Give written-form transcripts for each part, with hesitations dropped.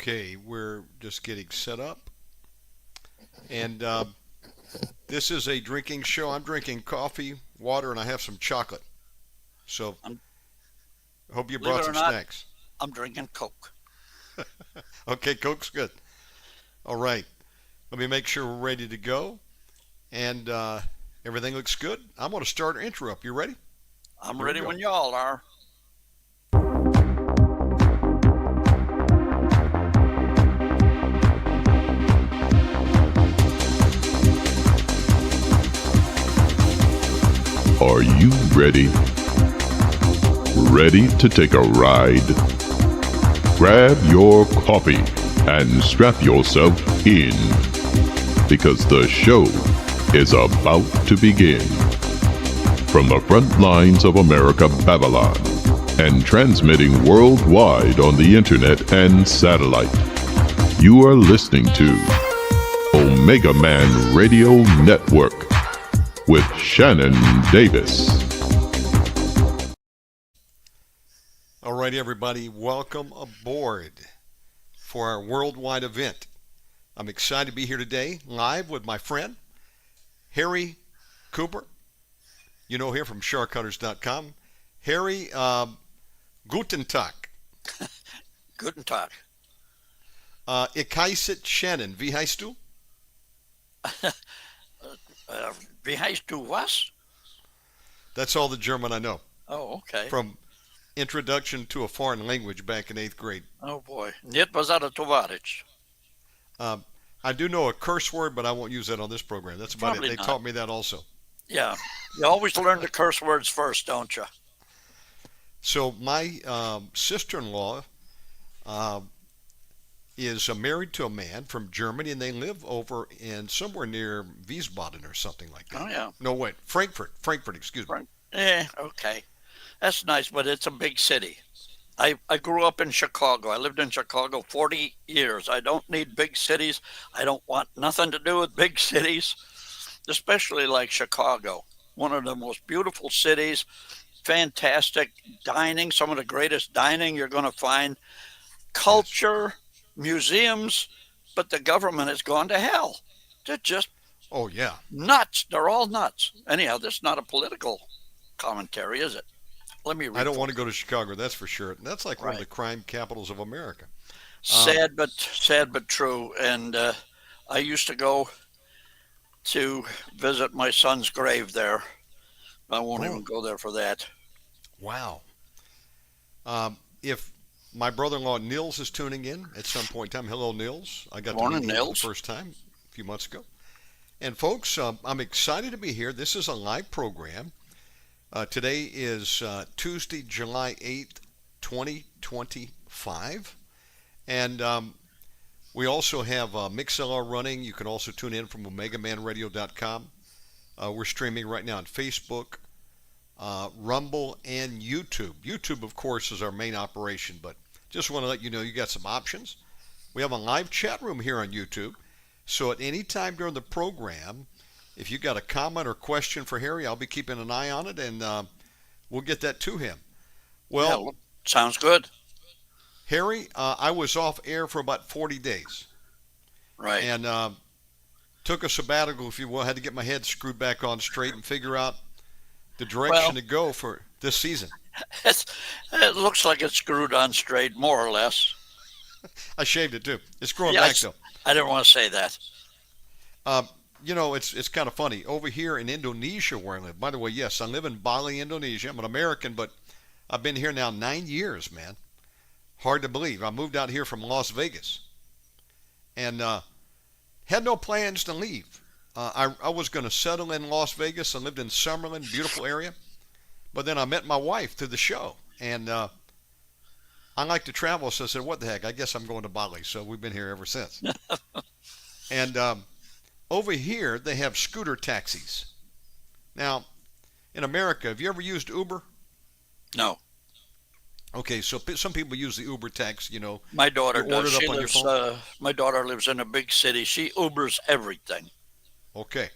Okay, we're just getting set up. And this is a drinking show. I'm drinking coffee, water, and I have some chocolate. So, I'm, hope you Believe it brought or some not, snacks. I'm drinking Coke. Okay, Coke's good. All right, let me make sure we're ready to go. And everything looks good. I'm going to start or interrupt. You ready? I'm Here we ready go. when y'all are. Are you ready? Ready to take a ride? Grab your coffee and strap yourself in because the show is about to begin. From the front lines of America, Babylon, and transmitting worldwide on the internet and satellite, you are listening to Omega Man Radio Network with Shannon Davis. All right, everybody, welcome aboard for our worldwide event. I'm excited to be here today, live with my friend, Harry Cooper. You know him from sharkhunters.com. Harry, guten Tag. Guten Tag. Ich heiße Shannon. Wie heißt du? Wie heißt du was? That's all the German I know. Oh, okay. From Introduction to a Foreign Language back in 8th grade. Oh, boy. Niet bazada tovarich. I do know a curse word, but I won't use that on this program. That's about Probably it. They not. taught me that also. Yeah. You always learn the curse words first, don't you? So my sister-in-law is married to a man from Germany, and they live over in somewhere near Wiesbaden or something like that. Oh, yeah. No, wait, Frankfurt, excuse me. Okay. That's nice, but it's a big city. I grew up in Chicago. I lived in Chicago 40 years. I don't need big cities. I don't want nothing to do with big cities, especially like Chicago. One of the most beautiful cities, fantastic dining, some of the greatest dining you're going to find, culture, museums, but the government has gone to hell. They're just Oh, yeah. nuts. They're all nuts. Anyhow, this is not a political commentary, is it? Let me read. I don't want to go to Chicago, that's for sure. That's like one of Right. the crime capitals of America. Sad but true. And I used to go to visit my son's grave there. I won't Oh, even go there for that. wow. If my brother-in-law Nils is tuning in at some point in time, hello, Nils. I got to Morning, meet him for the Nils. first time a few months ago. And folks, I'm excited to be here. This is a live program. Today is Tuesday, July 8th, 2025. And we also have MixLR running. You can also tune in from OmegaManRadio.com. We're streaming right now on Facebook, Rumble, and YouTube. YouTube, of course, is our main operation, but just want to let you know you got some options. We have a live chat room here on YouTube. So at any time during the program, if you got a comment or question for Harry, I'll be keeping an eye on it, and we'll get that to him. Yeah, Well, sounds good. Harry, I was off air for about 40 days Right. and took a sabbatical, if you will. Had to get my head screwed back on straight and figure out the direction Well, to go for this season. it looks like it's screwed on straight, more or less. I shaved it too. It's growing Yeah, back though. I didn't want to say that. Um, it's kind of funny over here in Indonesia where I live. By the way, yes, I live in Bali, Indonesia. I'm an American, but I've been here now 9 years, man. Hard to believe. I moved out here from Las Vegas and had no plans to leave. I was going to settle in Las Vegas. I lived in Summerlin, beautiful area. But then I met my wife through the show, and I like to travel, so I said, what the heck? I guess I'm going to Bali. So we've been here ever since. And over here, they have scooter taxis. Now, in America, have you ever used Uber? No, Okay, so some people use the Uber tax, my you daughter order does. it She up on your lives. phone. My daughter lives in a big city. She Ubers everything. Okay.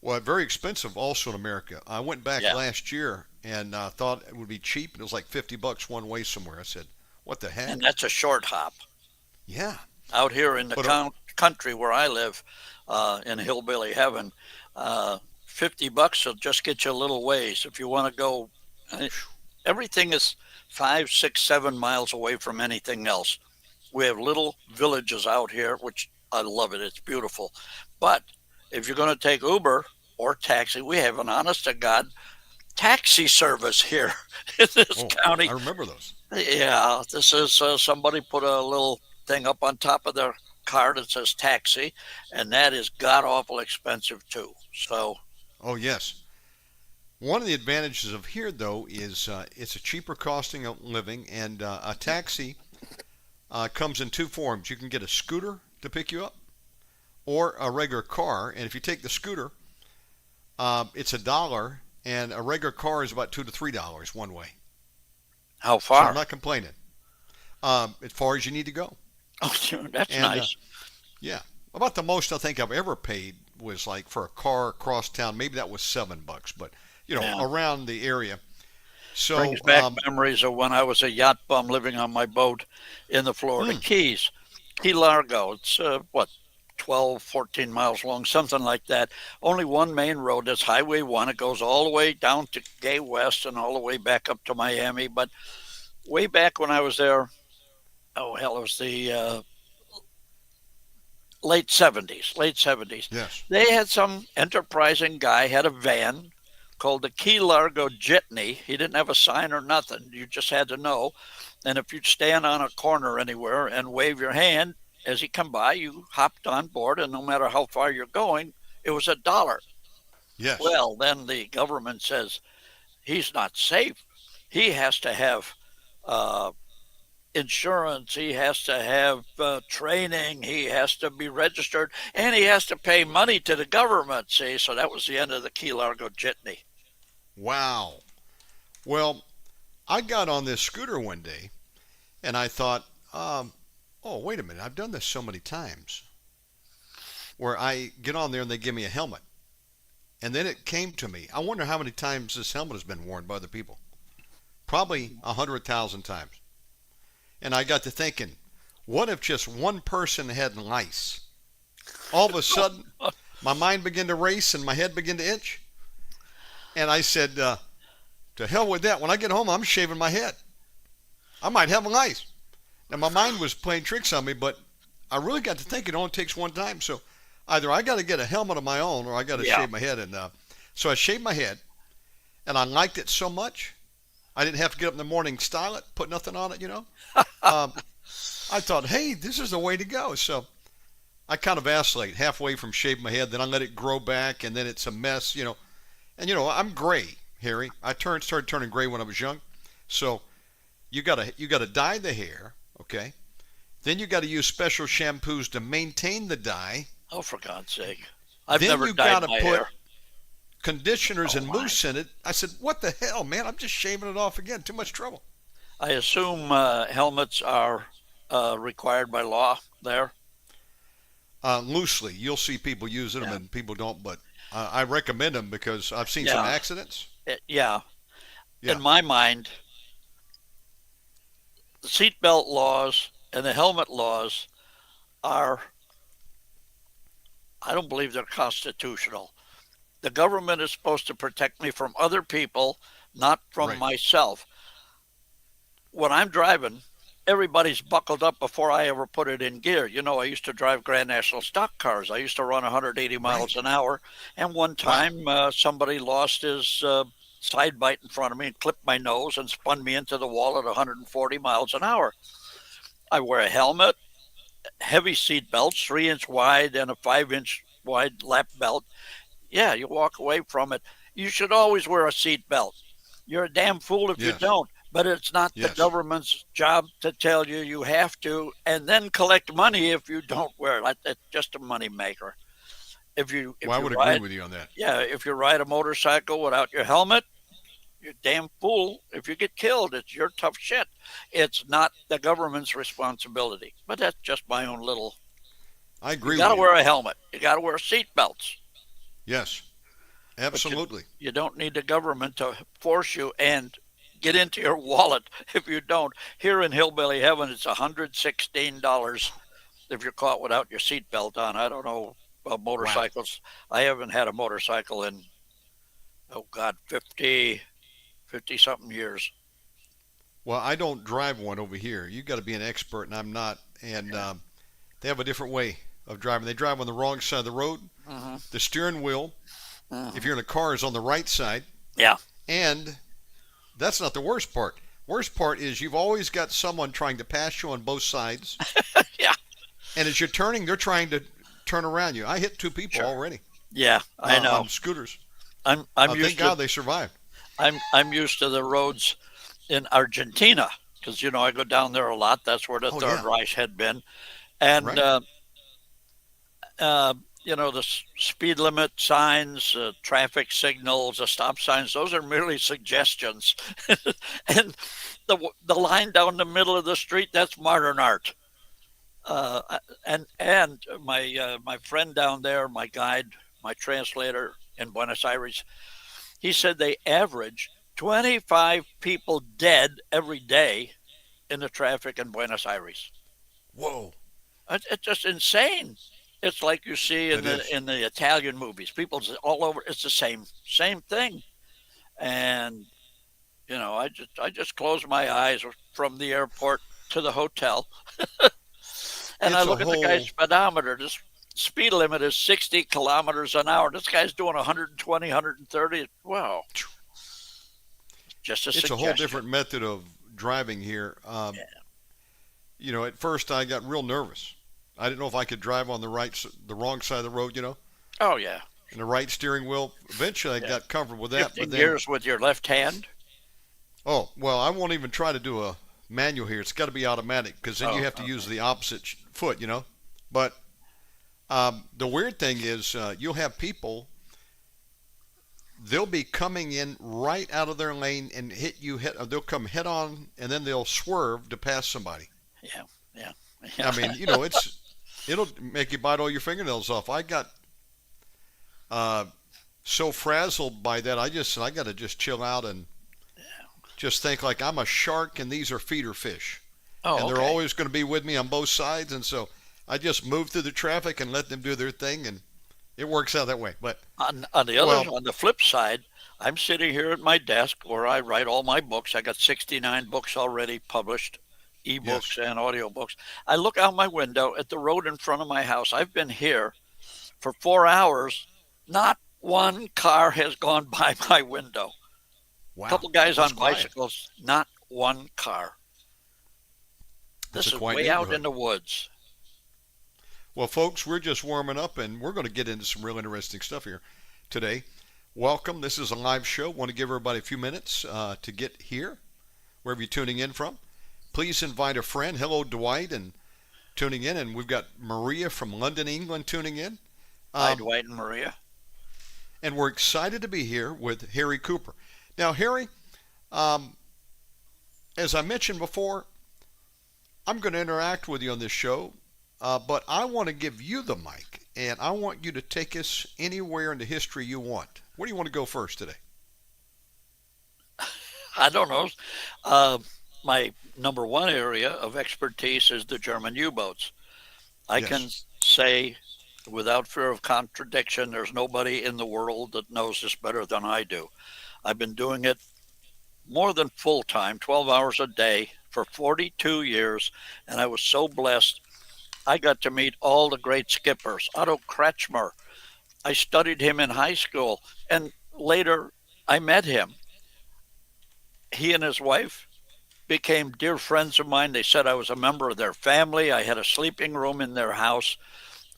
Well, very expensive also in America. I went back Yeah. last year and thought it would be cheap, and it was like $50 one way somewhere. I said, what the And heck? that's a short hop. Yeah. Out here in the But country where I live, in hillbilly heaven, $50 will just get you a little ways. If you want to go, uh, everything is 5, 6, 7 miles away from anything else. We have little villages out here, which I love it. It's beautiful. But if you're going to take Uber or taxi, we have an honest to God taxi service here in this oh, I county. remember those. Yeah, this is somebody put a little thing up on top of their car that says taxi, and that is god awful expensive too. So, Oh, yes. One of the advantages of here, though, is it's a cheaper costing of living, and a taxi comes in two forms. You can get a scooter to pick you up, or a regular car. And if you take the scooter, it's $1, and a regular car is about $2 to $3 one way. how So I'm far? not complaining. As far as you need to go. Oh, that's And nice. yeah, about the most I think I've ever paid was like for a car across town. Maybe that was $7, but Yeah. around the area. So Brings back memories of when I was a yacht bum living on my boat in the Florida mm, Keys, Key Largo. It's what, 12, 14 miles long, something like that. Only one main road. That's Highway 1. It goes all the way down to Gay West and all the way back up to Miami. But way back when I was there, oh, hell, it was the late 70s. yes, They had some enterprising guy had a van called the Key Largo Jitney. He didn't have a sign or nothing. You just had to know. And if you'd stand on a corner anywhere and wave your hand as he come by, you hopped on board, and no matter how far you're going, it was $1. yes, Well, then the government says he's not safe. He has to have uh, insurance, he has to have training, he has to be registered, and he has to pay money to the government. See, so that was the end of the Key Largo Jitney. wow. Well, I got on this scooter one day, and I thought, oh, wait a minute, I've done this so many times, where I get on there and they give me a helmet. And then it came to me. I wonder how many times this helmet has been worn by other people. Probably 100,000 times. And I got to thinking, what if just one person had lice? All of a sudden, my mind began to race and my head began to itch. And I said, to hell with that. When I get home, I'm shaving my head. I might have lice. Now, my mind was playing tricks on me, but I really got to think it only takes one time. So either I got to get a helmet of my own or I got to Yeah. shave my head. And so I shaved my head, and I liked it so much, I didn't have to get up in the morning, style it, put nothing on it, I thought, hey, this is the way to go. So I kind of vacillate halfway from shaving my head, then I let it grow back, and then it's a mess. And I'm gray, Harry. I started turning gray when I was young. So you gotta dye the hair, okay? Then you got to use special shampoos to maintain the dye. Oh, for God's sake! I've Then never you dyed got to my put hair. conditioners Oh and my! mousse in it. I said, what the hell, man? I'm just shaving it off again. Too much trouble. I assume helmets are required by law there. Loosely, you'll see people using them Yeah, and people don't, but I recommend them because I've seen some yeah, accidents. yeah. Yeah, In my mind, the seatbelt laws and the helmet laws are, I don't believe they're constitutional. The government is supposed to protect me from other people, not from right, myself. When I'm driving, everybody's buckled up before I ever put it in gear. I used to drive Grand National stock cars. I used to run 180 right. miles an hour. And one Wow. time, somebody lost his side bite in front of me and clipped my nose and spun me into the wall at 140 miles an hour. I wear a helmet, heavy seat belts, 3-inch wide and a 5-inch wide lap belt. Yeah, you walk away from it. You should always wear a seat belt. You're a damn fool if you Yes, don't. But it's not the yes. government's job to tell you you have to, and then collect money if you don't wear it. That's just a money maker. If you Well, if I you would agree ride, with you on that. yeah, if you ride a motorcycle without your helmet, you're a damn fool. If you get killed, it's your tough shit. It's not the government's responsibility. But that's just my own little. I You agree got with to you. wear a helmet. You got to wear seat belts. Yes, But you absolutely. you don't need the government to force you. And get into your wallet if you don't. Here in Hillbilly Heaven, it's $116 if you're caught without your seatbelt on. I don't know about Wow. motorcycles. I haven't had a motorcycle in, oh God, 50 something years. Well, I don't drive one over here. You got to be an expert, and I'm not. And they have a different way of driving. They drive on the wrong side of the road. Hmm. The steering wheel, if Hmm. you're in a car, is on the right side. Yeah. And that's not the worst part. Worst part is you've always got someone trying to pass you on both sides. Yeah. And as you're turning, they're trying to turn around you. I hit two people Sure. already Yeah, I know. on scooters. I'm Thank used God to they survived. I'm used to the roads in Argentina because I go down there a lot. That's where the Oh, Third yeah. Reich had been, and Right. uh, the speed limit signs, traffic signals, the stop signs. Those are merely suggestions, and the line down the middle of the street, that's modern art. And my friend down there, my guide, my translator in Buenos Aires, he said they average 25 people dead every day in the traffic in Buenos Aires. Whoa. It's just insane. It's like you see in It the is. in the Italian movies. People all over. It's the same thing. And I just close my eyes from the airport to the hotel, and I It's a look at the guy's whole, speedometer. This speed limit is 60 kilometers an hour. This guy's doing 120, 130. Wow, just a it's a whole suggestion. different method of driving here. At first I got real nervous. I didn't know if I could drive on the wrong side of the road, Oh yeah, and the right steering wheel. Eventually I yeah. got comfortable with that, but Shifting then, gears with your left hand. oh, well, I won't even try to do a manual here. It's got to be automatic because then you Oh, have to use okay. the opposite foot. But the weird thing is you'll have people, they'll be coming in right out of their lane and hit you, they'll come head on and then they'll swerve to pass somebody. Yeah, yeah, I yeah. mean, it'll make you bite all your fingernails off. I got uh, so frazzled by that. I got to just chill out and just think like I'm a shark and these are feeder fish, Oh, and they're okay. always going to be with me on both sides. And so I just move through the traffic and let them do their thing, and it works out that way. But well, On the flip side, I'm sitting here at my desk where I write all my books. I got 69 books already published, yes, ebooks and audiobooks. I look out my window at the road in front of my house. I've been here for 4 hours. Not one car has gone by my window. A wow, couple guys that's on quiet. bicycles, not one car. It's a This is quiet way out in neighborhood. the woods. Well, folks, we're just warming up, and we're going to get into some real interesting stuff here today. Welcome. This is a live show. Want to give everybody a few minutes to get here, wherever you're tuning in from. Please invite a friend. Hello, Dwight, and tuning in. And we've got Maria from London, England, tuning in. Hi, Um, Dwight and Maria. and we're excited to be here with Harry Cooper. Now, Harry, um, as I mentioned before, I'm going to interact with you on this show, but I want to give you the mic, and I want you to take us anywhere in the history you want. Where do you want to go first today? I don't know. Uh, my number one area of expertise is the German U-boats. I can Yes. say without fear of contradiction, there's nobody in the world that knows this better than I do. I've been doing it more than full time, 12 hours a day for 42 years, and I was so blessed. I got to meet all the great skippers. Otto Kretschmer, I studied him in high school, and later I met him. He and his wife became dear friends of mine. They said I was a member of their family. I had a sleeping room in their house.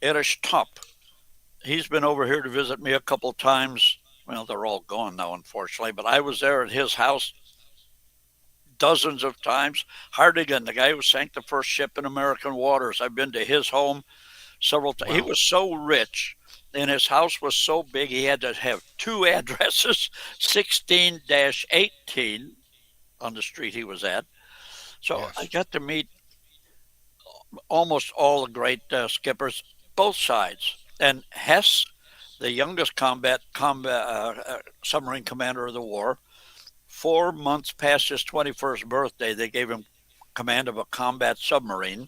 Erich Top, he's been over here to visit me a couple times. Well, they're all gone now, unfortunately, but I was there at his house dozens of times. Hardigan, the guy who sank the first ship in American waters, I've been to his home several times. He Wow. was so rich and his house was so big, he had to have two addresses, 16 18 on the street he was at. So I Yes. got to meet almost all the great skippers, both sides. And Hess, the youngest combat submarine commander of the war, 4 months past his 21st birthday, they gave him command of a combat submarine,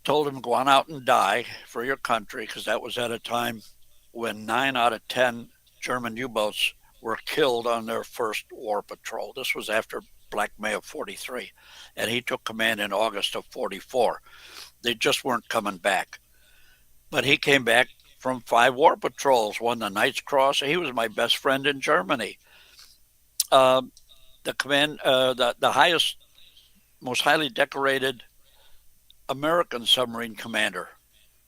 told him go on out and die for your country, because that was at a time when 9 out of 10 German U-boats were killed on their first war patrol. This was after Black May of 43, and he took command in August of 44. They just weren't coming back. But he came back from 5 war patrols, won the Knight's Cross. He was my best friend in Germany. The highest, most highly decorated American submarine commander,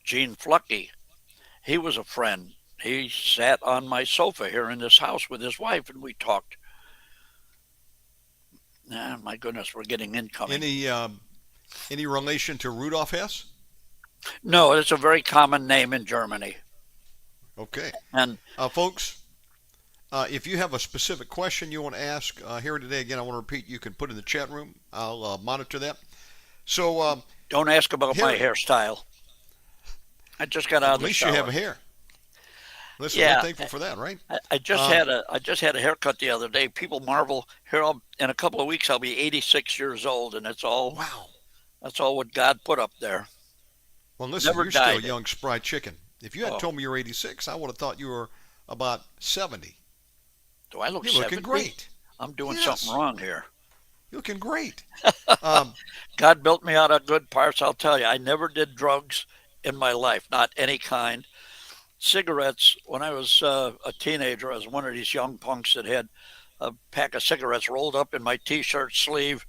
Gene Fluckey, he was a friend. He sat on my sofa here in this house with his wife, and we talked. My goodness, we're getting incoming. Any relation to Rudolf Hess? No, it's a very common name in Germany. Okay. And folks, if you have a specific question you want to ask here today, again, I want to repeat, you can put in the chat room. I'll monitor that. So don't ask about my hairstyle. I just got out of the shower. At least you have hair. Listen, yeah, we're thankful for that, right? I just had a haircut the other day. People marvel. In a couple of weeks, I'll be 86 years old, and it's all wow. That's all what God put up there. Well, listen, you're still a young, spry chicken. If you had told me you were 86, I would have thought you were about 70. Do I look You're 70? looking great. I'm doing something wrong here. You're looking great. God built me out of good parts, I'll tell you. I never did drugs in my life, not any kind. Cigarettes, when I was a teenager, I was one of these young punks that had a pack of cigarettes rolled up in my T-shirt sleeve.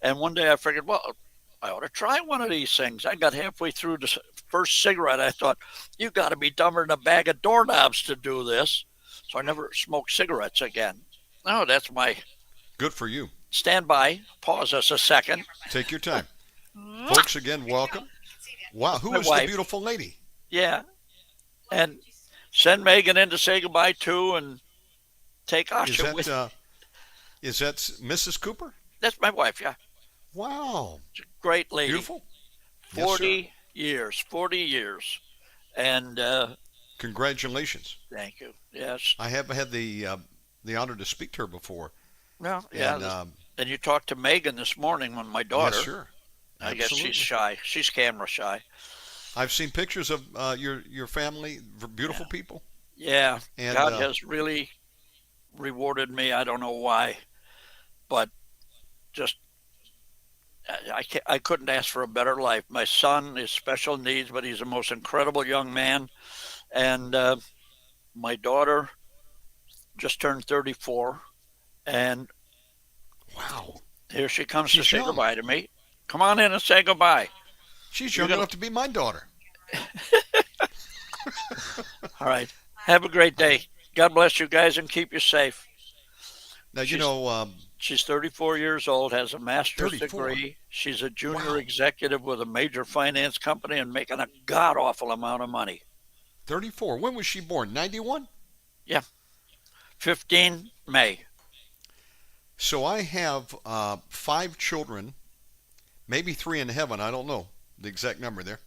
And one day I figured, well, I ought to try one of these things. I got halfway through the first cigarette. I thought, you got to be dumber than a bag of doorknobs to do this. So I never smoked cigarettes again. No, that's my... Good for you. Stand by. Pause us a second. Take your time. Folks, again, welcome. Wow, who is the beautiful lady? Yeah. And send Megan in to say goodbye to, and take Asha with. Is that Mrs. Cooper? That's my wife, yeah. Wow. She's a great lady. Beautiful. 40 years. And congratulations. Thank you. Yes. I haven't had the honor to speak to her before. Well, yeah. And you talked to Megan this morning when my daughter. Yes, sure. I guess she's shy. She's camera shy. I've seen pictures of your family, beautiful people. Yeah, and God has really rewarded me. I don't know why, but just I couldn't ask for a better life. My son is special needs, but he's the most incredible young man. And my daughter just turned 34, and wow, here she comes to say goodbye to me. Come on in and say goodbye. She's young enough to be my daughter. All right. Have a great day. God bless you guys and keep you safe. Now, she's 34 years old, has a master's degree. She's a junior executive with a major finance company and making a god-awful amount of money. 34. When was she born? 91? Yeah. 15 May. So I have 5 children, maybe 3 in heaven. I don't know the exact number there.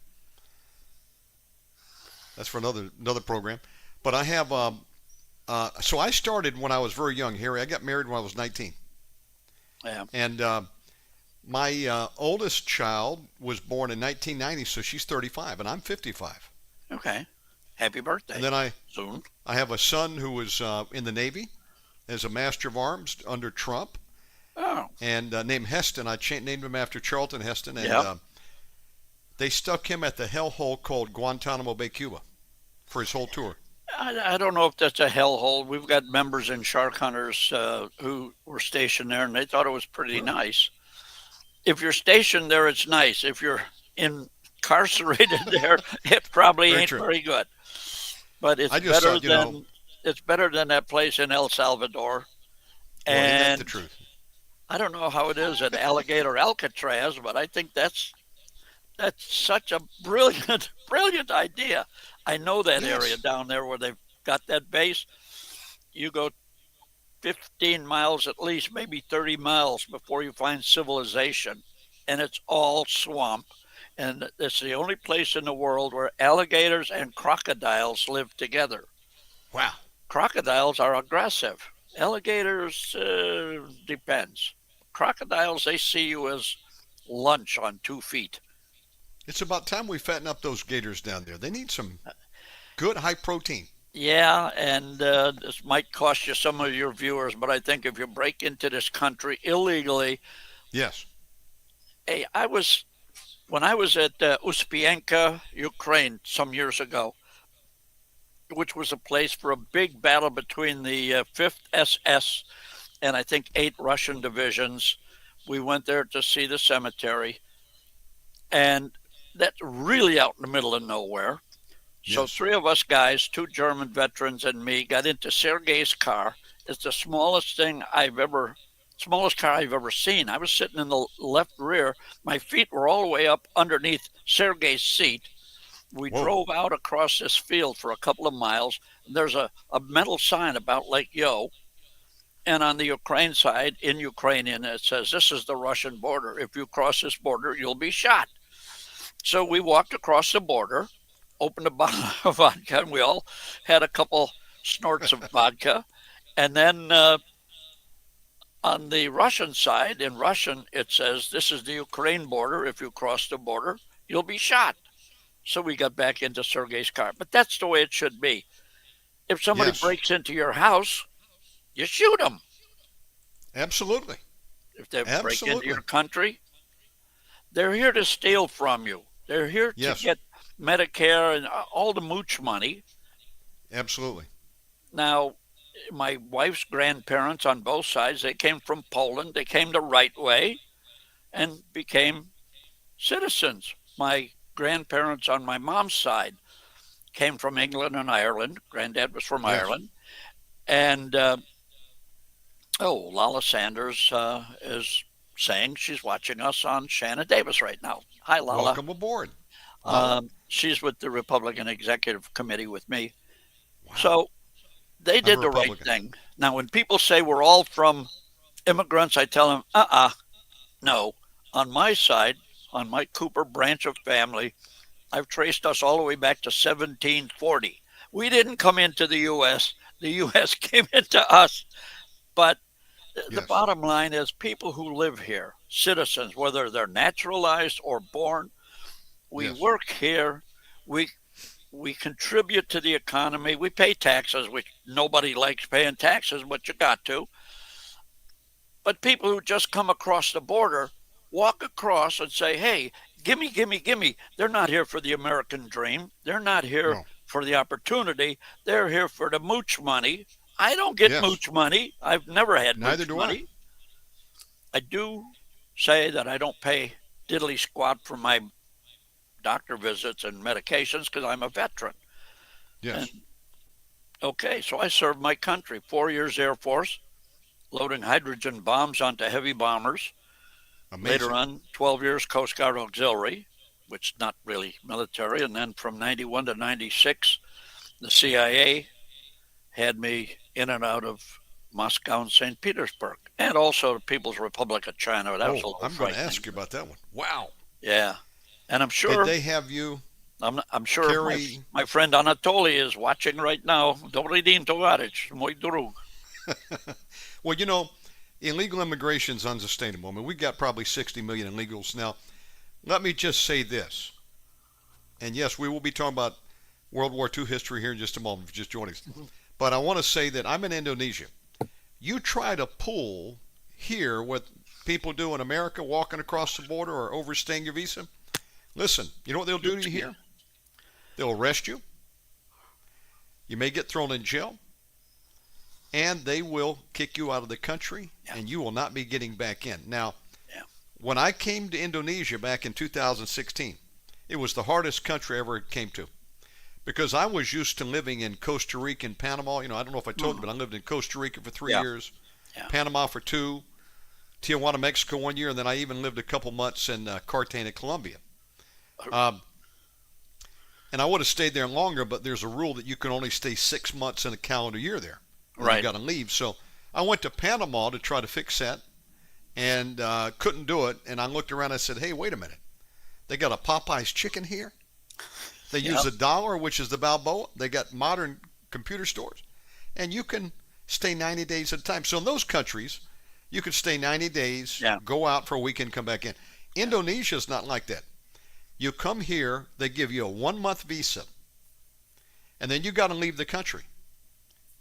That's for another program. But I have, so I started when I was very young, Harry. I got married when I was 19. Yeah. And my oldest child was born in 1990, so she's 35, and I'm 55. Okay. Happy birthday. And then soon. I have a son who was in the Navy as a Master of Arms under Trump. Oh. And named Heston. I named him after Charlton Heston. And they stuck him at the hellhole called Guantanamo Bay, Cuba, for his whole tour. I don't know if that's a hellhole. We've got members in Shark Hunters who were stationed there, and they thought it was pretty nice. If you're stationed there, it's nice. If you're incarcerated there, it probably ain't very good. But it's it's better than that place in El Salvador. Well, and ain't that the truth? I don't know how it is at Alligator Alcatraz, but I think that's such a brilliant idea. I know that area down there where they've got that base. You go 15 miles at least, maybe 30 miles before you find civilization, and it's all swamp. And it's the only place in the world where alligators and crocodiles live together. Wow. Crocodiles are aggressive. Alligators depends. Crocodiles, they see you as lunch on 2 feet. It's about time we fatten up those gators down there. They need some good high protein. Yeah, and this might cost you some of your viewers, but I think if you break into this country illegally, Yes. hey, when I was at Uspienka, Ukraine, some years ago, which was a place for a big battle between the 5th SS and I think 8 Russian divisions. We went there to see the cemetery, and that's really out in the middle of nowhere. So Yes. 3 of us guys, 2 German veterans and me, got into Sergei's car. It's the smallest car I've ever seen. I was sitting in the left rear. My feet were all the way up underneath Sergei's seat. We Whoa. drove out across this field for a couple of miles. There's a metal sign about Lake Yo. And on the Ukraine side, in Ukrainian, it says, "This is the Russian border. If you cross this border, you'll be shot." So we walked across the border, opened a bottle of vodka, and we all had a couple snorts of vodka. And then on the Russian side, in Russian, it says, "This is the Ukraine border. If you cross the border, you'll be shot." So we got back into Sergei's car. But that's the way it should be. If somebody Yes. breaks into your house, you shoot them. Absolutely. If they break into Absolutely. your country, they're here to steal from you. They're here to Yes. get Medicare and all the mooch money. Absolutely. Now, my wife's grandparents on both sides, they came from Poland. They came the right way and became citizens. My grandparents on my mom's side came from England and Ireland. Granddad was from Yes. Ireland. And, Lala Sanders is saying she's watching us on Shannon Davis right now. Hi, Lala. Welcome aboard. Lala. She's with the Republican Executive Committee with me. Wow. So they I'm did a the right Republican. thing. Now, when people say we're all from immigrants, I tell them, no. On my side, on my Cooper branch of family, I've traced us all the way back to 1740. We didn't come into the U.S., the U.S. came into us. But the Yes. bottom line is people who live here, citizens, whether they're naturalized or born, we Yes. work here, we contribute to the economy, we pay taxes, which nobody likes paying taxes, but you got to. But people who just come across the border walk across and say, "Hey, gimme, gimme, gimme." They're not here for the American dream. They're not here No. for the opportunity. They're here for the mooch money. I don't get Yes. mooch money. I've never had Neither mooch do money. I do say that I don't pay diddly squat for my doctor visits and medications because I'm a veteran. Yes. And okay, so I served my country 4 years Air Force, loading hydrogen bombs onto heavy bombers. Amazing. Later on, 12 years Coast Guard Auxiliary, which not really military. And then from 91 to 96, the CIA had me in and out of Moscow and St. Petersburg, and also the People's Republic of China. That was a Oh, little I'm going to frightening. ask you about that one. Wow. Yeah, and I'm Did sure they have you I'm sure carry? my friend Anatoly is watching right now. Dobry din, tovarich, mój drug. Well, you know, illegal immigration is unsustainable. I mean, we got probably 60 million illegals now. Let me just say this, and yes, we will be talking about World War II history here in just a moment. If you're just joining us, but I want to say that I'm in Indonesia. You try to pull here what people do in America, walking across the border or overstaying your visa. Listen, you know what they'll do to you here? They'll arrest you. You may get thrown in jail. And they will kick you out of the country, Yeah. and you will not be getting back in. Now, Yeah. when I came to Indonesia back in 2016, it was the hardest country I ever came to because I was used to living in Costa Rica and Panama. You know, I don't know if I told you, but I lived in Costa Rica for 3 years, Yeah. Panama for 2, Tijuana, Mexico 1 year, and then I even lived a couple months in Cartagena, Colombia. And I would have stayed there longer, but there's a rule that you can only stay 6 months in a calendar year there. And Right. You got to leave. So I went to Panama to try to fix that and couldn't do it. And I looked around and I said, hey, wait a minute. They got a Popeye's chicken here. They use Yep. $1, which is the Balboa. They got modern computer stores. And you can stay 90 days at a time. So in those countries, you could stay 90 days, Yeah. go out for a weekend, come back in. Indonesia's not like that. You come here, they give you a 1 month visa, and then you got to leave the country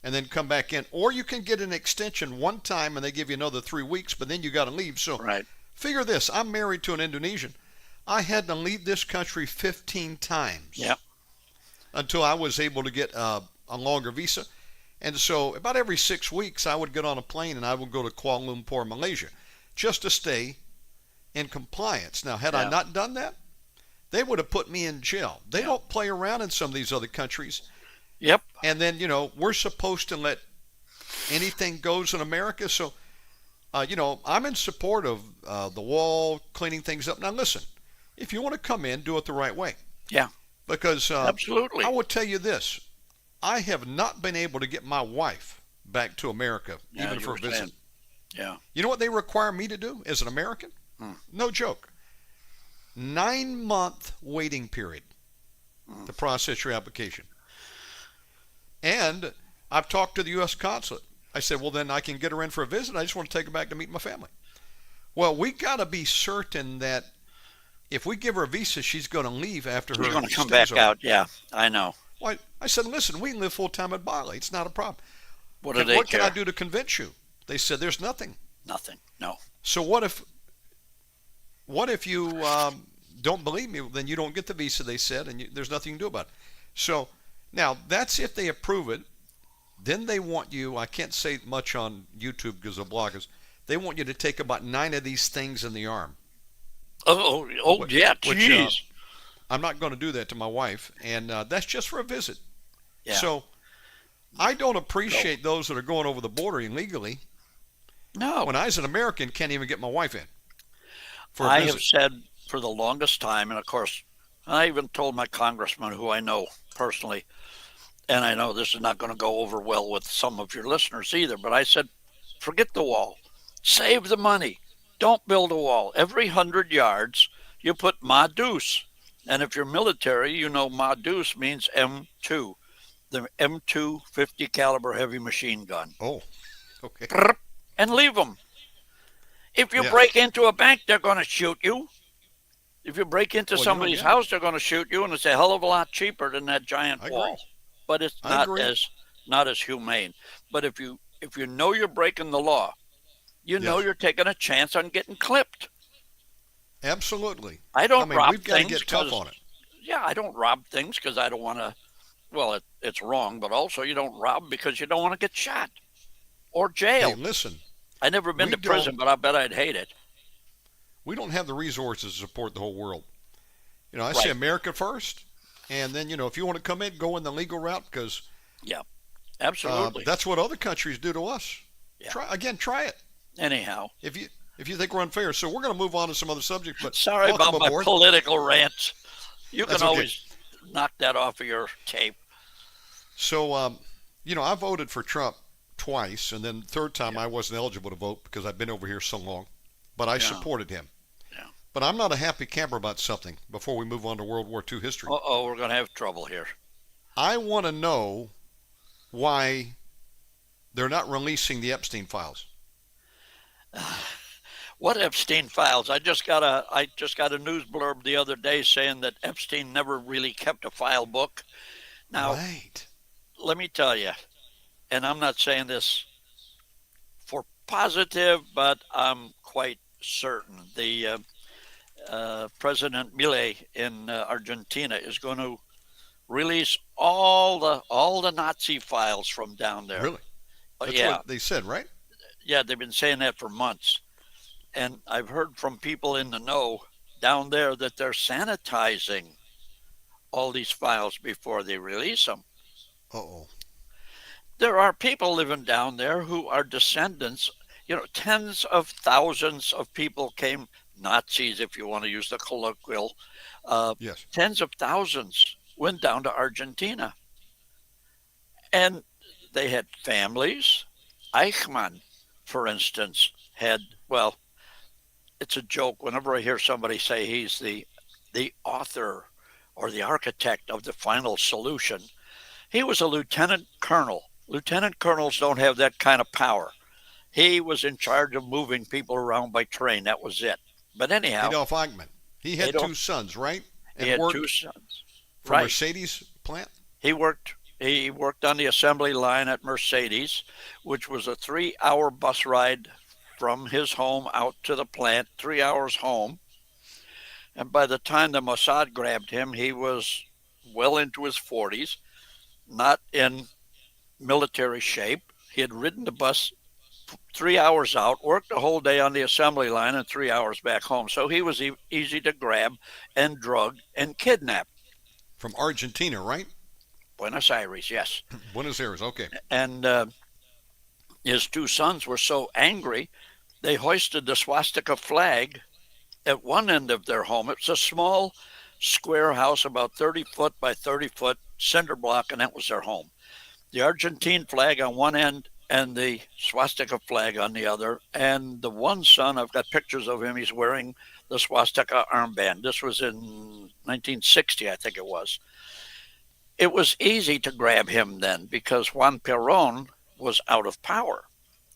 and then come back in. Or you can get an extension one time and they give you another 3 weeks, but then you got to leave. So Right. figure this, I'm married to an Indonesian. I had to leave this country 15 times Yeah. until I was able to get a longer visa. And so about every 6 weeks, I would get on a plane and I would go to Kuala Lumpur, Malaysia, just to stay in compliance. Now, had I Yeah. not done that, they would have put me in jail. They Yeah. don't play around in some of these other countries. Yep. And then, we're supposed to let anything goes in America. So, I'm in support of the wall, cleaning things up. Now, listen, if you want to come in, do it the right way. Yeah. Because Absolutely. I will tell you this. I have not been able to get my wife back to America, Yeah, even you for a were visit. saying. Yeah. You know what they require me to do as an American? No joke. 9-month waiting period to process your application. And I've talked to the U.S. consulate. I said, well, then I can get her in for a visit. I just want to take her back to meet my family. Well, we got to be certain that if we give her a visa, she's going to leave after her. She's going to come stay's back over. out. Yeah, I know. Well, I said, listen, we can live full time at Bali. It's not a problem. What do they What care? can I do to convince you? They said, there's nothing. Nothing. No. So what if you don't believe me? Then you don't get the visa, they said, and there's nothing you can do about it. So now that's if they approve it. Then they want you, I can't say much on YouTube because of bloggers, they want you to take about 9 of these things in the arm. Oh, Which, yeah, jeez. I'm not going to do that to my wife, and that's just for a visit. Yeah. So I don't appreciate those that are going over the border illegally. No. When I, as an American, can't even get my wife in for a I visit. have said for the longest time, and of course, I even told my congressman, who I know personally, and I know this is not going to go over well with some of your listeners either, but I said, forget the wall. Save the money. Don't build a wall. Every 100 yards, you put Ma Deuce. And if you're military, you know Ma Deuce means M2, the M2 50 caliber heavy machine gun. Oh, okay. And leave them. If you Yeah. break into a bank, they're going to shoot you. If you break into Well, somebody's yeah. house, they're going to shoot you, and it's a hell of a lot cheaper than that giant I agree. wall. But it's I not agree. as humane. But if you know you're breaking the law, you know Yes. you're taking a chance on getting clipped. Absolutely. I don't I mean, rob we've got to things get tough 'cause- on it. Yeah, I don't rob things because I don't want to. Well, it's wrong, but also you don't rob because you don't want to get shot or Hey, jailed. listen, I've never been we to prison, don't- but I bet I'd hate it. we don't have the resources to support the whole world. I Right. say America first, and then, if you want to come in, go in the legal route because Absolutely. that's what other countries do to us. Yeah. Try it. Anyhow, If you think we're unfair. So we're going to move on to some other subject, but sorry welcome about my aboard. political rants. You That's can okay. always knock that off of your tape. So, I voted for Trump twice, and then the third time I wasn't eligible to vote because I've been over here so long, but I Yeah. supported him. Yeah. But I'm not a happy camper about something before we move on to World War II history. Uh-oh, we're going to have trouble here. I want to know why they're not releasing the Epstein files. What Epstein files? I just got a news blurb the other day saying that Epstein never really kept a file book. Now, Right. let me tell you, and I'm not saying this for positive, but I'm quite certain the President Milei in Argentina is going to release all the Nazi files from down there. Really? That's Yeah, what they said, right? yeah, they've been saying that for months. And I've heard from people in the know down there that they're sanitizing all these files before they release them. Uh-oh. There are people living down there who are descendants. Tens of thousands of people came, Nazis, if you want to use the colloquial, Yes. tens of thousands went down to Argentina. And they had families. Eichmann, for instance, well, it's a joke whenever I hear somebody say he's the author or the architect of the final solution. He was a lieutenant colonel Lieutenant colonels don't have that kind of power. He was in charge of moving people around by train. That was it. But anyhow, Adolf Eichmann. He had Adolf, two sons, right? he And had two worked sons. for Right. Mercedes plant. He worked on the assembly line at Mercedes, which was a 3-hour bus ride from his home out to the plant, 3 hours home. And by the time the Mossad grabbed him, he was well into his 40s, not in military shape. He had ridden the bus 3 hours out, worked the whole day on the assembly line, and 3 hours back home. So he was easy to grab and drug and kidnap. From Argentina, right? Buenos Aires, yes. Buenos Aires, okay. And his two sons were so angry, they hoisted the swastika flag at one end of their home. It's a small square house, about 30 foot by 30 foot, cinder block, and that was their home. The Argentine flag on one end and the swastika flag on the other. And the one son, I've got pictures of him, he's wearing the swastika armband. This was in 1960, I think it was. It was easy to grab him then because Juan Perón was out of power.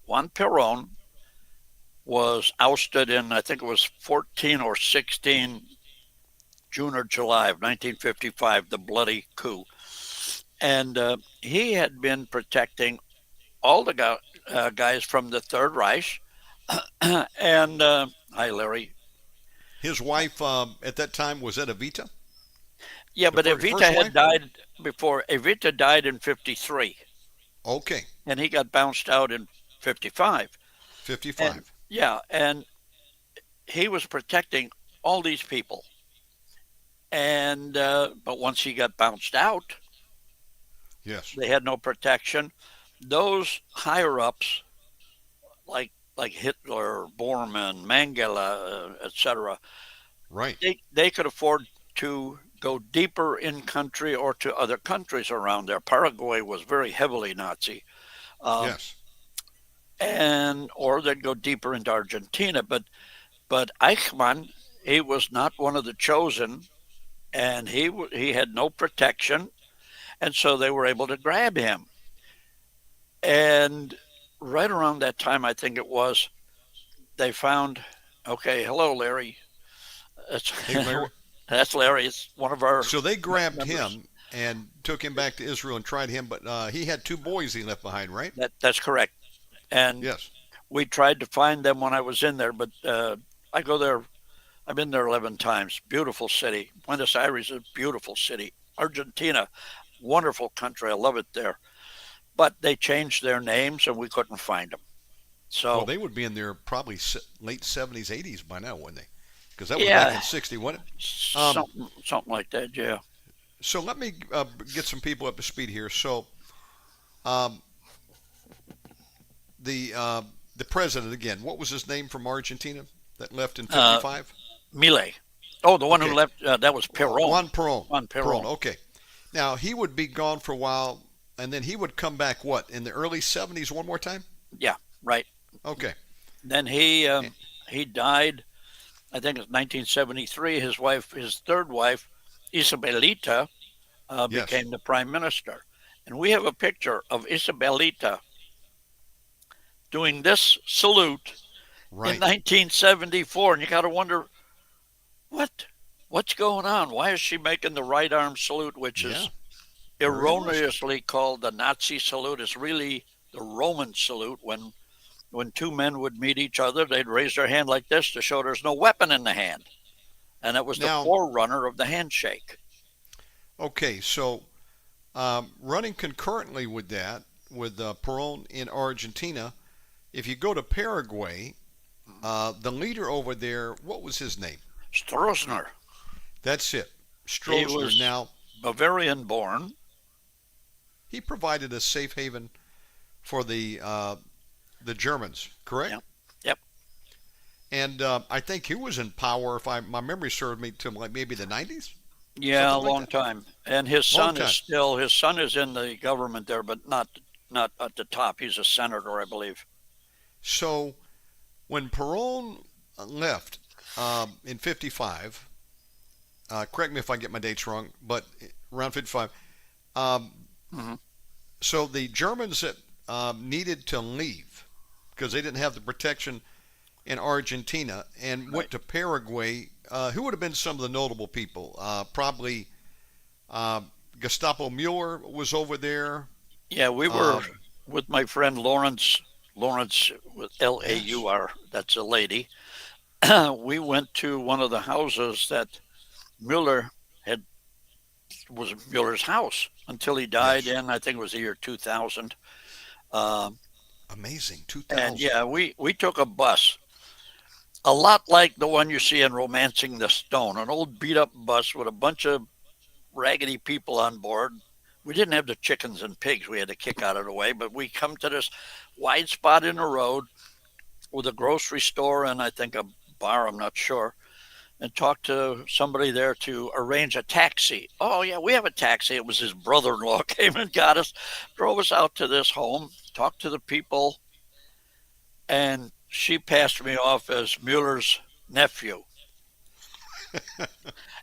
Juan Perón was ousted in, I think it was 14 or 16, June or July of 1955, the bloody coup. And he had been protecting all the guys from the Third Reich. And, hi, Larry. His wife at that time was Evita? Yeah, but first Evita had wife? died before. Evita died in 53, Okay, and he got bounced out in 55. 55. And, yeah, and he was protecting all these people. And but once he got bounced out, Yes. they had no protection. Those higher ups, like Hitler, Bormann, Mengele, etc., Right. they could afford to go deeper in country or to other countries around there. Paraguay was very heavily Nazi, Yes. and or they'd go deeper into Argentina. But Eichmann, he was not one of the chosen, and he had no protection, and so they were able to grab him. And right around that time, I think it was, they found. Okay, hello, Larry. That's, Hey, Larry. that's Larry. It's one of our So they grabbed members. him and took him back to Israel and tried him, but he had two boys he left behind, right? That's correct. And Yes. we tried to find them when I was in there, but I go there. I've been there 11 times. Beautiful city. Buenos Aires is a beautiful city. Argentina, wonderful country. I love it there. But they changed their names and we couldn't find them. So Well, they would be in their probably late 70s, 80s by now, wouldn't they? Because that was yeah, back in 60, wasn't it? Um, something like that. Yeah. so let me get some people up to speed here. So um, the president, again, what was his name from Argentina that left in 55? Millet. Oh, the one Okay. who left, that was Perón. Juan Perón. Juan Perón. Okay. Now, he would be gone for a while, and then he would come back, what, in the early 70s one more time? Yeah, right. Okay. Then he died, I think it's 1973. His wife, his third wife, Isabelita, Yes. became the prime minister. And we have a picture of Isabelita doing this salute Right. in 1974. And you got to wonder, what's going on? Why is she making the right arm salute, which Yeah. is Very erroneously called the Nazi salute? It's really the Roman salute. When two men would meet each other, they'd raise their hand like this to show there's no weapon in the hand. And it was the Now- forerunner of the handshake. Okay, so running concurrently with that, with Perón in Argentina, if you go to Paraguay, the leader over there, what was his name? Stroessner, That's it. He Stroessner. was- Now, Bavarian born. he provided a safe haven for the Germans, correct? Yep. Yep. And I think he was in power, if my memory served me, to like maybe the 90s. Yeah, a Something like long that. time. And his Long son time. his son is in the government there, but not at the top. He's a senator, I believe. So when Perón left in 55, correct me if I get my dates wrong, but around 55, Mhm. So the Germans that needed to leave because they didn't have the protection in Argentina and Right. went to Paraguay. Who would have been some of the notable people? Probably uh, Gestapo Mueller was over there. Yeah, we were Um, with my friend Lawrence. Lawrence with L A yes, U R. That's a lady. We went to one of the houses that Mueller had was Mueller's house until he died yes. in I think it was the year 2000. Um, Amazing. and 2000. yeah, we took a bus, a lot like the one you see in *Romancing the Stone*, an old beat up bus with a bunch of raggedy people on board. We didn't have the chickens and pigs we had to kick out of the way, but we come to this wide spot in the road with a grocery store and I think a bar, I'm not sure, and talked to somebody there to arrange a taxi. Oh, yeah, we have a taxi. It was his brother in law came and got us, drove us out to this home, talked to the people, and she passed me off as Mueller's nephew.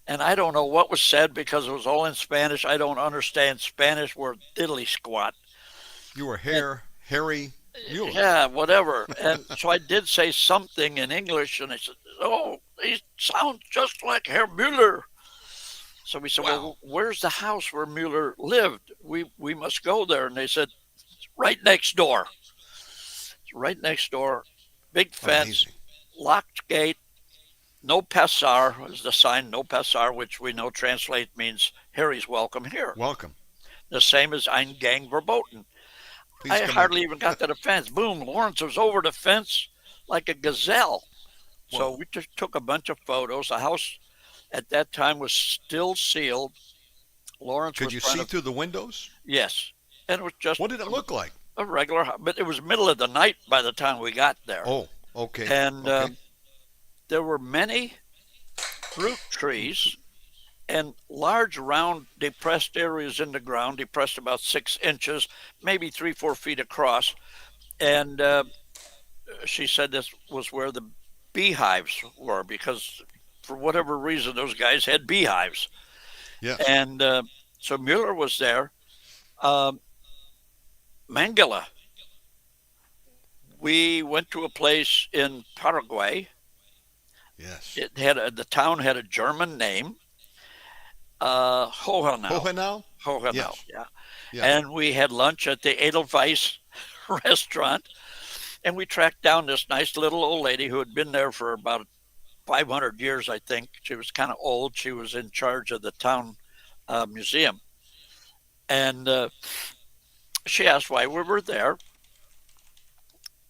And I don't know what was said because it was all in Spanish. I don't understand Spanish word diddly squat. You were And Harry Mueller. yeah, whatever. And so I did say something in English, and I said, "Oh, he sounds just like Herr Mueller." So we said, Wow. "Well, where's the house where Mueller lived? We must go there." And they said, "Right next door. It's right next door. Big fence, Amazing. locked gate. No Passar is the sign. No Passar, which we know translate means Harry's welcome here. Welcome. The same as Ein Gang Verboten." Please I come in. hardly even got to the fence. Boom, Lawrence was over the fence like a gazelle. So Whoa. we just took a bunch of photos. The house at that time was still sealed. Lawrence Could was you trying see to, through the windows? yes. And it was just What did it look like? a regular, but it was middle of the night by the time we got there. Oh, okay. And Okay. there were many fruit trees and large round depressed areas in the ground, depressed about 6 inches, maybe 3, 4 feet across. And she said this was where the beehives were because for whatever reason those guys had beehives. Yes. And so Mueller was there. Um, Mangala. We went to a place in Paraguay. Yes. The town had a German name, Hohenau. Hohenau? Hohenau, Yes. yeah. Yes. And we had lunch at the Edelweiss restaurant, and we tracked down this nice little old lady who had been there for about 500 years, I think. She was kind of old. She was in charge of the town museum. And she asked why we were there.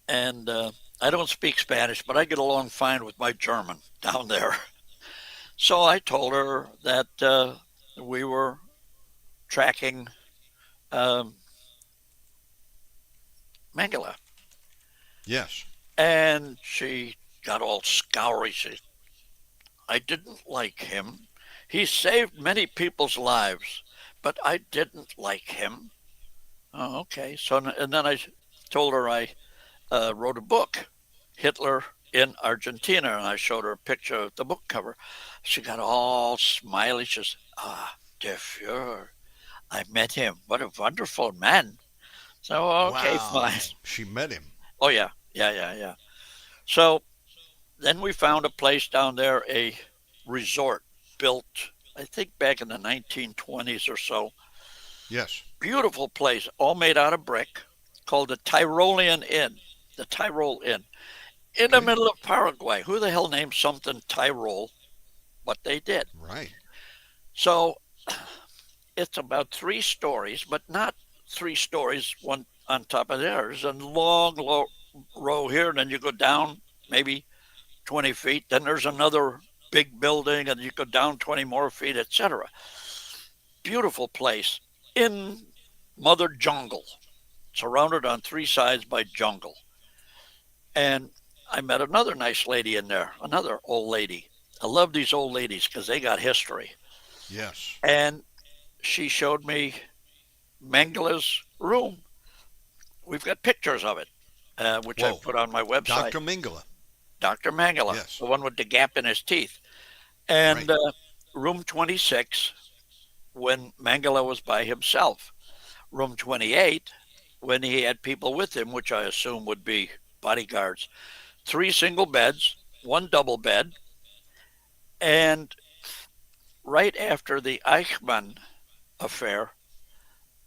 And I don't speak Spanish, but I get along fine with my German down there. So I told her that we were tracking um, Mangala. Yes. And she got all scoury. I didn't like him. He saved many people's lives, but I didn't like him. Oh, okay. So, and then I told her I wrote a book, Hitler in Argentina, and I showed her a picture of the book cover. She got all smiley. She says, "Ah, der Fuhrer, I met him. What a wonderful man." So, okay, fine. Wow. She met him. Oh, yeah, yeah, yeah, yeah. So then we found a place down there, a resort built, I think, back in the 1920s or so. Yes. Beautiful place, all made out of brick, called the Tyrolean Inn, the Tyrol Inn, in the Okay. middle of Paraguay. Who the hell named something Tyrol? But they did. Right. So it's about 3 stories, but not 3 stories, one on top of the other. There's a long, low row here, and then you go down maybe 20 feet. Then there's another big building, and you go down 20 more feet, etc. Beautiful place in Mother Jungle, surrounded on 3 sides by jungle. And I met another nice lady in there, another old lady. I love these old ladies because they got history. Yes. And she showed me Mengele's room. We've got pictures of it, which I Whoa. put on my website. Dr. Mingala. Dr. Mangala, Yes. the one with the gap in his teeth. And Right. room 26, when Mangala was by himself. room 28 when he had people with him, which I assume would be bodyguards. 3 single beds, 1 double bed, and right after the Eichmann affair,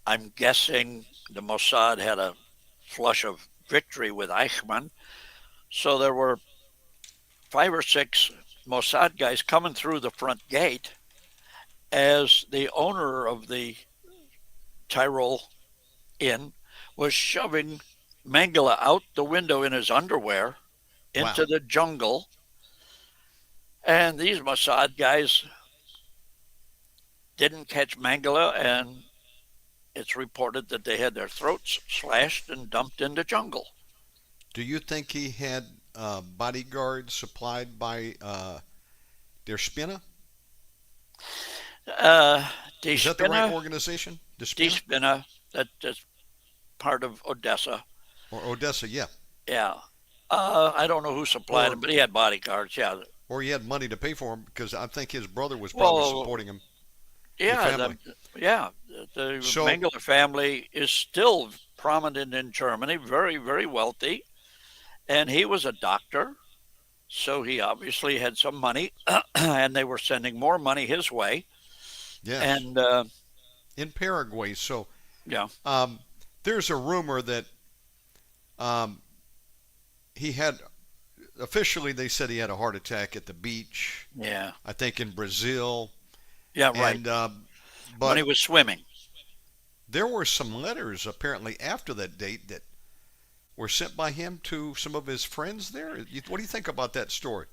I'm guessing the Mossad had a flush of victory with Eichmann. So there were 5 or 6 Mossad guys coming through the front gate as the owner of the Tyrol Inn was shoving Mengele out the window in his underwear Wow. into the jungle. And these Mossad guys didn't catch Mengele, and it's reported that they had their throats slashed and dumped in the jungle. Do you think he had bodyguards supplied by Der Spinner? Die Is that the right Spinner, organization? Der Die Spinner? Spinner, that's part of Odessa. Or Odessa, yeah. Yeah. I don't know who supplied Or him, but he had bodyguards. Yeah. or he had money to pay for him because I think his brother was probably Well, supporting him, the yeah, family. the So, Mengele family is still prominent in Germany, very, very wealthy, and he was a doctor, so he obviously had some money, and they were sending more money his way, yes, and in Paraguay. So, yeah, um, there's a rumor that um, he had, officially, they said he had a heart attack at the beach, yeah, I think in Brazil. yeah, right. And, When he but was swimming. there were some letters apparently after that date that were sent by him to some of his friends there. What do you think about that story?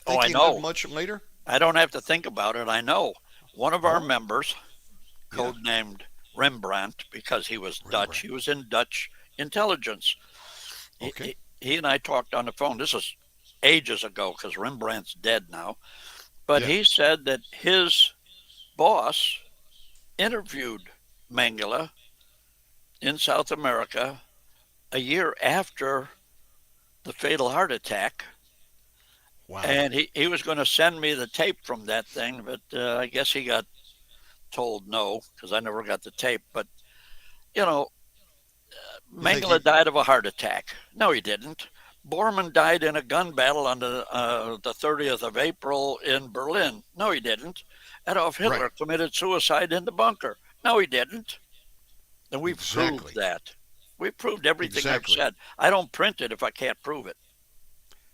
Oh, Think I he lived know. much later? I don't have to think about it. I know. One of our Oh, members, yeah, codenamed Rembrandt, because he was Dutch, Rembrandt. he was in Dutch intelligence. He, Okay. he, he and I talked on the phone. This is ages ago because Rembrandt's dead now. But Yes. he said that his boss interviewed Mengele in South America a year after the fatal heart attack. Wow. And he was going to send me the tape from that thing, but I guess he got told no because I never got the tape. But, you know, You think he? Mengele died of a heart attack. No, he didn't. Bormann died in a gun battle on the 30th of April in Berlin. No, he didn't. Adolf Right. Hitler committed suicide in the bunker. No, he didn't. And we've proved Exactly. that. We've proved everything I've Exactly. said. I don't print it if I can't prove it.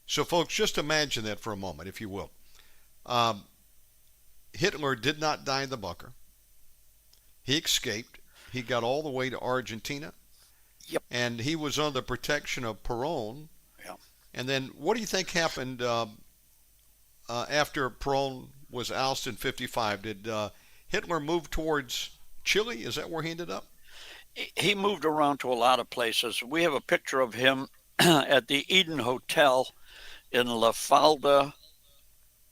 So, folks, just imagine that for a moment, if you will. Um, Hitler did not die in the bunker. He escaped. He got all the way to Argentina, Yep. and he was under the protection of Perón. Yeah. And then, what do you think happened after Perón was ousted in '55? Did Hitler move towards Chile? Is that where he ended up? He moved around to a lot of places. We have a picture of him at the Eden Hotel in La Falda,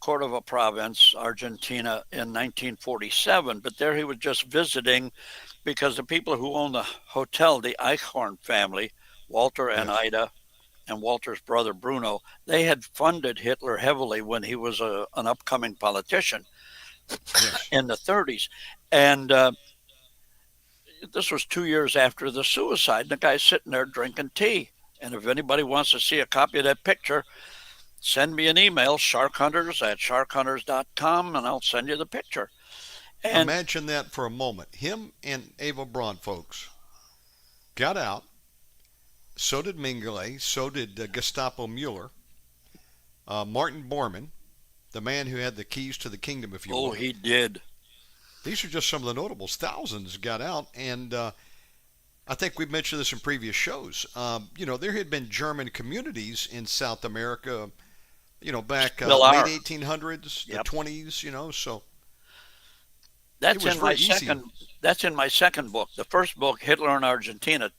Cordova province, Argentina, in 1947. But there he was just visiting because the people who owned the hotel, the Eichhorn family, Walter and Yes. Ida, and Walter's brother Bruno, they had funded Hitler heavily when he was an upcoming politician Yes. in the 30s. And this was 2 years after the suicide. And the guy's sitting there drinking tea. And if anybody wants to see a copy of that picture, send me an email, sharkhunters@sharkhunters.com, and I'll send you the picture. And Imagine that for a moment. Him and Eva Braun, folks, got out. So did Mengele. So did Gestapo Mueller. Martin Bormann, the man who had the keys to the kingdom, if you oh, will. he did. These are just some of the notables. Thousands got out, and I think we've mentioned this in previous shows. There had been German communities in South America, back Still late are. 1800s, the Yep. 20s, so it That's was in my very easy. second. That's in my second book. The first book, Hitler in Argentina,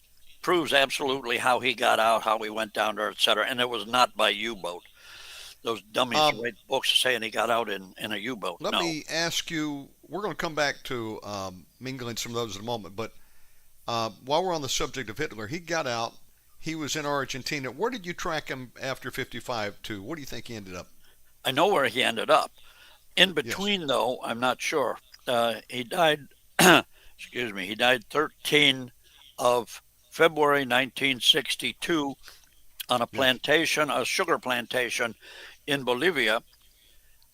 proves absolutely how he got out, how he went down there, etc. And it was not by U-boat. Those dummies Um, write books saying he got out in a U-boat. Let No, me ask you, we're going to come back to mingling some of those in a moment, but while we're on the subject of Hitler, he got out. He was in Argentina. Where did you track him after 55 to? What do you think he ended up? I know where he ended up. In Yes. between, though, I'm not sure. He died excuse me, he died 13 of February 1962 on a Yes. plantation, a sugar plantation in Bolivia.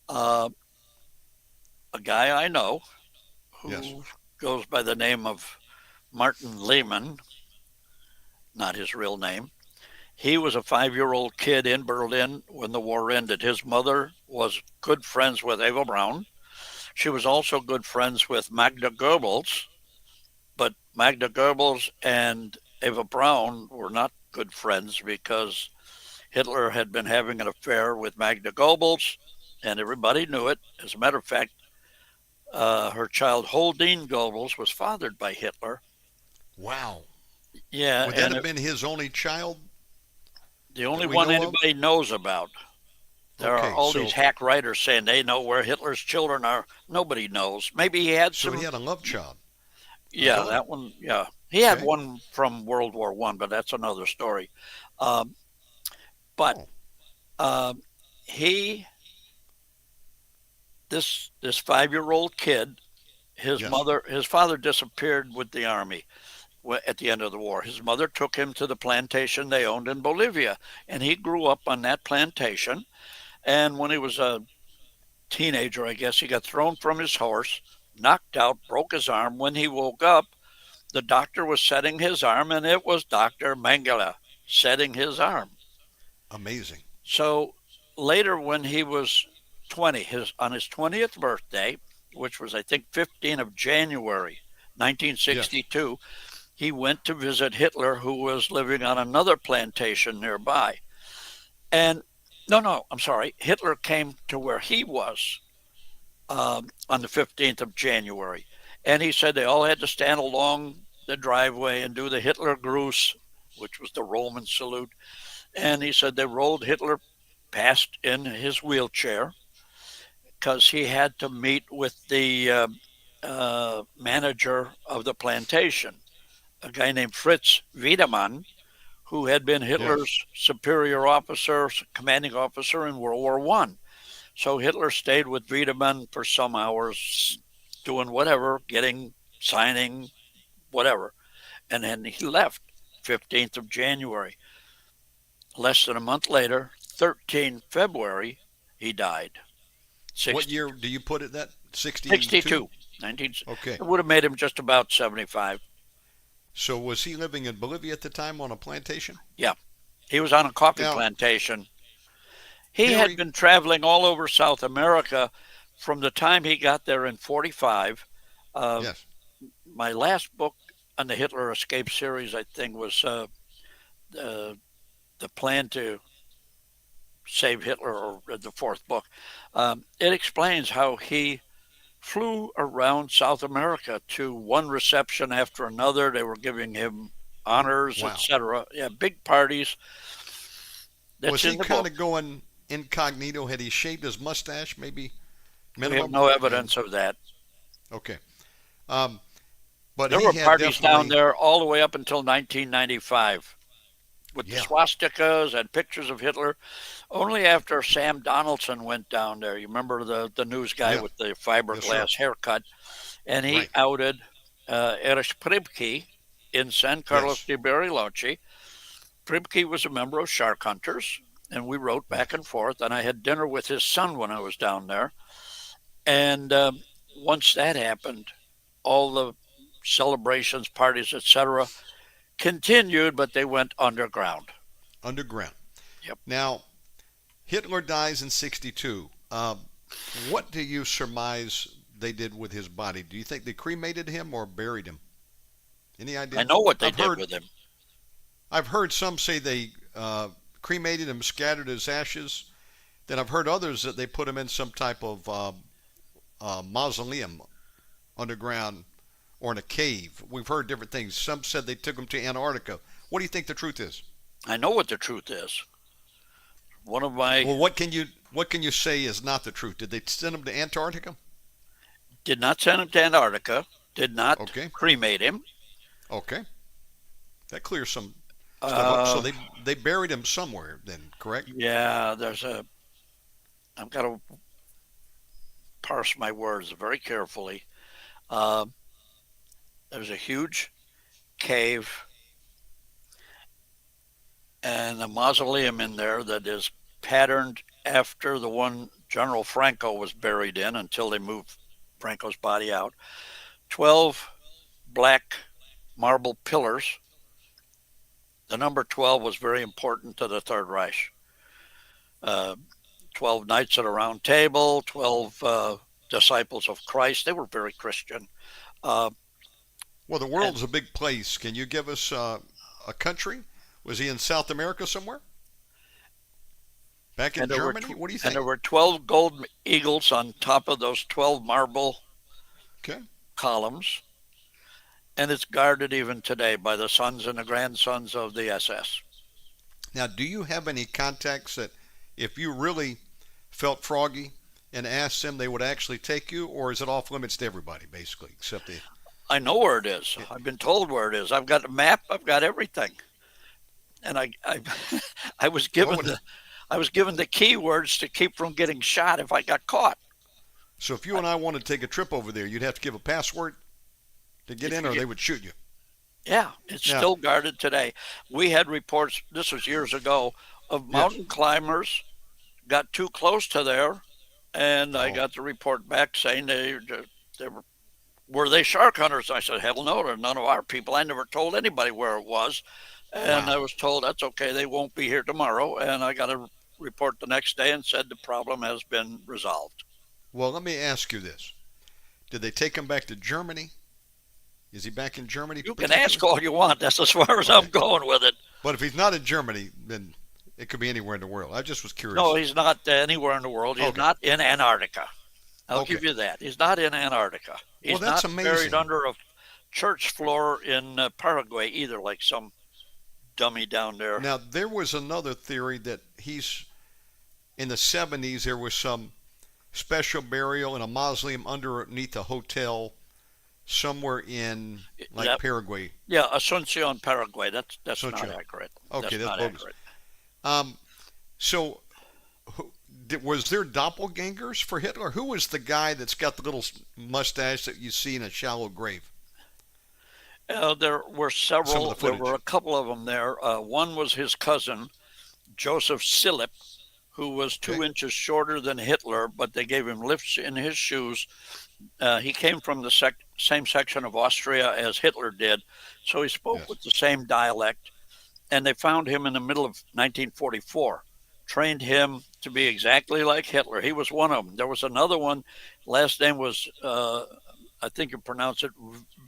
Uh, a guy I know Yes. who goes by the name of Martin Lehman, not his real name. He was a 5 year old kid in Berlin when the war ended. His mother was good friends with Eva Braun. She was also good friends with Magda Goebbels, but Magda Goebbels and Eva Braun were not good friends because Hitler had been having an affair with Magda Goebbels, and everybody knew it. As a matter of fact, her child Holdine Goebbels was fathered by Hitler. Wow. Yeah, Would that and have been his only child the that only we one know of? anybody knows about. There are Okay, all these so hack writers saying they know where Hitler's children are. Nobody knows. Maybe he had so he some. had a love child, a Yeah, daughter. that one. Yeah, he had Okay. one from World War I, but that's another story. Um, but Oh, um, he, this 5 year old kid, yes. his father disappeared with the army at the end of the war. His mother took him to the plantation they owned in Bolivia, and he grew up on that plantation. And when he was a teenager, I guess, he got thrown from his horse, knocked out, broke his arm. When he woke up, the doctor was setting his arm, and it was Dr. Mengele setting his arm. Amazing. So later, when he was 20, on his 20th birthday, which was, I think, 15 of January Yes. 1962, he went to visit Hitler, who was living on another plantation nearby. And no, no, I'm sorry. Hitler came to where he was on the 15th of January. And he said they all had to stand along the driveway and do the Hitler Gruß, which was the Roman salute. And he said they rolled Hitler past in his wheelchair because he had to meet with the manager of the plantation, a guy named Fritz Wiedemann, who had been Yes. Hitler's superior officer, commanding officer in World War I. So Hitler stayed with Wiedemann for some hours, doing whatever, signing, whatever. And then he left 15th of January. Less than a month later, 13 February, he died. What 60, year do you put it that? 62? 62. 19, Okay. it would have made him just about 75. So was he living in Bolivia at the time on a plantation? Yeah, he was on a coffee Now, plantation. He had Harry, been traveling all over South America from the time he got there in 45. Uh, yes. my last book on the Hitler Escape series, I think, was the plan to save Hitler, or the fourth book. It explains how he flew around South America to one reception after another. They were giving him honors, Wow. etc. Yeah, big parties. Was That's he in the kind book. of going incognito? Had he shaved his mustache, maybe We have minimum? no And evidence of that. okay. Um, but There he were had parties down definitely, there all the way up until 1995 with the yeah, swastikas and pictures of Hitler. Only after Sam Donaldson went down there, you remember the news guy yeah, with the yes, sir. fiberglass haircut, and he Right. outed Erich Pribke in San Carlos Yes. de Bariloche. Pribke was a member of Shark Hunters, and we wrote back Yes. and forth, and I had dinner with his son when I was down there. And once that happened, all the celebrations, parties, etc., continued, but they went underground. Underground. Yep. Now, Hitler dies in 62. What do you surmise they did with his body? Do you think they cremated him or buried him? Any I idea? know what they I've did heard with him. I've heard some say they cremated him, scattered his ashes. Then I've heard others that they put him in some type of mausoleum underground or in a cave. We've heard different things. Some said they took him to Antarctica. What do you think the truth is? I know what the truth is. One of my Well, what can you say is not the truth? Did they send him to Antarctica? did not send him to Antarctica, did not Okay, cremate him. okay, that clears some stuff up. So Uh, they buried him somewhere, then, correct? yeah, I've got to parse my words very carefully. Uh, There's a huge cave and a mausoleum in there that is patterned after the one General Franco was buried in until they moved Franco's body out. 12 black marble pillars. The number 12 was very important to the Third Reich. 12 knights at a round table, 12 disciples of Christ. They were very Christian. Well, the world's a big place. Can you give us a country? Was he in South America somewhere? Back in Germany? What do you think? And there were 12 gold eagles on top of those 12 marble columns. And it's guarded even today by the sons and the grandsons of the SS. Now, do you have any contacts that if you really felt froggy and asked them, they would actually take you? Or is it off limits to everybody, basically, except the... I know where it is. I've been told where it is. I've got a map. I've got everything. And I was given the keywords to keep from getting shot if I got caught. So if you and I wanted to take a trip over there, you'd have to give a password to get in, or they would shoot you. Yeah, it's still guarded today. We had reports, this was years ago, of mountain climbers got too close to there, and I got the report back saying they were they shark hunters? I said, hell no, they're none of our people. I never told anybody where it was. And I was told, that's okay, they won't be here tomorrow. And I got a report the next day and said the problem has been resolved. Well, let me ask you this. Did they take him back to Germany? Is he back in Germany? You can ask all you want. That's as far as I'm going with it. But if he's not in Germany, then it could be anywhere in the world. I just was curious. No, he's not anywhere in the world. He's not in Antarctica. I'll give you that. He's not in Antarctica. He's that's not amazing. Buried under a church floor in Paraguay either, like some dummy down there. Now, there was another theory that he's, in the 70s, there was some special burial in a mausoleum underneath a hotel somewhere in, Paraguay. Yeah, Asuncion, Paraguay. That's Asuncion. not accurate. Okay, that's bogus. Accurate. So, was there doppelgangers for Hitler? Who was the guy that's got the little mustache that you see in a shallow grave? There were several. There were a couple of them there. One was his cousin, Joseph Silip, who was 2 inches shorter than Hitler, but they gave him lifts in his shoes. He came from the same section of Austria as Hitler did, so he spoke with the same dialect. And they found him in the middle of 1944, trained him to be exactly like Hitler. He was one of them. There was another one. Last name was, I think you pronounce it,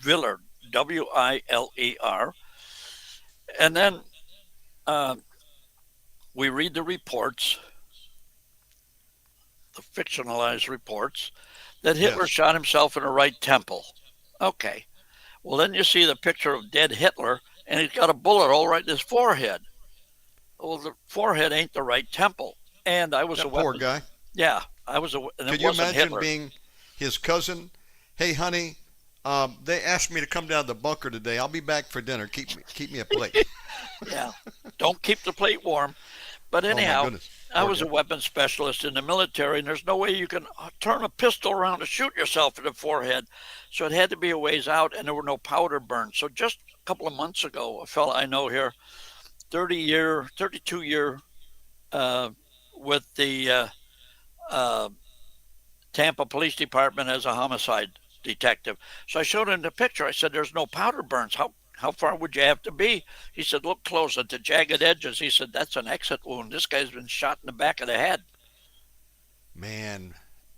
Willer, Wiler. And then we read the reports, the fictionalized reports, that Hitler shot himself in the right temple. Okay. Well, then you see the picture of dead Hitler, and he's got a bullet hole right in his forehead. Well, the forehead ain't the right temple. And I was that poor guy. Yeah, I was a. Could you imagine being his cousin? Hey, honey, they asked me to come down to the bunker today. I'll be back for dinner. Keep me a plate. Yeah, don't keep the plate warm. But anyhow, I was a weapons specialist in the military, and there's no way you can turn a pistol around to shoot yourself in the forehead. So it had to be a ways out, and there were no powder burns. So just a couple of months ago, a fellow I know here, 32 year with the Tampa Police Department as a homicide detective. So I showed him the picture. I said, there's no powder burns. How far would you have to be? He said, look close at the jagged edges. He said, that's an exit wound. This guy's been shot in the back of the head. Man.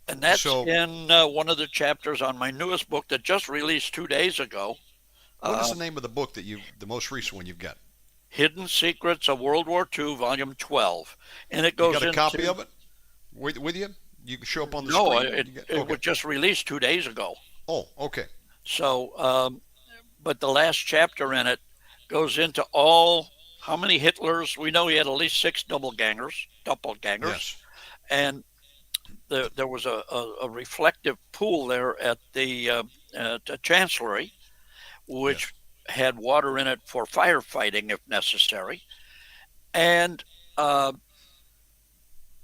And that's in one of the chapters on my newest book that just released 2 days ago. What is the name of the book the most recent one you've got? Hidden Secrets of World War II, Volume 12. And it goes into... You got a copy of it with you? You can show up on the screen? No, it was just released 2 days ago. Oh, okay. So, but the last chapter in it goes into how many Hitlers. We know he had at least 6 doppelgangers. Yes. And there was a reflective pool there at the Chancellery, which had water in it for firefighting if necessary. And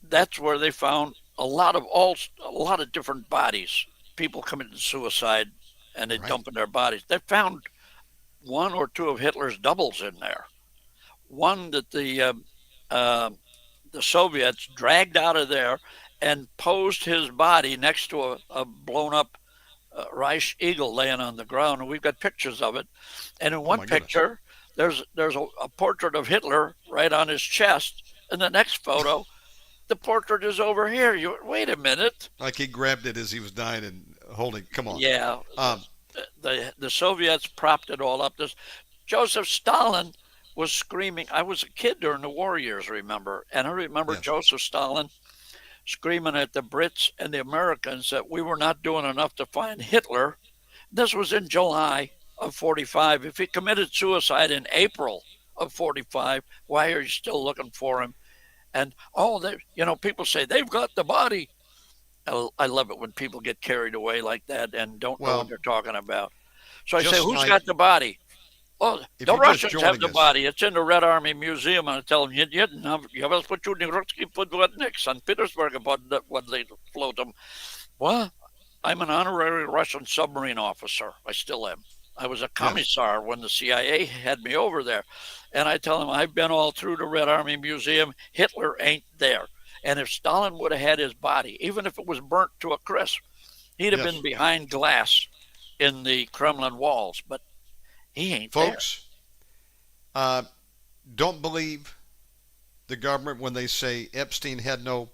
that's where they found a lot of different bodies, people committing suicide and they Right. dump in their bodies. They found one or two of Hitler's doubles in there. One that uh, the Soviets dragged out of there and posed his body next to a blown up Reich eagle laying on the ground, and we've got pictures of it. And in Oh one my goodness. picture, there's a portrait of Hitler right on his chest. In the next photo, the portrait is over here. You wait a minute. Like he grabbed it as he was dying and holding. Come on. Yeah, Um, the Soviets propped it all up. This Joseph Stalin was screaming. I was a kid during the war years, remember, and I remember yes. Joseph Stalin screaming at the Brits and the Americans that we were not doing enough to find Hitler. This was in July of 45. If he committed suicide in April of 45, why are you still looking for him? And people say they've got the body. I love it when people get carried away like that and don't know what Well, they're talking about. So I say, just who's like got the body? Oh, if the you're just Russians have joining the us, body. It's in the Red Army Museum. And I tell them, я вас почув не русский подводник, St. Petersburg, when they float them. Well, I'm an honorary Russian submarine officer. I still am. I was a yes. commissar when the CIA had me over there. And I tell them, I've been all through the Red Army Museum. Hitler ain't there. And if Stalin would have had his body, even if it was burnt to a crisp, he'd have been Yes. behind glass in the Kremlin walls. But he ain't there. Folks, uh, don't believe the government when they say Epstein had no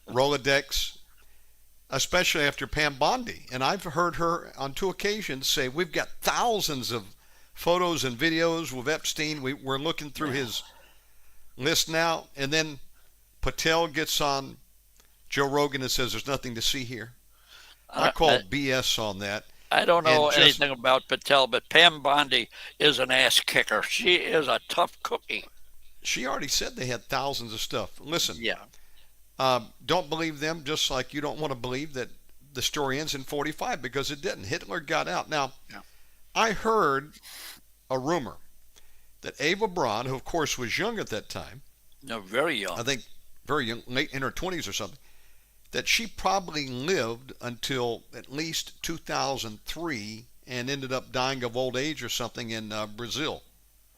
Rolodex, especially after Pam Bondi. And I've heard her on two occasions say, we've got thousands of photos and videos with Epstein. We're looking through his list now. And then Patel gets on Joe Rogan and says, there's nothing to see here. I I, call I, BS on that. I don't And know just, anything about Patel, but Pam Bondi is an ass kicker. She is a tough cookie. she already said they had thousands of stuff. Listen, Yeah. don't believe them, just like you don't want to believe that the story ends in 45, because it didn't. Hitler got out. Now, Yeah. I heard a rumor that Ava Braun, who of course was young at that time, No, very I young. think very young, late in her 20s or something, that she probably lived until at least 2003 and ended up dying of old age or something in Brazil.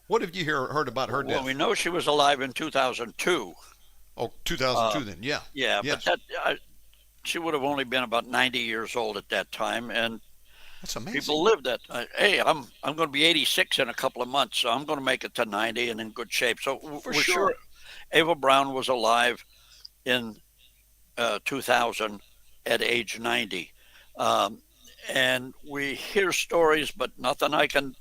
What have you heard about her Well, we death? know she was alive in 2002. Oh, Uh, 2002 then, yeah. yeah, but Yes, she would have only been about 90 years old at that time, and that's amazing. people lived that. Hey, I'm going to be 86 in a couple of months, so I'm going to make it to 90 and in good shape. So For we're sure sure. Ava Braun was alive in 2000 at age 90. Um, and we hear stories, but nothing I can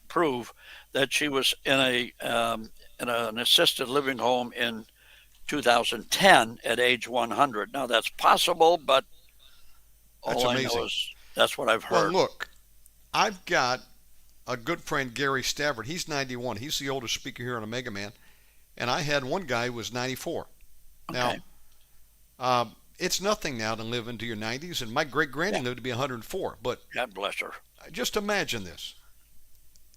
prove that she was in an assisted living home in 2010 at age 100. Now that's possible, but That's all I know amazing. is that's what I've Well, heard. look, I've got a good friend, Gary Stafford. He's 91. He's the oldest speaker here on Omega Man. And I had one guy who was 94. Now, Okay. it's nothing now to live into your 90s, and my great granny Yeah. lived to be 104. But God bless her. just imagine this.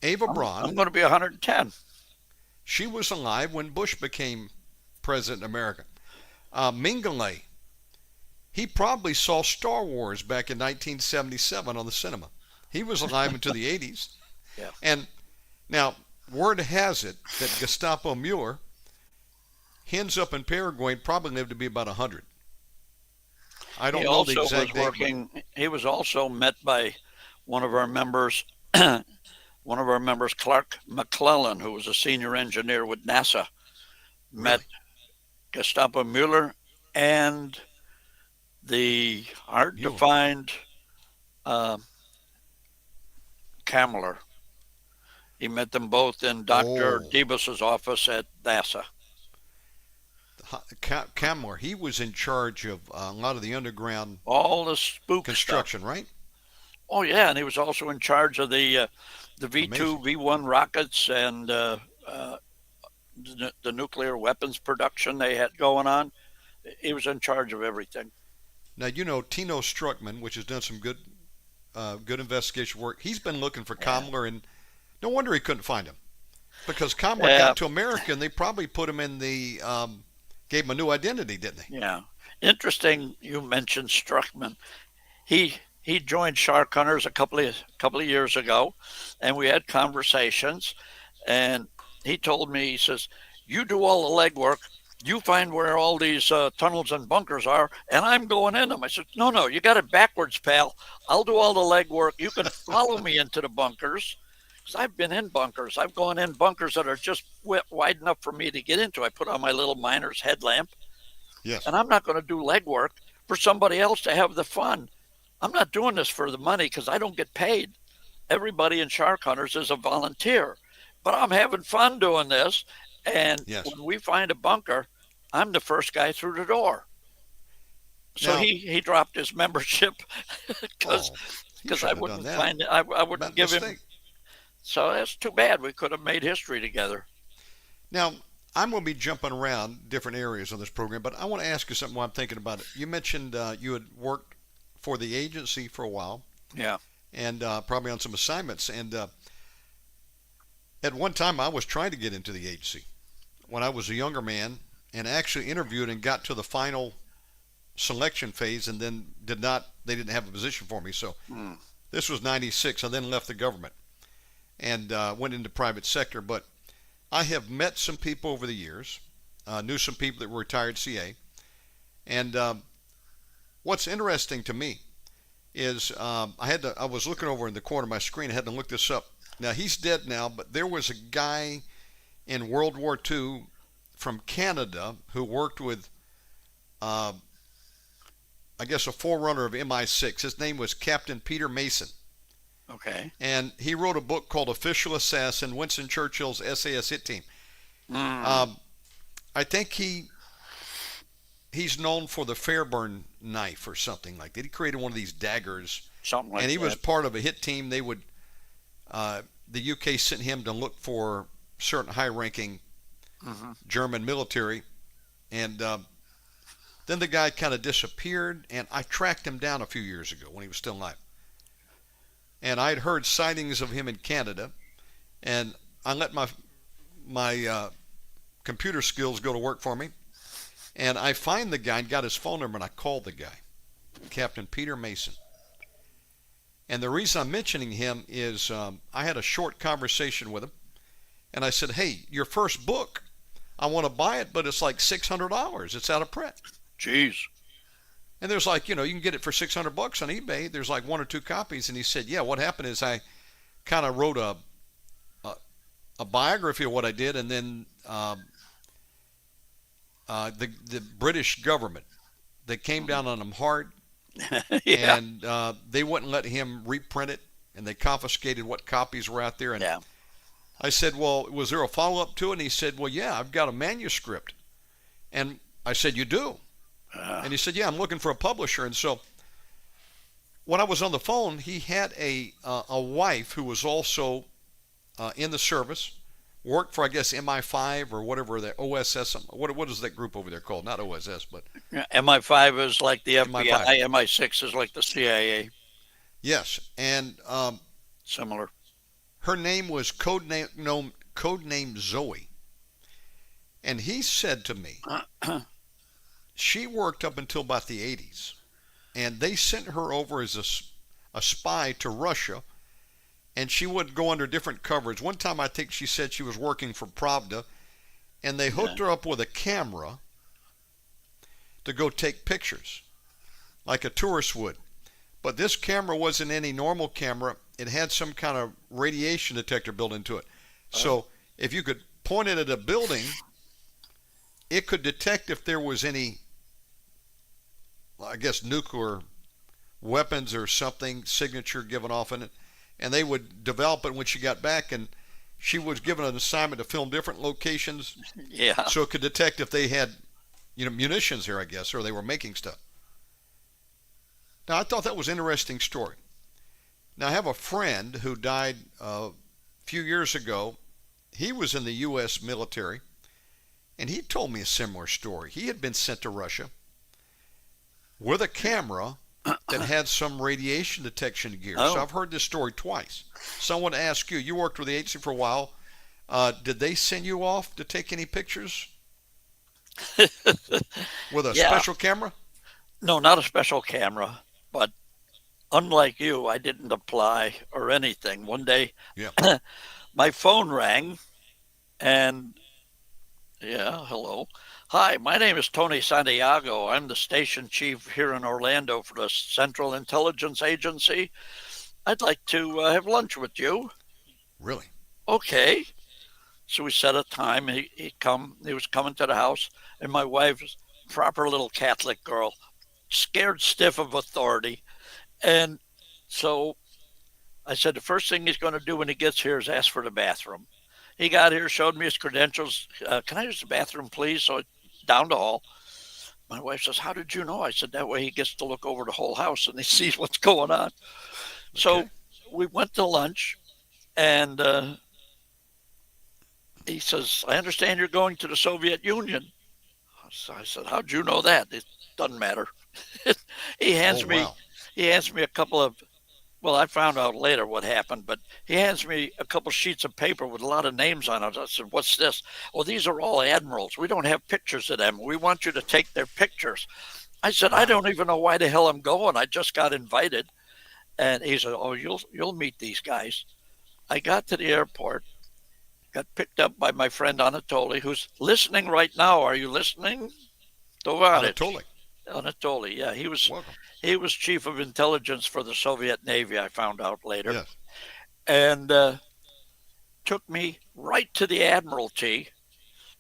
Ava I'm Braun, going to be 110. she was alive when Bush became president of America. Mingale, he probably saw Star Wars back in 1977 on the cinema. He was alive into the 80s. Yeah. And now, word has it that Gestapo Mueller, he ends up in Paraguay and probably lived to be about 100. I He don't know the also was exact date. working. He was also met by one of our members, one of our members, Clark McClellan, who was a senior engineer with NASA, met Really? Gestapo Mueller and the hard to Mueller. find uh, Kamler. He met them both in Dr. Oh, Debus's office at NASA. Kamler, he was in charge of a lot of the underground All the spook stuff. construction, right? Oh yeah, and he was also in charge of the V2, Amazing. V1 rockets and the nuclear weapons production they had going on. He was in charge of everything. Now, you know, Tino Struckman, which has done some good investigation work, he's been looking for Yeah. Kamler, and no wonder he couldn't find him. Because Kamler Yeah, got to America, and they probably put him in gave him a new identity, didn't they? yeah. Interesting. You mentioned Struckman. He he joined shark hunters a couple of years ago, and we had conversations. And he told me, he says, "You do all the legwork. You find where all these tunnels and bunkers are, and I'm going in them." I said, "No, no, you got it backwards, pal. I'll do all the legwork. You can follow me into the bunkers." Because I've been in bunkers. I've gone in bunkers that are just wide enough for me to get into. I put on my little miner's headlamp, Yes. and I'm not going to do legwork for somebody else to have the fun. I'm not doing this for the money because I don't get paid. Everybody in shark hunters is a volunteer, but I'm having fun doing this. And Yes. when we find a bunker, I'm the first guy through the door. So Now, he dropped his membership because oh, he because I shouldn't have done wouldn't that. find it. I wouldn't Bad give him. mistake. So that's too bad. We could have made history together. Now, I'm going to be jumping around different areas on this program, but I want to ask you something while I'm thinking about it. You mentioned you had worked for the agency for a while, Yeah. and probably on some assignments. And at one time, I was trying to get into the agency when I was a younger man, and actually interviewed and got to the final selection phase, and then did not. They didn't have a position for me. So Mm. this was '96. I then left the government and went into private sector. But I have met some people over the years, knew some people that were retired CA, and what's interesting to me is I was looking over in the corner of my screen. I had to look this up. Now he's dead now, but there was a guy in World War II from Canada who worked with, I guess, a forerunner of MI6. His name was Captain Peter Mason. Okay. And he wrote a book called Official Assassin, Winston Churchill's SAS Hit Team. Mm. I think he's known for the Fairburn knife or something like that. He created one of these daggers, Something like and he that. was part of a hit team. They would, the UK sent him to look for certain high-ranking Hmm. German military, and then the guy kind of disappeared, and I tracked him down a few years ago when he was still alive. And I'd heard sightings of him in Canada, and I let my computer skills go to work for me, and I find the guy and got his phone number, and I called the guy, Captain Peter Mason. And the reason I'm mentioning him is I had a short conversation with him, and I said, "Hey, your first book, I want to buy it, but it's like $600. It's out of print." Jeez. And there's like, you can get it for $600 on eBay. There's like one or two copies. And he said, "Yeah, what happened is I kind of wrote a biography of what I did, and then the British government, they came down on him hard, Yeah. and they wouldn't let him reprint it, and they confiscated what copies were out there." And Yeah. I said, "Well, was there a follow-up to it?" And he said, "Well, yeah, I've got a manuscript." And I said, "You do?" And he said, "Yeah, I'm looking for a publisher." And so when I was on the phone, he had a wife who was also in the service, worked for, I guess, MI5 or whatever, the OSS. What is that group over there called? Not OSS, but Yeah, MI5 is like the MI5. FBI. MI6 is like the CIA. Yes. And Similar. her name was codename Zoe. And he said to me, she worked up until about the 80s, and they sent her over as a spy to Russia, and she would go under different coverage. One time I think she said she was working for Pravda, and they hooked her up with a camera to go take pictures, like a tourist would. But this camera wasn't any normal camera. It had some kind of radiation detector built into it. So if you could point it at a building, it could detect if there was any, I guess, nuclear weapons or something, signature given off in it, and they would develop it when she got back. And she was given an assignment to film different locations, Yeah. so it could detect if they had, munitions here, I guess, or they were making stuff. Now, I thought that was an interesting story. Now, I have a friend who died a few years ago. He was in the U.S. military, and he told me a similar story. He had been sent to Russia with a camera that had some radiation detection gear. Oh. So I've heard this story twice. Someone asked you worked with the agency for a while. Did they send you off to take any pictures with a Yeah. special camera? No, not a special camera, but unlike you, I didn't apply or anything. One day, Yeah. my phone rang, and yeah, hello. Hi, my name is Tony Santiago. I'm the station chief here in Orlando for the Central Intelligence Agency. I'd like to have lunch with you. Really? Okay. So we set a time. He was coming to the house, and my wife's proper little Catholic girl, scared stiff of authority. And so I said the first thing he's going to do when he gets here is ask for the bathroom. He got here, showed me his credentials. Can I use the bathroom, please? So down the hall. My wife says, "How did you know?" I said, "That way he gets to look over the whole house and he sees what's going on." So Okay. we went to lunch, and he says, "I understand you're going to the Soviet Union." So I said, "How'd you know that?" It doesn't matter. he Oh, hands me wow. he hands me a couple of, well, I found out later what happened, but he hands me a couple sheets of paper with a lot of names on it. I said, "What's this?" "Well, these are all admirals. We don't have pictures of them. We want you to take their pictures." I said, "I Wow. don't even know why the hell I'm going. I just got invited." And he said, "Oh, you'll meet these guys." I got to the airport, got picked up by my friend Anatoly, who's listening right now. Are you listening? Tovarich. Anatoly. Anatoly, yeah, Welcome. he was chief of intelligence for the Soviet Navy. I found out later, Yes. and took me right to the Admiralty.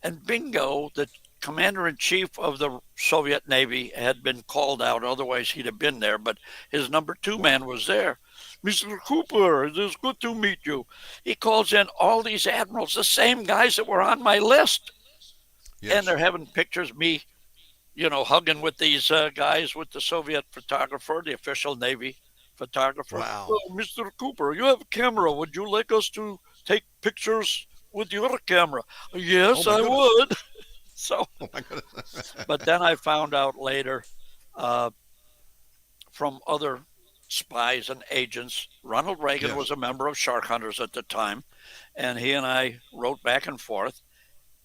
And bingo, the commander in chief of the Soviet Navy had been called out. Otherwise, he'd have been there. But his number two Wow. man was there. "Mr. Cooper, it is good to meet you." He calls in all these admirals, the same guys that were on my list, and Yes. they're having pictures of me, hugging with these guys with the Soviet photographer, the official Navy photographer. Wow. "Oh, Mr. Cooper, you have a camera. Would you like us to take pictures with your camera?" Oh, "Yes, my I goodness. would." So, Oh, my goodness. but then I found out later uh, from other spies and agents, Ronald Reagan was Yes. a member of Shark Hunters at the time, and he and I wrote back and forth.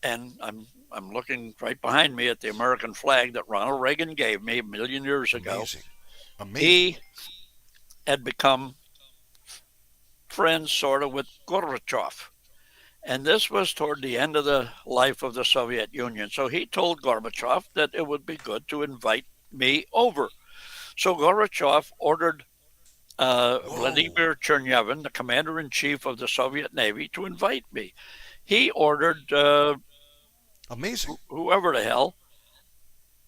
And I'm looking right behind me at the American flag that Ronald Reagan gave me a million years ago. Amazing. Amazing. He had become friends, sort of, with Gorbachev. And this was toward the end of the life of the Soviet Union. So he told Gorbachev that it would be good to invite me over. So Gorbachev ordered Whoa. Vladimir Chernyavin, the commander in chief of the Soviet Navy, to invite me. He ordered Amazing. whoever the hell,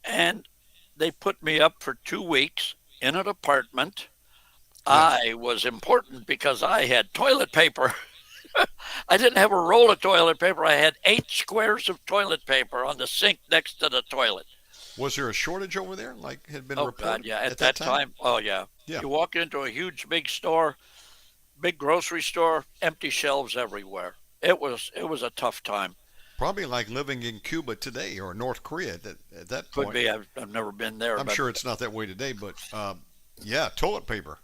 and they put me up for 2 weeks in an apartment. Yes. I was important because I had toilet paper. I didn't have a roll of toilet paper. I had 8 squares of toilet paper on the sink next to the toilet. Was there a shortage over there, like had been Oh God, reported yeah. at At that that time? time, oh yeah. Yeah. You walk into a huge big store, big grocery store, empty shelves everywhere. It was a tough time. Probably like living in Cuba today or North Korea at that Could point. be. I've never been there, I'm but sure it's not that way today, but yeah, toilet paper.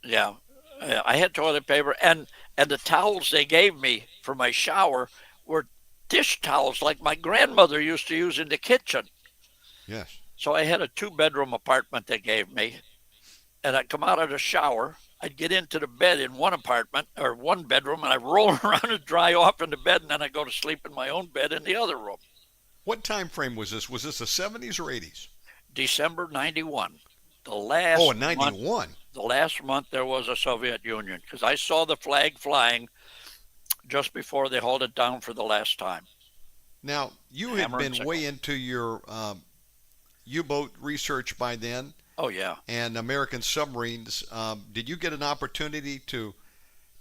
yeah. I had toilet paper, and the towels they gave me for my shower were dish towels like my grandmother used to use in the kitchen. Yes. So I had a two-bedroom apartment they gave me, and I'd come out of the shower. I'd get into the bed in one apartment or one bedroom, and I'd roll around and dry off in the bed, and then I'd go to sleep in my own bed in the other room. What time frame was this? Was this the 70s or 80s? December '91, the Oh, last in month. 91. The last month there was a Soviet Union because I saw the flag flying just before they hauled it down for the last time. Now, you had Hammer and been way sickle. into your U-boat research by then Oh yeah, and American submarines. Did you get an opportunity to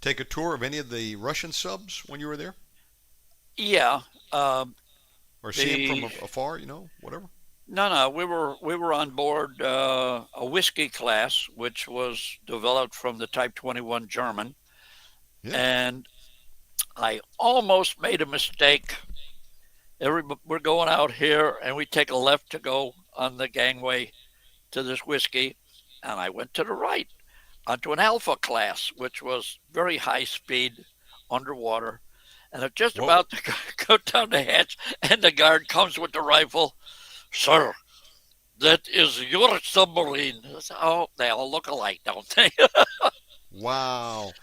take a tour of any of the Russian subs when you were there? yeah. Um, Or see them from the afar, whatever? No, we were on board a whiskey class, which was developed from the Type 21 German, Yes. and I almost made a mistake. We're going out here, and we take a left to go on the gangway to this whiskey, and I went to the right onto an Alpha class, which was very high speed underwater. And I'm just Whoa. about to go down the hatch, and the guard comes with the rifle. "Sir, That is your submarine. Oh, they all look alike, don't they? Wow.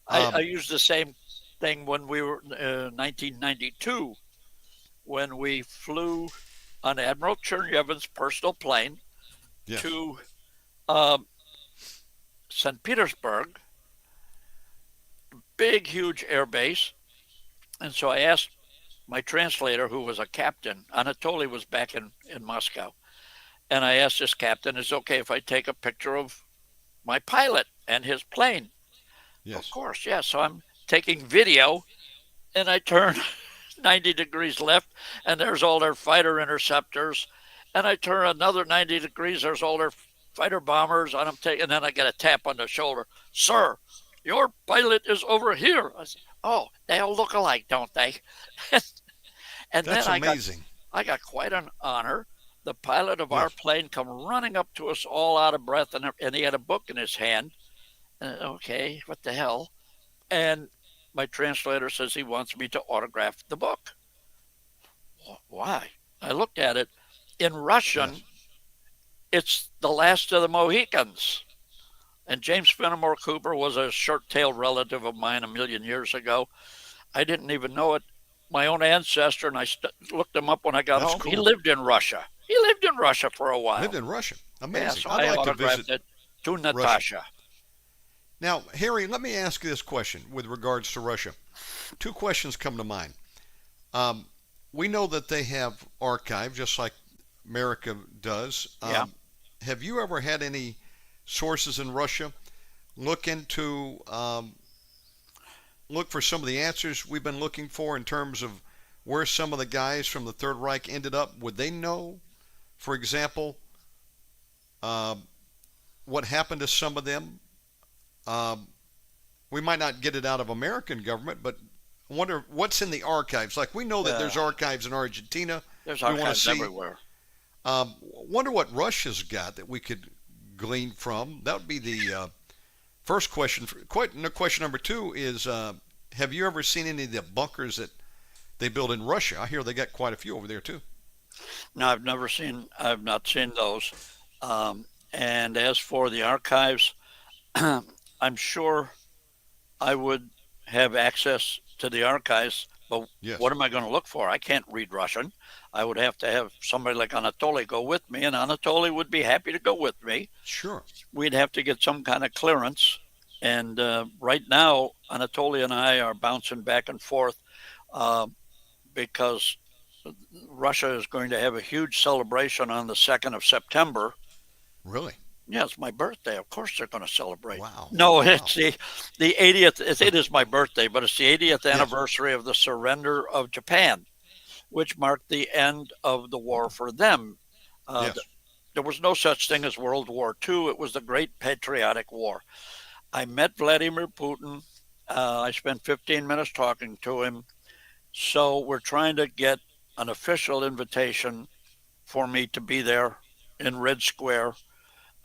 I Um, used the same thing when we were 1992 when we flew on Admiral Chernyevin's personal plane yes. to um, St. Petersburg, big, huge air base. And so I asked my translator, who was a captain, Anatoly was back in Moscow. And I asked this captain, is it okay if I take a picture of my pilot and his plane? Of Yes. course, yeah. So I'm taking video and I turn 90 degrees left and there's all their fighter interceptors. And I turn another 90 degrees, there's all their fighter bombers. And and then I get a tap on the shoulder. Sir, your pilot is over here. I said, oh, they all look alike, don't they? And then That's amazing. I got quite an honor. The pilot of our Yes. plane come running up to us all out of breath, and he had a book in his hand. Okay, what the hell? And my translator says he wants me to autograph the book. Why? I looked at it. In Yes. Russian, it's The Last of the Mohicans. And James Fenimore Cooper was a short-tailed relative of mine a million years ago. I didn't even know it. My own ancestor, and I looked him up when I got That's home. He cool. lived in Russia. He lived in Russia for a Lived while. in Russia. Yeah, Amazing. so I'd I like to visit autographed it to Russia. Natasha. Now, Harry, let me ask you this question with regards to Russia. Two questions come to mind. Um, we know that they have archives, just like America does. Yeah. Have you ever had any sources in Russia look into look for some of the answers we've been looking for in terms of where some of the guys from the Third Reich ended up? Would they know, for example, uh, what happened to some of them? Um, we might not get it out of American government, but I wonder what's in the archives. Like we know that Uh, there's archives in Argentina. there's We want to archives see. everywhere. Wonder what Russia's got that we could glean from. That would be the first question. Question number two is: have you ever seen any of the bunkers that they built in Russia? I hear they got quite a few over there too. No, I've not seen those. And as for the archives, I'm sure I would have access to the archives, but Yes, what am I going to look for? I can't read Russian. I would have to have somebody like Anatoly go with me, and Anatoly would be happy to go with me. sure. We'd have to get some kind of clearance. And right now, Anatoly and I are bouncing back and forth uh, because Russia is going to have a huge celebration on the 2nd of September. Really? Yeah, it's my birthday. Of course they're going to celebrate. Wow. No, Wow. it's the 80th. It is my birthday, but it's the 80th Yes. anniversary of the surrender of Japan, which marked the end of the war for them. Uh, Yes. there was no such thing as World War II. It was the Great Patriotic War. I met Vladimir Putin. I spent 15 minutes talking to him. So we're trying to get an official invitation for me to be there in Red Square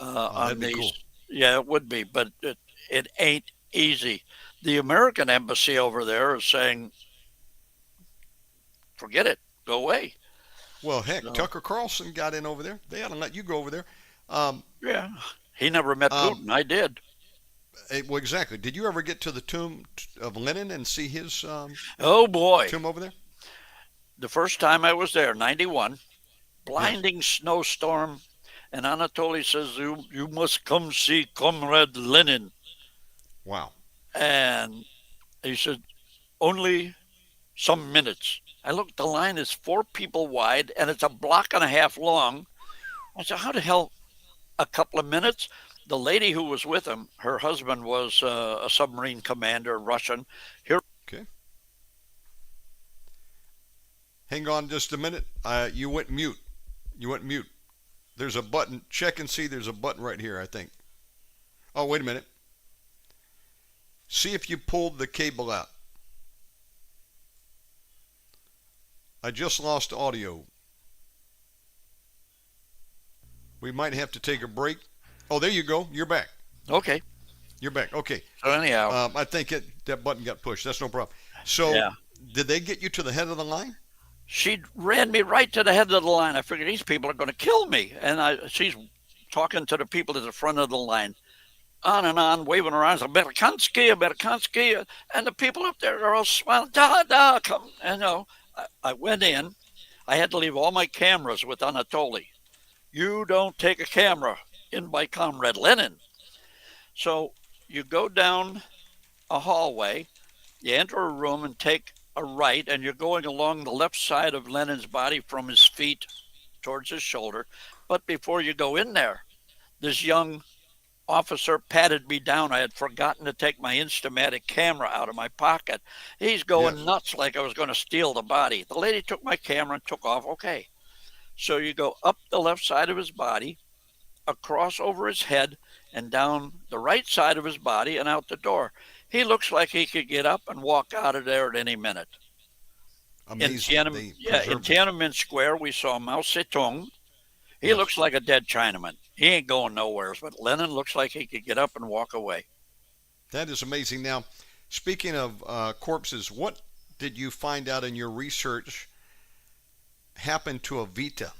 Oh, on that'd be these. cool. Yeah, it would be, but it ain't easy. The American embassy over there is saying, forget it, go away. Well, heck, So, Tucker Carlson got in over there. They ought to let you go over there. Um, yeah, he never met um, Putin. I did. well, exactly. Did you ever get to the tomb of Lenin and see his Oh boy. tomb over there? The first time I was there, 91, Yes. blinding snowstorm. And Anatoly says, you must come see Comrade Lenin. Wow. And he said, only some minutes. I looked, the line is 4 people wide and it's a block and a half long. I said, how the hell a couple of minutes? The lady who was with him, her husband was a submarine commander, Russian. Here, Okay. Hang on just a minute. You went mute. You went mute. There's a button. Check and see. There's a button right here, I think. Oh, wait a minute. See if you pulled the cable out. I just lost audio. We might have to take a break. Oh, there you go. You're back. okay. You're back. Okay. So anyhow, I think that button got pushed. That's no problem. So, yeah. did they get you to the head of the line? She ran me right to the head of the line. I figured these people are going to kill me. And she's talking to the people at the front of the line, on, waving her arms, Amerikansky. And the people up there are all smiling, come. And I went in. I had to leave all my cameras with Anatoly. You don't take a camera in by Comrade Lenin. So you go down a hallway, you enter a room and take a right, and you're going along the left side of Lenin's body from his feet towards his shoulder. But before you go in there, this young officer patted me down. I had forgotten to take my Instamatic camera out of my pocket. He's going Yes. nuts like I was going to steal the body. The lady took my camera and took off. Okay. So you go up the left side of his body, across over his head, and down the right side of his body and out the door. He looks like he could get up and walk out of there at any minute. Amazing. They In preserved it. Tiananmen Square, we saw Mao Zedong. He Yes. looks like a dead Chinaman. He ain't going nowhere, but Lenin looks like he could get up and walk away. That is amazing. Now, speaking of corpses, what did you find out in your research happened to Evita?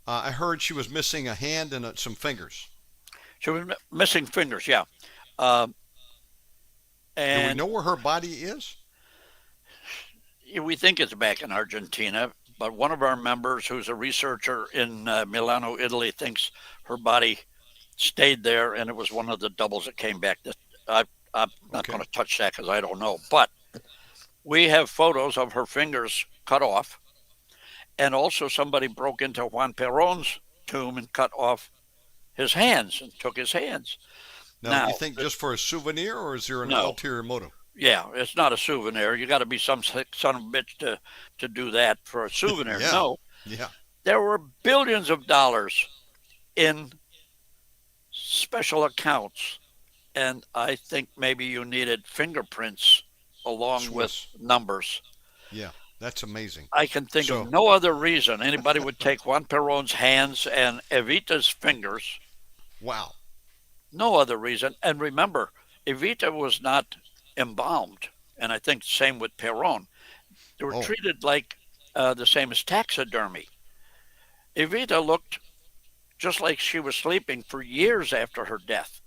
I heard she was missing a hand and some fingers. She was missing fingers, yeah. Uh, Do we and know where her body is? we think it's back in Argentina, but one of our members, who's a researcher in Milano, Italy, thinks her body stayed there, and it was one of the doubles that came back. I'm not Okay. going to touch that because I don't know. But we have photos of her fingers cut off, and also somebody broke into Juan Perón's tomb and cut off his hands and took his hands. Now, Now, you think just for a souvenir, or is there an no, ulterior motive? yeah, it's not a souvenir. You got to be some sick son of a bitch to do that for a souvenir. Yeah, No, yeah. there were billions of dollars in special accounts, and I think maybe you needed fingerprints along with Swiss. numbers. Yeah, that's amazing. I can think of So, no other reason anybody would take Juan Perón's hands and Evita's fingers. wow. No other reason. And remember, Evita was not embalmed, and I think same with Perón. They were Oh, treated like the same as taxidermy. Evita looked just like she was sleeping for years after her death.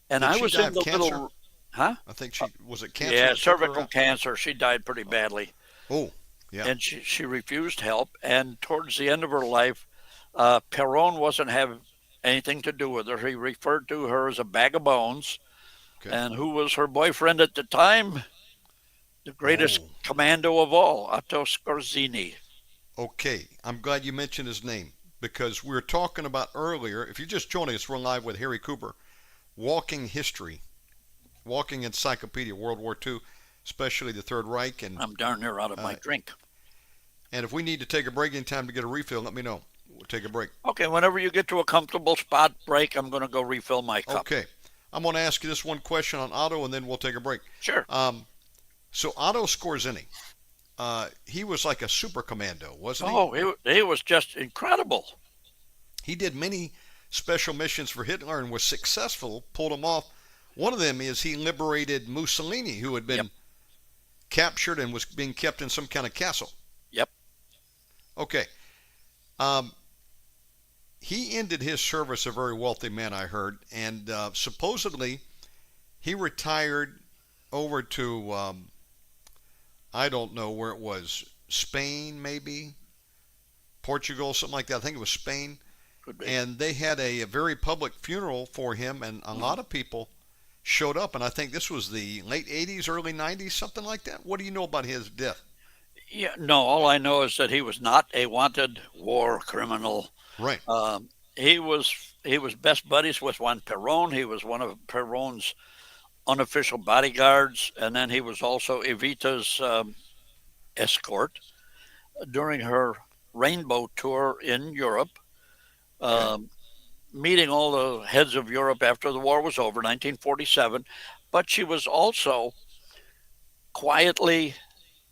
And did I she was die in of the cancer? little, huh? I think she was it cancer Yeah, that took her cervical out? cancer. She died pretty badly, Oh, yeah. and she refused help. And towards the end of her life, Perón wasn't having anything to do with her. He referred to her as a bag of bones. Okay. And who was her boyfriend at the time? The greatest Oh, commando of all, Otto Skorzeny. okay. I'm glad you mentioned his name because we were talking about earlier. If you're just joining us, we're live with Harry Cooper, Walking History, Walking Encyclopedia, World War II, especially the Third Reich, I'm darn near out of my uh, drink. and if we need to take a break in time to get a refill, let me know. We'll take a break. Okay, whenever you get to a comfortable spot break, I'm going to go refill my cup. Okay. I'm going to ask you this one question on Otto, and then we'll take a break. Sure. So Otto Skorzeny, he was like a super commando, wasn't he? Oh, he was just incredible. He did many special missions for Hitler and was successful, pulled them off. One of them is he liberated Mussolini, who had been Yep. captured and was being kept in some kind of castle. Yep. Okay. Um, he ended his service a very wealthy man, I heard, and supposedly he retired over to, I don't know where it was, Spain maybe, Portugal, something like that. I think it was Spain. Could be. And they had a very public funeral for him, and a lot of people showed up. And I think this was the late 80s, early 90s, something like that. What do you know about his death? Yeah, no, all I know is that he was not a wanted war criminal. Right. He was best buddies with Juan Perón. He was one of Perón's unofficial bodyguards, and then he was also Evita's escort during her rainbow tour in Europe, Okay. meeting all the heads of Europe after the war was over, 1947. But she was also quietly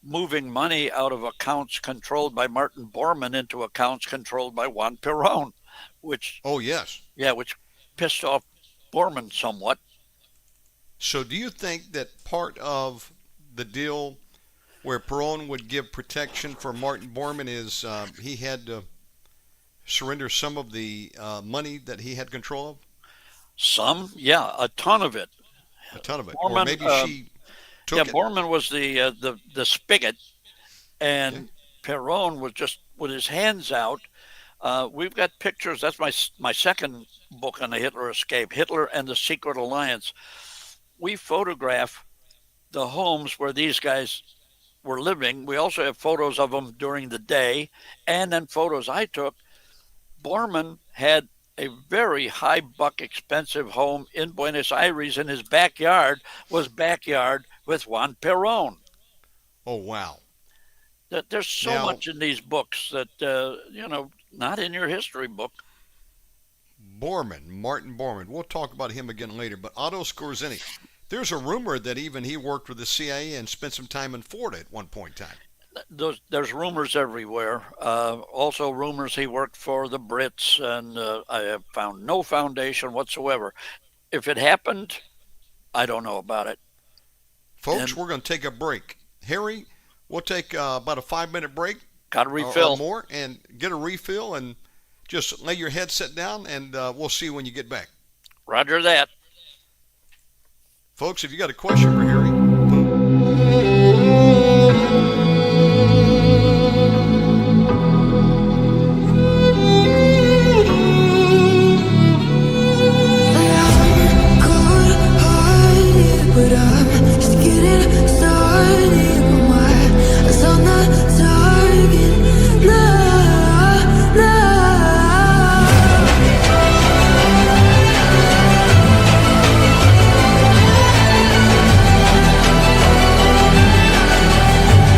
moving money out of accounts controlled by Martin Bormann into accounts controlled by Juan Perón, which Oh, yes. which pissed off Bormann somewhat. So do you think that part of the deal where Perón would give protection for Martin Bormann is he had to surrender some of the money that he had control of? Some, yeah, a ton of it. A ton of it. Or Bormann, maybe she yeah, took it? Bormann was the spigot, and Okay. Perón was just with his hands out. We've got pictures. That's my second book on the Hitler escape, Hitler and the Secret Alliance. We photograph the homes where these guys were living. We also have photos of them during the day, and then photos I took. Bormann had a very high buck expensive home in Buenos Aires, and his backyard was backyard with Juan Perón. Oh, wow. There's so Now, much in these books that not in your history book. Bormann, Martin Bormann. We'll talk about him again later. But Otto Skorzeny, there's a rumor that even he worked with the CIA and spent some time in Florida at one point in time. There's rumors everywhere. Also rumors he worked for the Brits, and I have found no foundation whatsoever. If it happened, I don't know about it. Folks, And we're going to take a break. Harry, we'll take about a 5-minute break got to or refill. more and get a refill and just lay your headset down, and we'll see you when you get back. Roger that. Folks, if you got a question for Harry, but I'm just getting started. My eyes on the target. No, no.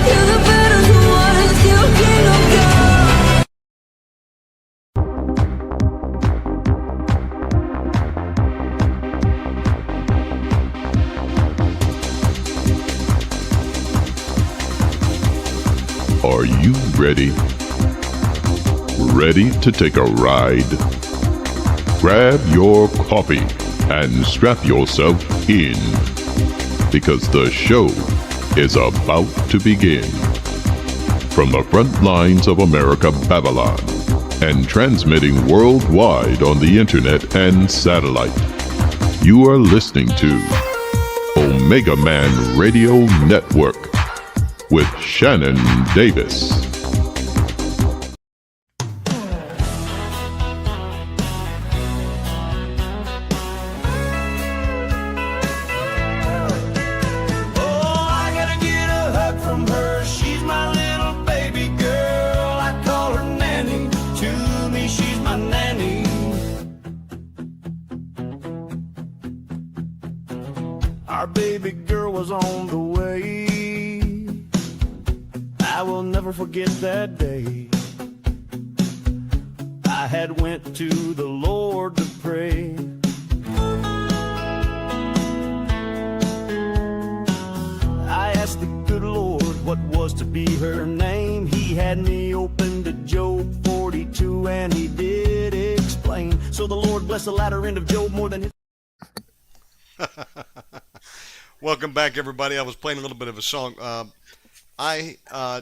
You're the better ones, you can't go. Are you ready? Ready to take a ride? Grab your coffee and strap yourself in, because the show is about to begin. From the front lines of America, Babylon, and transmitting worldwide on the internet and satellite, you are listening to Omega Man Radio Network with Shannon Davis. Oh, I gotta get a hug from her. She's my little baby girl. I call her Nanny. To me, she's my nanny. Our baby girl was on the way. I will never forget that day. I had went to the Lord to pray. I asked the good Lord what was to be her name. He had me open to Job 42, and he did explain. So the Lord blessed the latter end of Job more than his. welcome back, everybody. I was playing a little bit of a song.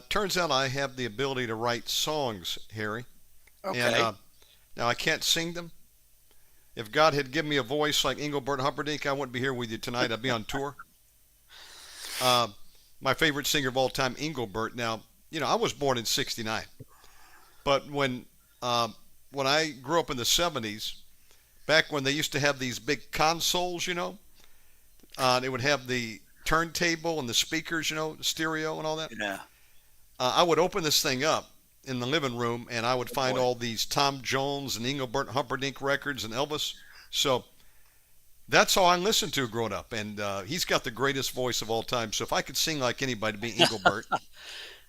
Turns out I have the ability to write songs, Harry. Okay. And now I can't sing them. If God had given me a voice like Engelbert Humperdinck, I wouldn't be here with you tonight. I'd be on tour. My favorite singer of all time, Engelbert. Now, I was born in '69, but when I grew up in the '70s, back when they used to have these big consoles, they would have the turntable and the speakers, stereo and all that. Yeah. I would open this thing up in the living room, and I would find boy. all these Tom Jones and Engelbert Humperdinck records and Elvis. So that's all I listened to growing up, and he's got the greatest voice of all time. So if I could sing like anybody, it'd be Engelbert.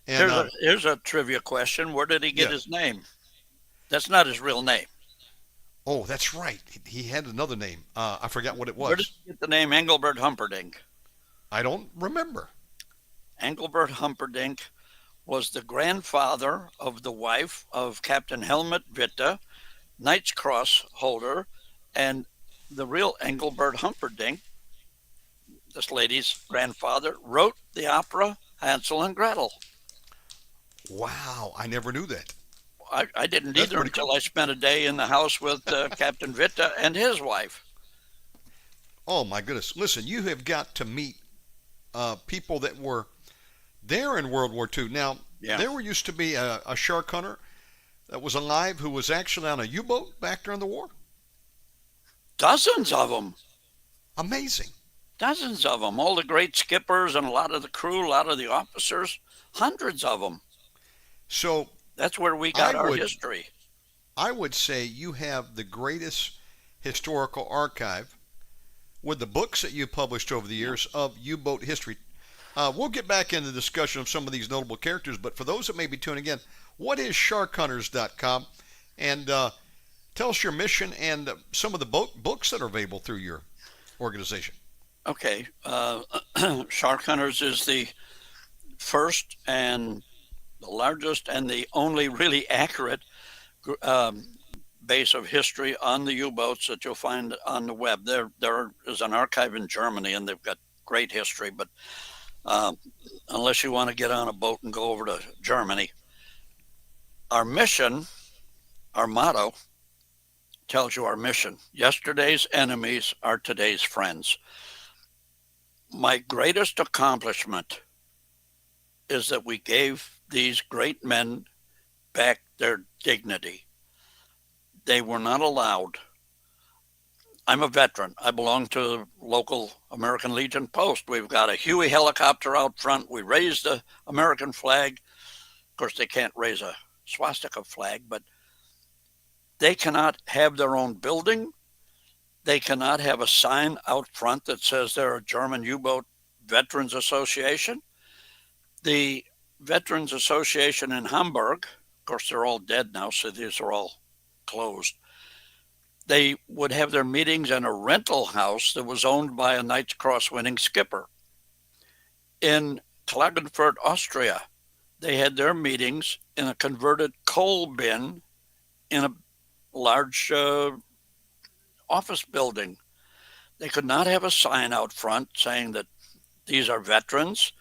And Here's a trivia question. Where did he get Yeah. his name? That's not his real name. oh, that's right, he had another name. I forgot what it Where did was. he get the name Engelbert Humperdinck? I don't remember. Engelbert Humperdinck was the grandfather of the wife of Captain Helmut Witte, Knight's Cross holder, and the real Engelbert Humperdinck, this lady's grandfather, wrote the opera Hansel and Gretel. Wow, I never knew that. I didn't That's either pretty until cool. I spent a day in the house with Captain Vitta and his wife. Oh my goodness! Listen, you have got to meet people that were there in World War II. Now, Yeah. there used to be a shark hunter that was alive who was actually on a U-boat back during the war. Dozens of them. Amazing. Dozens of them. All the great skippers and a lot of the crew, a lot of the officers. Hundreds of them. So That's where we I got our would history. I would say you have the greatest historical archive with the books that you published over the years of U-boat history. We'll get back into the discussion of some of these notable characters, but for those that may be tuning in, what is sharkhunters.com? And tell us your mission and some of the books that are available through your organization. Okay. Shark Hunters is the first and the largest and the only really accurate um, base of history on the U-boats that you'll find on the web. There is an archive in Germany, and they've got great history. But unless you want to get on a boat and go over to Germany, our mission, our motto, tells you our mission. Yesterday's enemies are today's friends. My greatest accomplishment is that we gave these great men back their dignity. They were not allowed. I'm a veteran. I belong to the local American Legion post. We've got a Huey helicopter out front. We raise the American flag. Of course, they can't raise a swastika flag, but they cannot have their own building. They cannot have a sign out front that says they're a German U-boat Veterans Association. The Veterans Association in Hamburg, of course, they're all dead now, so these are all closed. They would have their meetings in a rental house that was owned by a Knight's Cross winning skipper. In Klagenfurt, Austria, they had their meetings in a converted coal bin in a large office building. They could not have a sign out front saying that these are veterans.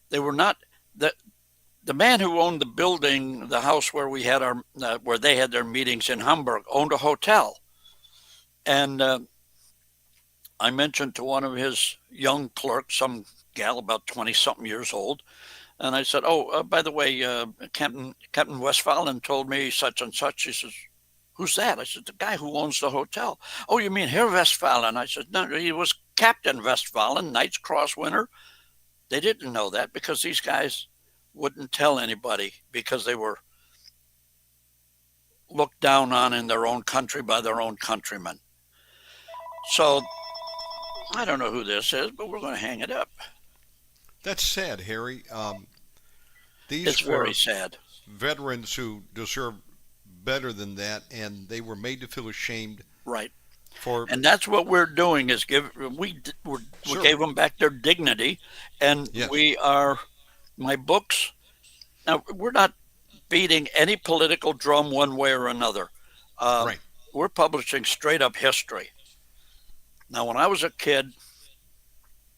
They were not the man who owned the building, the house where we had our where they had their meetings in Hamburg, owned a hotel, and I mentioned to one of his young clerks, some gal about 20 something years old, and I said, "Oh, by the way, Captain Westphalen told me such and such." He says, "Who's that?" I said, "The guy who owns the hotel." "Oh, you mean Herr Westphalen?" I said, "No, he was Captain Westphalen, Knight's Cross winner." They didn't know that because these guys wouldn't tell anybody because they were looked down on in their own country by their own countrymen. So I don't know who this is, but we're going to hang it up. That's sad, Harry. It's These very were sad. veterans who deserve better than that, and they were made to feel ashamed Right. for. And that's what we're doing is we Sure. gave them back their dignity, and Yes. we are my books. Now we're not beating any political drum one way or another. Right. We're publishing straight up history. Now, when I was a kid,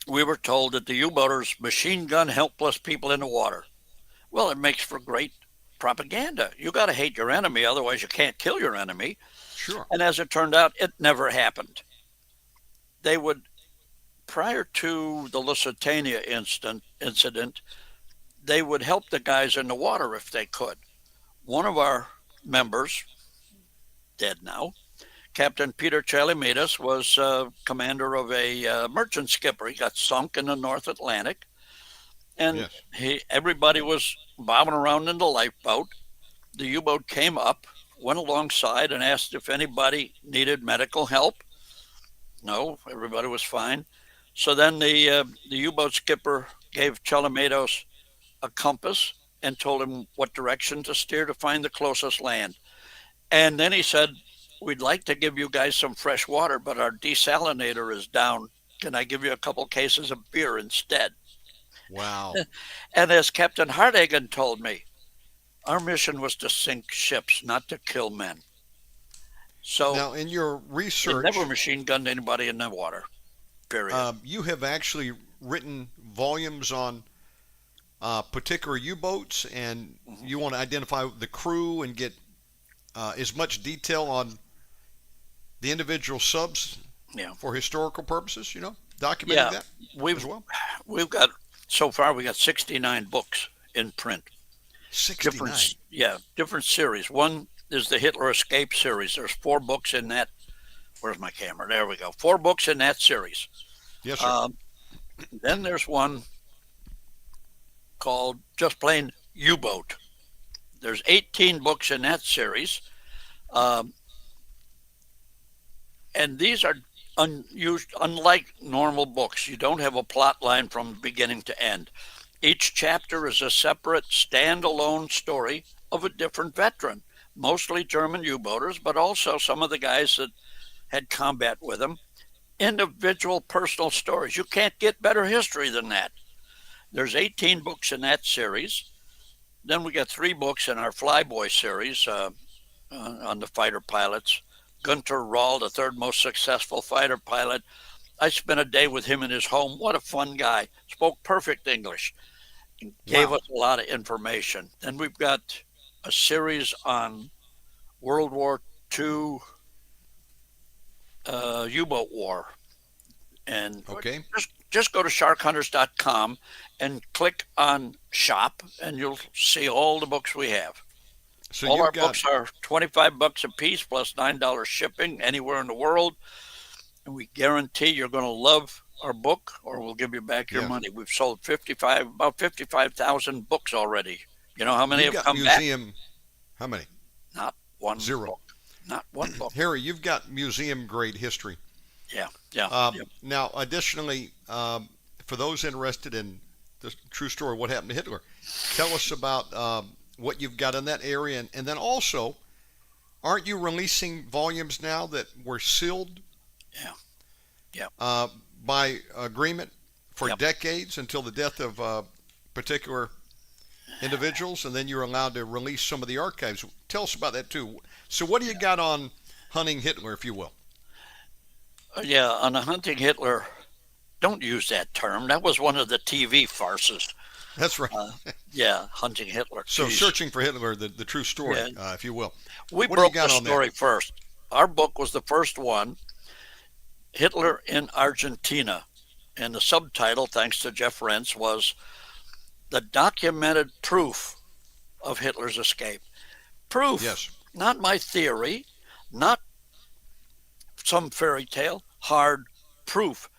we were told that the U-boaters machine gun helpless people in the water. Well, it makes for great propaganda. You got to hate your enemy, otherwise you can't kill your enemy. Sure. And as it turned out, it never happened. They would, prior to the Lusitania incident, they would help the guys in the water if they could. One of our members, dead now, Captain Peter Chalimedas, was commander of a merchant skipper. He got sunk in the North Atlantic, and Yes. everybody was bobbing around in the lifeboat. The U-boat came up, went alongside, and asked if anybody needed medical help. No, everybody was fine. So then the U-boat skipper gave Chalimedos a compass and told him what direction to steer to find the closest land. And then he said, "We'd like to give you guys some fresh water, but our desalinator is down. Can I give you a couple cases of beer instead?" Wow. And as Captain Hartagen told me, our mission was to sink ships, not to kill men. So Now, in your they research, never machine gunned anybody in the water, period. you have actually written volumes on particular U-boats, and you want to identify the crew and get as much detail on the individual subs Yeah. for historical purposes, documenting Yeah. that We've as well. we've got so far we got 69 books in print. 69. Different series. One is the Hitler Escape series. There's 4 books in that. Where's my camera? There we go. 4 books in that series. Yes, sir. Then there's one called just plain U-boat. There's 18 books in that series, and these are unused, unlike normal books. You don't have a plot line from beginning to end. Each chapter is a separate, standalone story of a different veteran, mostly German U-boaters, but also some of the guys that had combat with them. Individual personal stories. You can't get better history than that. There's 18 books in that series. Then we got 3 books in our Flyboy series on the fighter pilots. Gunter Rahl, the 3rd most successful fighter pilot. I spent a day with him in his home. What a fun guy. Spoke perfect English. Gave us a lot of information. Then we've got a series on World War II U-boat war. And Okay. just go to sharkhunters.com and click on shop, and you'll see all the books we have. So All you've our got books are $25 a piece plus $9 shipping anywhere in the world. And we guarantee you're going to love our book, or we'll give you back your Yes. money. We've sold about 55,000 books already. You know how many you've have got come back? museum. How many? Not one 0. book. Not one book. Harry, you've got museum grade history. Yeah. Now, additionally, for those interested in the true story of what happened to Hitler, tell us about what you've got in that area, and then also, aren't you releasing volumes now that were sealed? Yeah. By agreement for Yep. decades until the death of particular individuals, and then you're allowed to release some of the archives. Tell us about that too. So, what do you got on hunting Hitler, if you will? On the hunting Hitler, don't use that term. That was one of the TV farces. That's right. Hunting Hitler. So, Jeez. searching for Hitler, the true story, Yeah. if you will. We What do you broke got the on that? story first. Our book was the first one, Hitler in Argentina. And the subtitle, thanks to Jeff Rentz, was The Documented Proof of Hitler's Escape. Proof, Yes. not my theory, not some fairy tale, hard proof.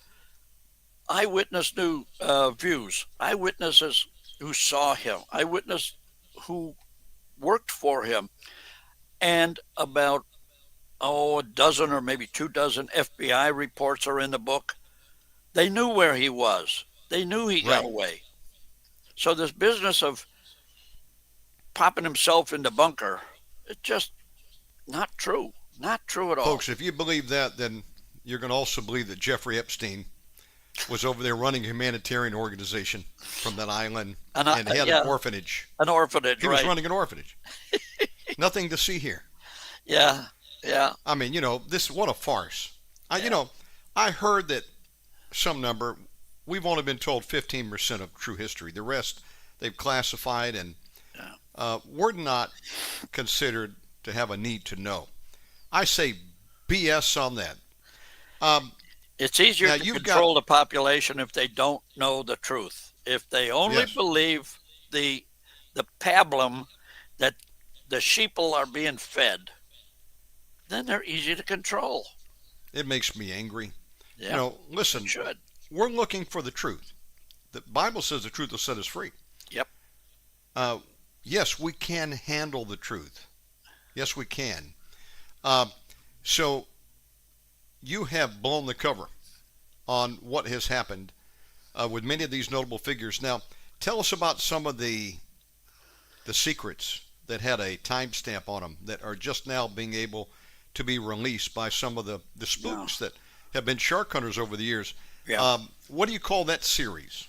Eyewitness views, eyewitnesses who saw him, eyewitness who worked for him, and about a dozen or maybe 24 FBI reports are in the book. They knew where he was. They knew he got Right. away. So this business of popping himself in the bunker, it's just not true. Not true at all. Folks, if you believe that, then you're going to also believe that Jeffrey Epstein was over there running a humanitarian organization from that island and had an orphanage. An orphanage, He right? was running an orphanage. Nothing to see here. Yeah. I mean, what a farce. I heard that some number, we've only been told 15% of true history. The rest they've classified, and we're not considered to have a need to know. I say BS on that. It's easier Now, to you've control the population if they don't know the truth. If they only Yes. believe the pablum that the sheeple are being fed, then they're easy to control. It makes me angry. Yeah, Listen, it should. we're looking for the truth. The Bible says the truth will set us free. Yep. Yes, we can handle the truth. Yes, we can. So you have blown the cover on what has happened with many of these notable figures. Now, tell us about some of the secrets that had a timestamp on them that are just now being able to be released by some of the spooks that have been shark hunters over the years. Yeah. What do you call that series?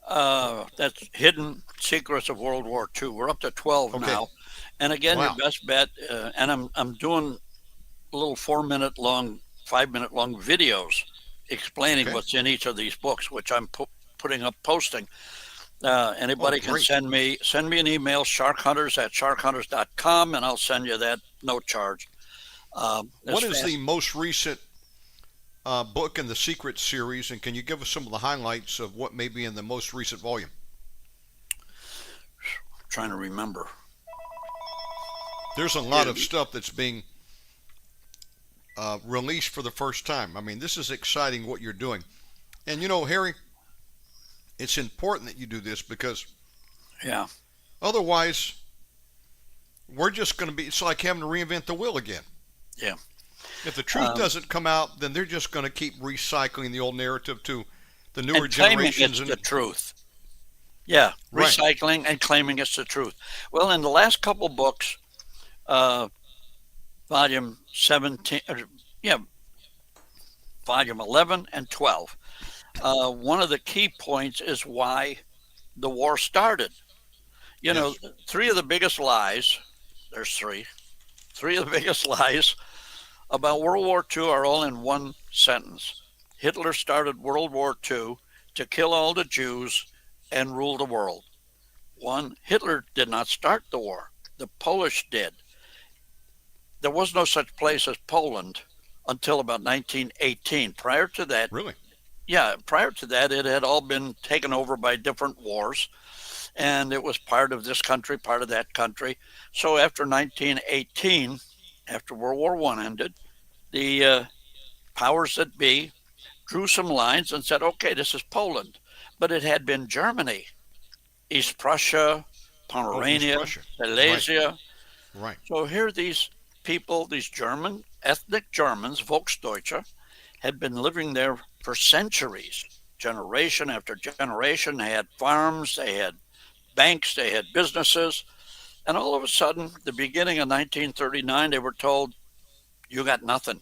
That's Hidden Secrets of World War II. We're up to 12 Okay. now. And again, Wow. your best bet, and I'm doing a little 5-minute long videos explaining Okay. what's in each of these books, which I'm posting. Anybody can great. send me an email, sharkhunters@sharkhunters.com, and I'll send you that, no charge. What is the most recent book in the Secret series, and can you give us some of the highlights of what may be in the most recent volume? Trying to remember. There's a lot of stuff that's being released for the first time. I mean, this is exciting what you're doing. And you know, Harry, it's important that you do this because Yeah. otherwise we're just going to be, it's like having to reinvent the wheel again. Yeah. If the truth doesn't come out, then they're just going to keep recycling the old narrative to the newer And claiming generations. it's the truth. Yeah, Right. recycling and claiming it's the truth. Well, in the last couple books, volume 17, volume 11 and 12, one of the key points is why the war started. You know, three of the biggest lies, there's three of the biggest lies about World War II are all in one sentence. Hitler started World War II to kill all the Jews and rule the world. One, Hitler did not start the war. The Polish did. There was no such place as Poland until about 1918. Prior to that, Really? prior to that, it had all been taken over by different wars, and it was part of this country, part of that country. So after 1918, after World War I ended, the powers that be drew some lines and said, okay, this is Poland. But it had been Germany, East Prussia, Pomerania, Prussia. Silesia. Right. So here these people, these German, ethnic Germans, Volksdeutsche, had been living there for centuries, generation after generation. They had farms, they had banks, they had businesses. And all of a sudden, the beginning of 1939, they were told, you got nothing.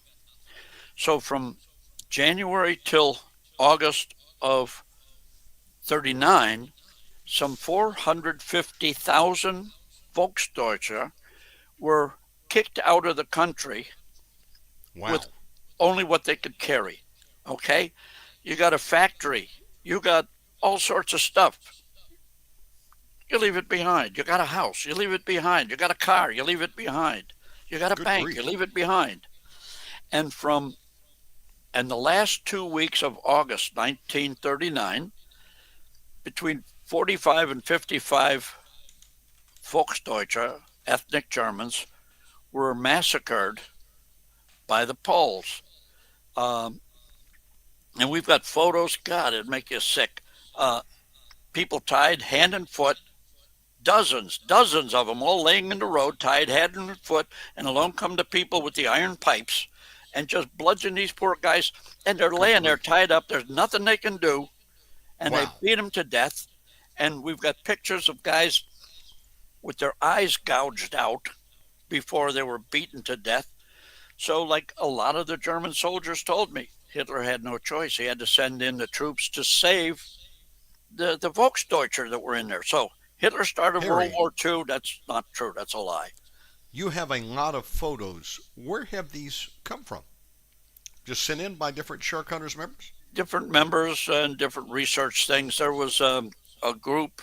So from January till August of 39, some 450,000 Volksdeutsche were kicked out of the country Wow. with only what they could carry. Okay? You got a factory, you got all sorts of stuff. You leave it behind. You got a house, you leave it behind. You got a car, you leave it behind. You got a Good bank, grief. you leave it behind. And the last 2 weeks of August 1939, between 45 and 55 Volksdeutsche, ethnic Germans, were massacred by the Poles. And we've got photos. God, it'd make you sick. People tied hand and foot, dozens of them, all laying in the road, tied hand and foot, and along come the people with the iron pipes and just bludgeon these poor guys. And they're laying there tied up. There's nothing they can do. And Wow. they beat them to death. And we've got pictures of guys with their eyes gouged out before they were beaten to death. So, like a lot of the German soldiers told me, Hitler had no choice. He had to send in the troops to save the Volksdeutsche that were in there. So Hitler started Harry. World War II. That's not true. That's a lie. You have a lot of photos. Where have these come from? Just sent in by different Shark Hunters members? Different members and different research things. There was a group,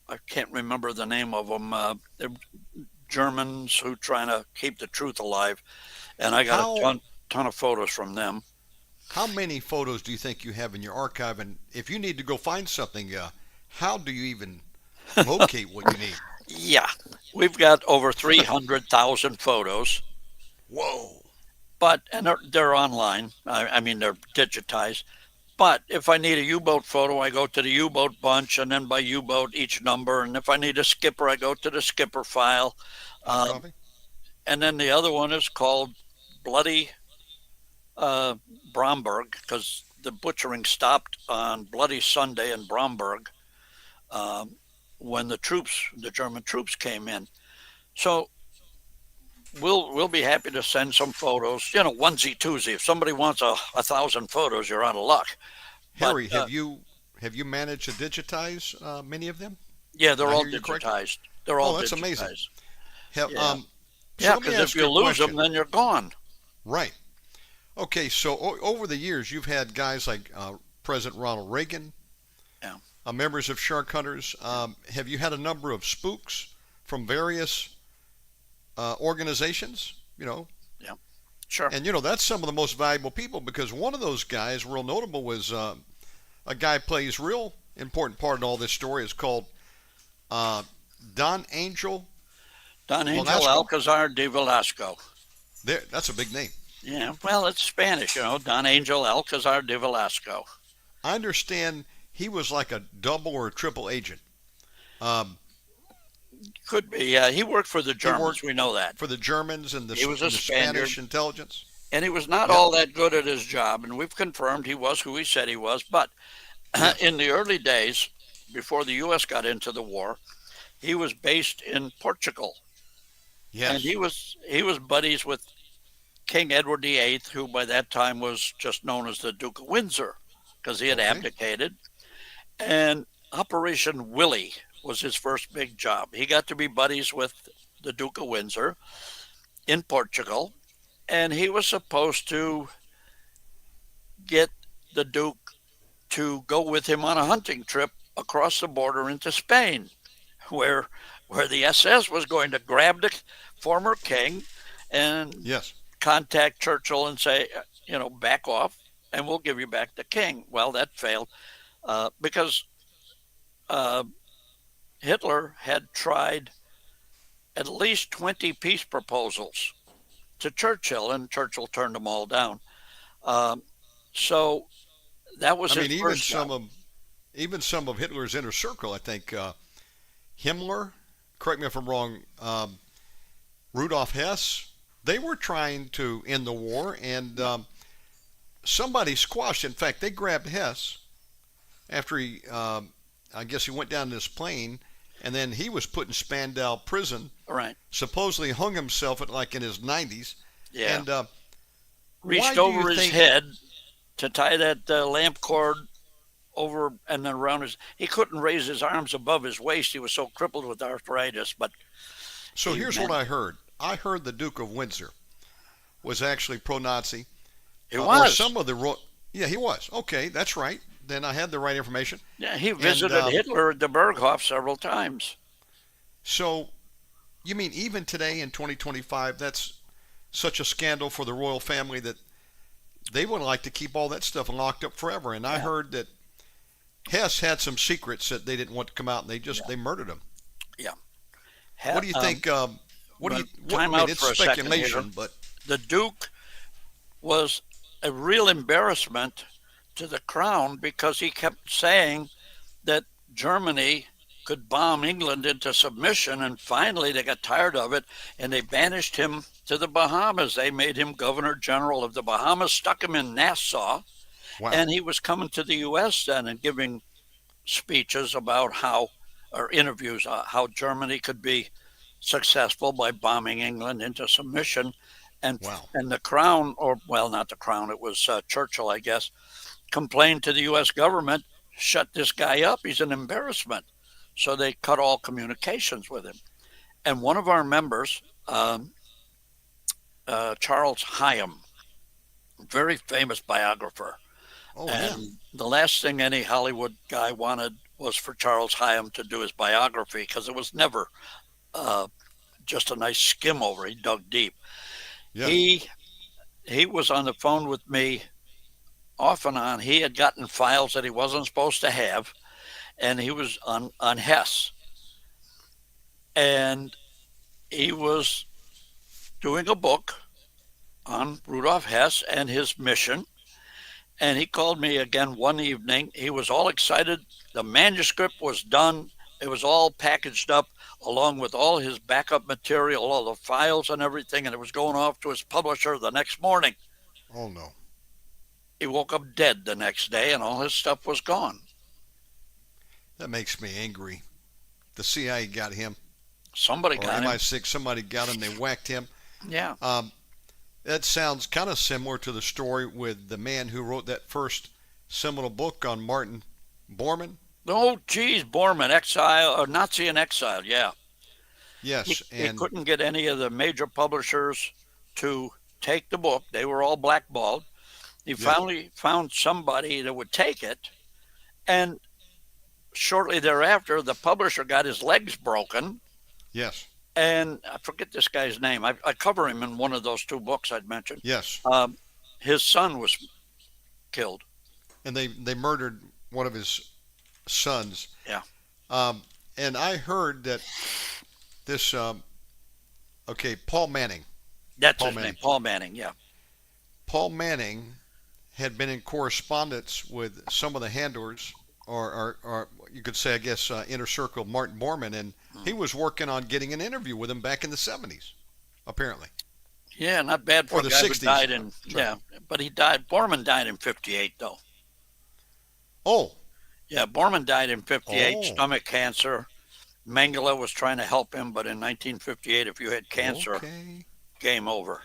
I can't remember the name of them, they're Germans who trying to keep the truth alive. And I got a ton of photos from them. How many photos do you think you have in your archive? And if you need to go find something, how do you even locate what you need? Yeah, we've got over 300,000 photos. Whoa. And they're online. I mean, they're digitized. But if I need a U-boat photo, I go to the U-boat bunch, and then by U-boat, each number. And if I need a skipper, I go to the skipper file. And then the other one is called Bloody Bromberg, because the butchering stopped on Bloody Sunday in Bromberg when the German troops came in. So we'll be happy to send some photos, onesie twosie. If somebody wants 1,000 photos, you're out of luck. Harry, have you managed to digitize many of them? Yeah, they're Did I all hear you correctly? digitized. They're all that's digitized. amazing. Yeah. So Yeah, let me because ask if you a lose question. them, then you're gone. Right. Okay, so over the years, you've had guys like President Ronald Reagan, Yeah. members of Shark Hunters. Have you had a number of spooks from various organizations? Yeah, sure. And that's some of the most valuable people, because one of those guys, real notable, was a guy plays real important part in all this story. Is called Don Angel. Don Angel Velasco? Alcazar de Velasco. That's a big name. Yeah, well, it's Spanish, Don Angel Alcazar de Velasco. I understand he was like a double or a triple agent. Could be, yeah. He worked for the Germans, worked we know that. For the Germans and He was a the Spaniard. Spanish intelligence. And he was not Yeah. all that good at his job, and we've confirmed he was who he said he was. But in the early days, before the U.S. got into the war, he was based in Portugal. Yes. And he was buddies with King Edward VIII, who by that time was just known as the Duke of Windsor, because he had Okay. abdicated. And Operation Willie was his first big job. He got to be buddies with the Duke of Windsor in Portugal, and he was supposed to get the Duke to go with him on a hunting trip across the border into Spain, where the SS was going to grab the former king and Yes. contact Churchill and say, back off, and we'll give you back the king. Well, that failed because Hitler had tried at least 20 peace proposals to Churchill, and Churchill turned them all down. So that was his even first job. even some of Hitler's inner circle, I think Himmler, correct me if I'm wrong, Rudolf Hess, they were trying to end the war, and somebody squashed. In fact, they grabbed Hess after he, I guess he went down in his plane, and then he was put in Spandau prison. Right. Supposedly hung himself at like in his 90s. Yeah. And why Reached do you over his think- head to tie that lamp cord over and then around his. He couldn't raise his arms above his waist. He was so crippled with arthritis. But So here's what I heard. I heard the Duke of Windsor was actually pro-Nazi. he Or was. some of the yeah, he was. Okay, that's right. Then I had the right information. Yeah, he visited Hitler at the Berghof several times. So, you mean even today in 2025, that's such a scandal for the royal family that they would like to keep all that stuff locked up forever? And I heard that Hess had some secrets that they didn't want to come out, and they murdered him. Yeah. What do you think? Time out it's for a second speculation, here. but The Duke was a real embarrassment to the crown because he kept saying that Germany could bomb England into submission, and finally they got tired of it and they banished him to the Bahamas. They made him Governor General of the Bahamas, stuck him in Nassau, wow. and he was coming to the U.S. then and giving speeches about interviews, how Germany could be successful by bombing England into submission. And Wow. and the crown, or well, not the crown, it was Churchill, I guess, complained to the U.S. government, shut this guy up. He's an embarrassment. So they cut all communications with him. And one of our members, Charles Hyam, very famous biographer. Oh, And yeah. the last thing any Hollywood guy wanted was for Charles Hyam to do his biography, because it was never just a nice skim over. He dug deep. Yeah. He was on the phone with me off and on. He had gotten files that he wasn't supposed to have, and he was on Hess. And he was doing a book on Rudolf Hess and his mission. And he called me again one evening. He was all excited. The manuscript was done. It was all packaged up along with all his backup material, all the files and everything, and it was going off to his publisher the next morning. Oh, no. He woke up dead the next day, and all his stuff was gone. That makes me angry. The CIA got him. Somebody Or got him. MI6, somebody got him. They whacked him. Yeah. That sounds kind of similar to the story with the man who wrote that first seminal book on Martin Bormann. Oh, geez, Bormann, exile, or Nazi in exile, yeah. Yes, He couldn't get any of the major publishers to take the book. They were all blackballed. He finally found somebody that would take it. And shortly thereafter, the publisher got his legs broken. Yes. And I forget this guy's name. I cover him in one of those two books I'd mentioned. Yes. His son was killed. And they murdered one of his sons. Yeah. And I heard that this Paul Manning. That's Paul his Manning. name, Paul Manning. Yeah. Paul Manning had been in correspondence with some of the handlers, or you could say, I guess, inner circle, Martin Bormann, and he was working on getting an interview with him back in the 70s, apparently. Yeah, not bad for Or a the guy who 60s. died in. Sorry. Yeah, but he died. Bormann died in '58, though. Oh, Yeah, Bormann died in '58, Oh. stomach cancer. Mengele was trying to help him, but in 1958, if you had cancer, okay. game over.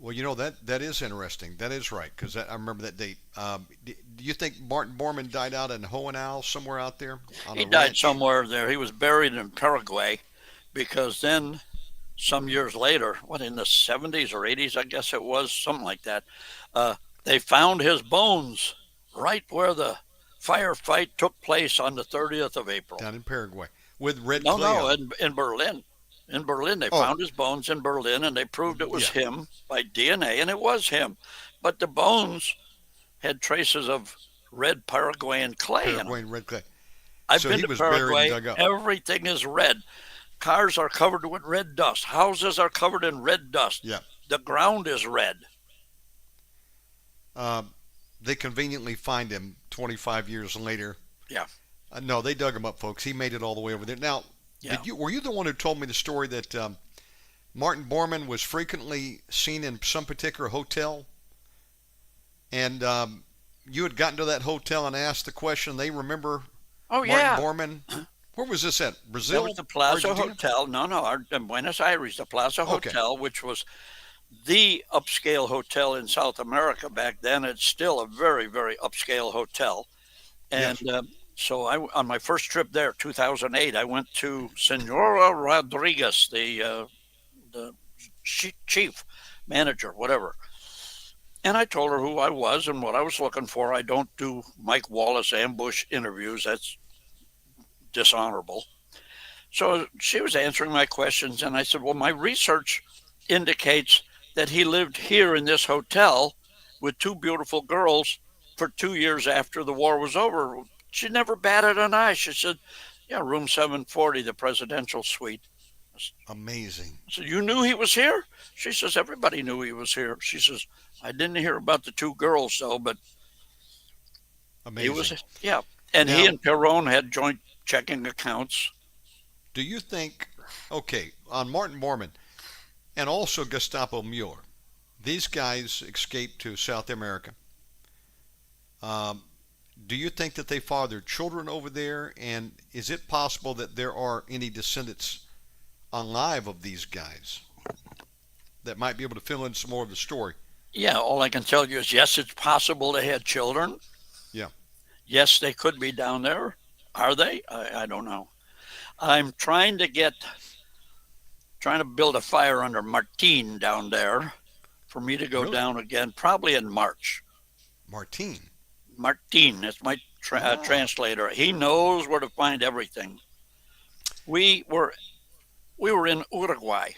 Well, that is interesting. That is right, because I remember that date. Do you think Martin Bormann died out in Hohenau, somewhere out there? On He a died ranch? somewhere there. He was buried in Paraguay because then some years later, what, in the 70s or 80s, I guess it was, something like that, they found his bones right where the firefight took place on the 30th of April. Down in Paraguay with red No, clay no, on them. in Berlin. In Berlin, they Oh. found his bones in Berlin, and they proved it was Yeah. him by DNA, and it was him. But the bones had traces of red Paraguayan clay in them. Paraguayan red clay. I've So been he to was buried and Paraguay. dug up. Everything is red. Cars are covered with red dust. Houses are covered in red dust. Yeah. The ground is red. They conveniently find him 25 years later. Yeah. No, they dug him up, folks. He made it all the way over there. Now, Yeah. were you the one who told me the story that Martin Bormann was frequently seen in some particular hotel? And you had gotten to that hotel and asked the question. They remember Oh, yeah. Martin Bormann. Where was this at? That Brazil? was the Plaza Argentina? Hotel. No, in Buenos Aires, the Plaza Okay. Hotel, which was the upscale hotel in South America back then. It's still a very, very upscale hotel. And so on my first trip there, 2008, I went to Senora Rodriguez, the chief manager, whatever. And I told her who I was and what I was looking for. I don't do Mike Wallace ambush interviews. That's dishonorable. So she was answering my questions, and I said, well, my research indicates that he lived here in this hotel with two beautiful girls for 2 years after the war was over. She never batted an eye. She said, yeah, room 740, the presidential suite. Amazing. I said, you knew he was here? She says, everybody knew he was here. She says, I didn't hear about the two girls, though, but Amazing. he was, yeah. And he Now- and Perron had joint checking accounts. Do you think, okay, on Martin Bormann and also Gestapo Mueller, these guys escaped to South America. Do you think that they fathered children over there? And is it possible that there are any descendants alive of these guys that might be able to fill in some more of the story? Yeah, all I can tell you is yes, it's possible they had children. Yeah. Yes, they could be down there. Are they? I don't know. I'm trying to build a fire under Martin down there for me to go Really? down again, probably in March. Martin. Martin, that's my translator. He knows where to find everything. We were in Uruguay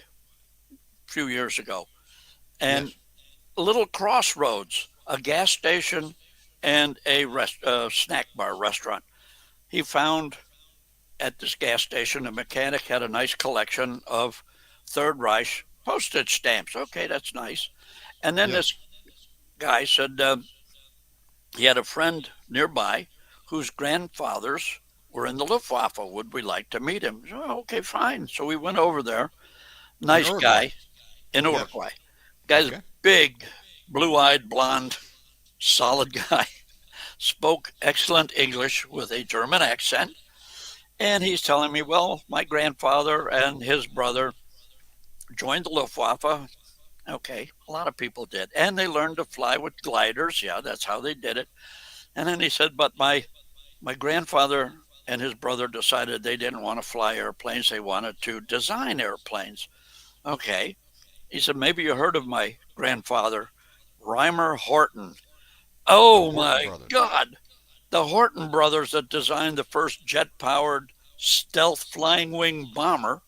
a few years ago, and Yes. a little crossroads, a gas station and a snack bar restaurant. He found at this gas station, a mechanic had a nice collection of Third Reich postage stamps. Okay, that's nice. And then Yeah. this guy said he had a friend nearby whose grandfathers were in the Luftwaffe. Would we like to meet him? Oh, okay, fine. So we went over there. Nice Uruguay. guy in Yes. Uruguay. Guy's Okay. big, blue-eyed, blonde, solid guy. Spoke excellent English with a German accent. And he's telling me, well, my grandfather and his brother joined the Luftwaffe. Okay, a lot of people did. And they learned to fly with gliders. Yeah, that's how they did it. And then he said, but my grandfather and his brother decided they didn't want to fly airplanes. They wanted to design airplanes. Okay. He said, maybe you heard of my grandfather, Reimer Horton. Oh, The Horton my brothers. God. the Horton brothers that designed the first jet-powered stealth flying wing bomber.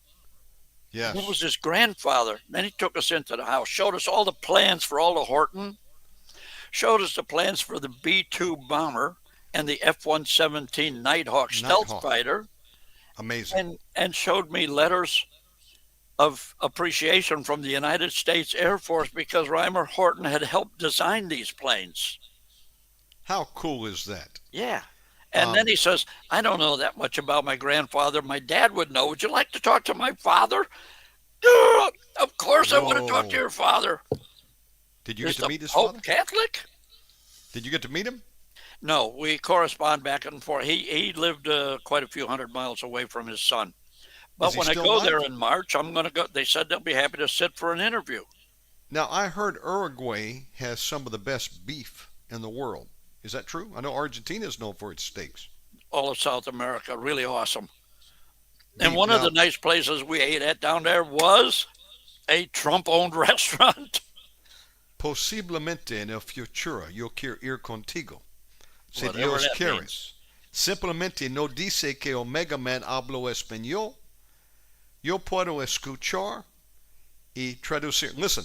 Yes. What was his grandfather? Then he took us into the house, showed us all the plans for all the Horton, showed us the plans for the B-2 bomber and the F-117 Nighthawk stealth Nighthawk. fighter, Amazing. and showed me letters of appreciation from the United States Air Force because Reimer Horton had helped design these planes. How cool is that? Yeah. And then he says, I don't know that much about my grandfather. My dad would know. Would you like to talk to my father? Of course I want to talk to your father. Did you get Is to the meet his Pope father? Catholic? Did you get to meet him? No, we correspond back and forth. He lived quite a few hundred miles away from his son. But he when I still go alive? there in March, I'm going to go. They said they'll be happy to sit for an interview. Now, I heard Uruguay has some of the best beef in the world. Is that true? I know Argentina is known for its steaks. All of South America, really awesome. Beef. And one of Now, the nice places we ate at down there was a Trump-owned restaurant. Posiblemente en el futuro yo quiero ir contigo. Si Whatever Dios that quieres. means. Simplemente no dice que Omega Man hablo español. Yo puedo escuchar y traducir. Listen,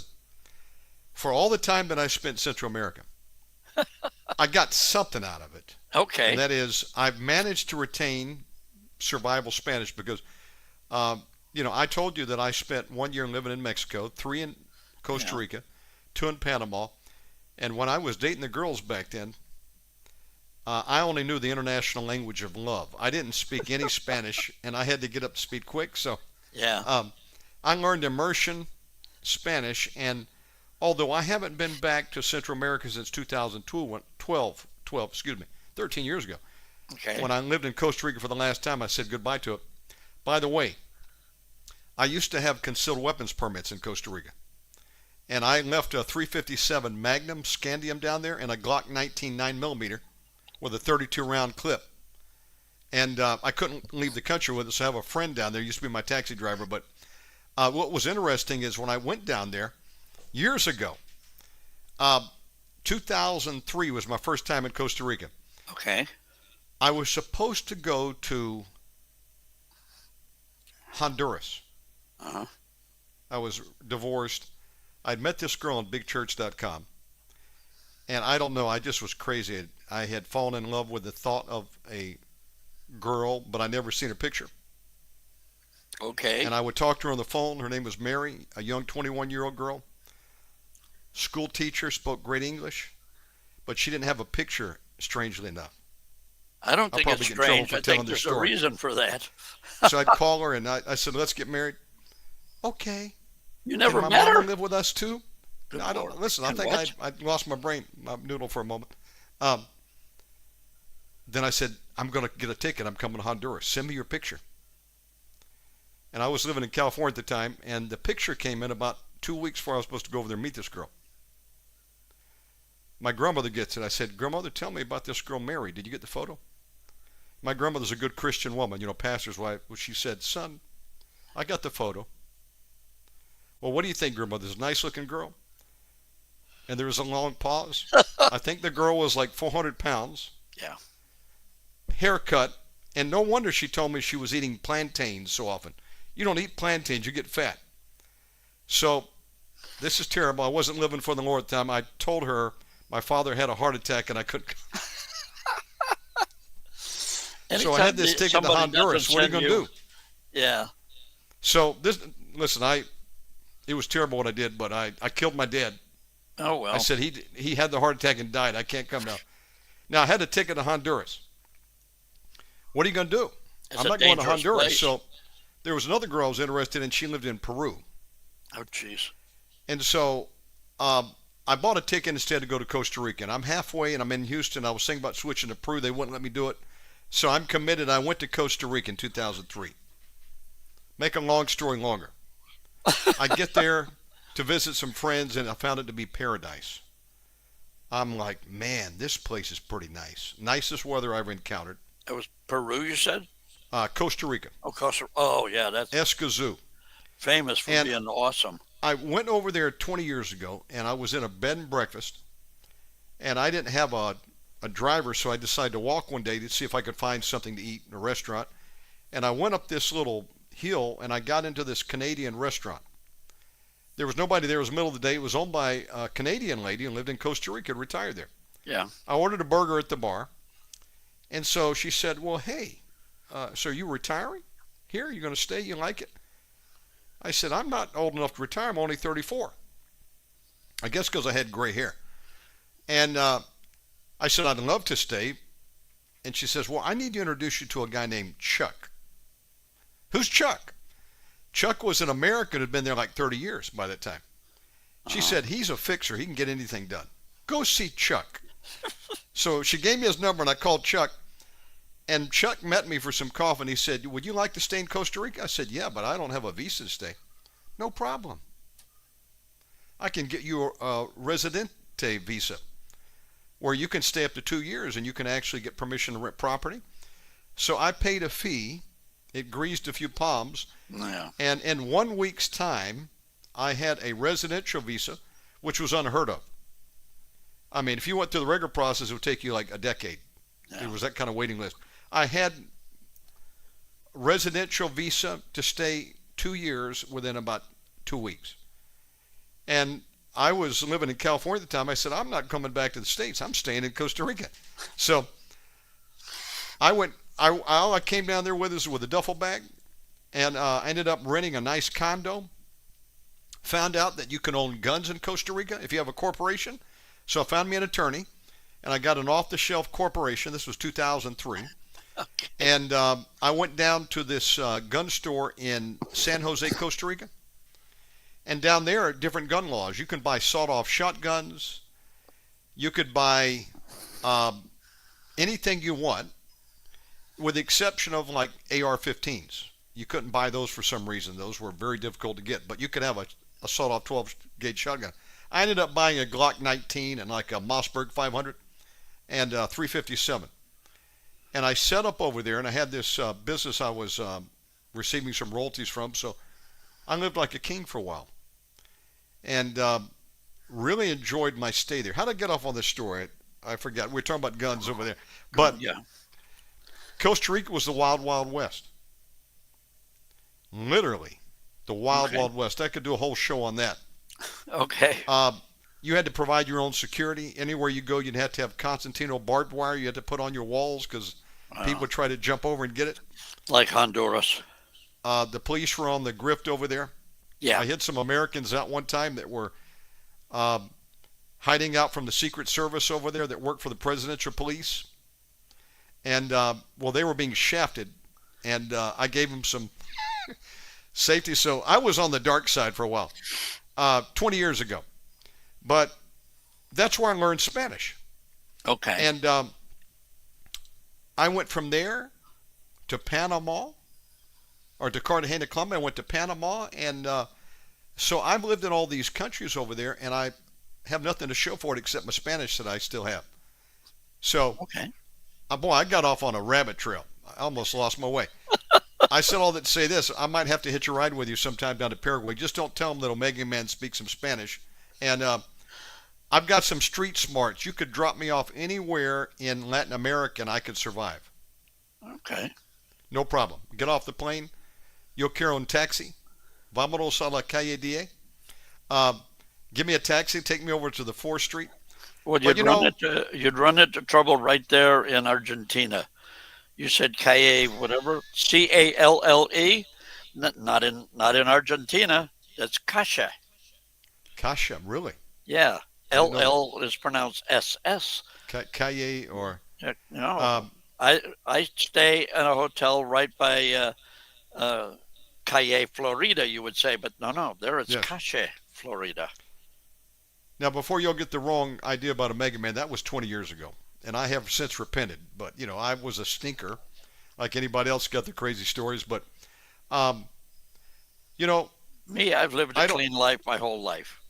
for all the time that I spent in Central America, I got something out of it. Okay. And that is, I've managed to retain survival Spanish because, I told you that I spent 1 year living in Mexico, 3 in Costa Rica, 2 in Panama, and when I was dating the girls back then, I only knew the international language of love. I didn't speak any Spanish, and I had to get up to speed quick, so Yeah. I learned immersion Spanish, and although I haven't been back to Central America since 13 years ago. Okay. When I lived in Costa Rica for the last time, I said goodbye to it. By the way, I used to have concealed weapons permits in Costa Rica. And I left a 357 Magnum Scandium down there and a Glock 19 9mm with a 32 round clip. And I couldn't leave the country with it, so I have a friend down there, used to be my taxi driver. But what was interesting is when I went down there years ago, 2003 was my first time in Costa Rica. Okay. I was supposed to go to Honduras. Uh-huh. I was divorced. I'd met this girl on bigchurch.com. And I don't know, I just was crazy. I had fallen in love with the thought of a girl, but I never seen her picture. Okay. And I would talk to her on the phone. Her name was Mary, a young 21-year-old girl. School teacher, spoke great English, but she didn't have a picture, strangely enough. I don't think probably it's get in trouble strange. for I telling think this there's a story. reason for that. So I'd call her and I said, let's get married. Okay. You never Can my met mama her? live with us too? Good No, I Lord. don't. Listen, I And think what? I lost my noodle for a moment. Then I said, I'm going to get a ticket. I'm coming to Honduras. Send me your picture. And I was living in California at the time, and the picture came in about 2 weeks before I was supposed to go over there and meet this girl. My grandmother gets it. I said, Grandmother, tell me about this girl, Mary. Did you get the photo? My grandmother's a good Christian woman, pastor's wife. Well, she said, son, I got the photo. Well, what do you think, Grandmother? This nice-looking girl? And there was a long pause. I think the girl was like 400 pounds. Yeah. Haircut. And no wonder she told me she was eating plantains so often. You don't eat plantains, you get fat. So, this is terrible. I wasn't living for the Lord at the time. I told her my father had a heart attack and I couldn't. So I had this ticket to Somebody Honduras. doesn't What are you send going to do? Yeah. So, listen, it was terrible what I did, but I killed my dad. Oh, well. I said he had the heart attack and died. I can't come now. Now, I had a ticket to Honduras. What are you going to do? It's I'm a not going to dangerous Honduras. place. So there was another girl I was interested in. She lived in Peru. Oh, jeez. And so I bought a ticket instead to go to Costa Rica. And I'm halfway, and I'm in Houston. I was thinking about switching to Peru. They wouldn't let me do it. So I'm committed. I went to Costa Rica in 2003. Make a long story longer. I get there to visit some friends, and I found it to be paradise. I'm like, man, this place is pretty nice. Nicest weather I've ever encountered. It was Peru, you said? Costa Rica. Oh, Costa. Oh, yeah. That's Escazú. famous for And- being awesome. I went over there 20 years ago, and I was in a bed and breakfast, and I didn't have a a driver, so I decided to walk one day to see if I could find something to eat in a restaurant. And I went up this little hill and I got into this Canadian restaurant. There was nobody there. It was the middle of the day. It was owned by a Canadian lady who lived in Costa Rica, retired there. Yeah. I ordered a burger at the bar. And so she said, well, hey, so are you retiring here? You going to stay? You like it? I said, I'm not old enough to retire. I'm only 34. I guess because I had gray hair. And I said, I'd love to stay. And she says, well, I need to introduce you to a guy named Chuck. Who's Chuck? Chuck was an American who had been there like 30 years by that time. She said, he's a fixer. He can get anything done. Go see Chuck. So she gave me his number, and I called Chuck. And Chuck met me for some coffee, and he said, would you like to stay in Costa Rica? I said, yeah, but I don't have a visa to stay. No problem. I can get you a Residente visa, where you can stay up to 2 years, and you can actually get permission to rent property. So I paid a fee. It greased a few palms. Yeah. And in 1 week's time, I had a residential visa, which was unheard of. I mean, if you went through the regular process, it would take you like a decade. Yeah. There was that kind of waiting list. I had residential visa to stay 2 years within about 2 weeks. And I was living in California at the time. I said, I'm not coming back to the States. I'm staying in Costa Rica. So I came down there with us with a duffel bag, and I ended up renting a nice condo. Found out that you can own guns in Costa Rica if you have a corporation. So I found me an attorney, and I got an off-the-shelf corporation. This was 2003. Okay. And I went down to this gun store in San Jose, Costa Rica. And down there are different gun laws. You can buy sawed-off shotguns. You could buy anything you want, with the exception of like AR-15s. You couldn't buy those for some reason. Those were very difficult to get. But you could have a sawed-off 12-gauge shotgun. I ended up buying a Glock 19 and like a Mossberg 500 and 357. And I set up over there, and I had this business I was receiving some royalties from. So I lived like a king for a while. And really enjoyed my stay there. How did I get off on this story? I forgot. We were talking about guns over there. But Yeah. Costa Rica was the wild, wild west. Literally, the wild, Okay. wild west. I could do a whole show on that. Okay. You had to provide your own security. Anywhere you go, you'd have to have Constantino barbed wire you had to put on your walls because people would try to jump over and get it. Like Honduras. The police were on the grift over there. Yeah. I hit some Americans out one time that were hiding out from the Secret Service over there that worked for the presidential police. And, well, they were being shafted. And I gave them some safety. So I was on the dark side for a while, 20 years ago. But that's where I learned Spanish. Okay. And I went from there to Panama, or to Cartagena, Colombia. I went to Panama. And so I've lived in all these countries over there, and I have nothing to show for it except my Spanish that I still have. So, Okay. boy, I got off on a rabbit trail. I almost lost my way. I said all that to say this. I might have to hitch a ride with you sometime down to Paraguay. Just don't tell them that Omega Man speaks some Spanish. And I've got some street smarts. You could drop me off anywhere in Latin America and I could survive. Okay. No problem. Get off the plane. Yo quiero un taxi. Vámonos a la calle 10. Give me a taxi. Take me over to the 4th Street. Well, But, you'd run into trouble right there in Argentina. You said Calle, whatever, Calle. Not in Argentina. That's Cacha. Kasha, really? Yeah. didn't know LL is pronounced SS. Calle or... No. I stay in a hotel right by Calle, Florida, you would say, but no, there it's Yes. Cache, Florida. Now, before you'll get the wrong idea about Omega Man, that was 20 years ago. And I have since repented. But, I was a stinker. Like anybody else got the crazy stories. But, Me, I've lived I a don't- clean life my whole life.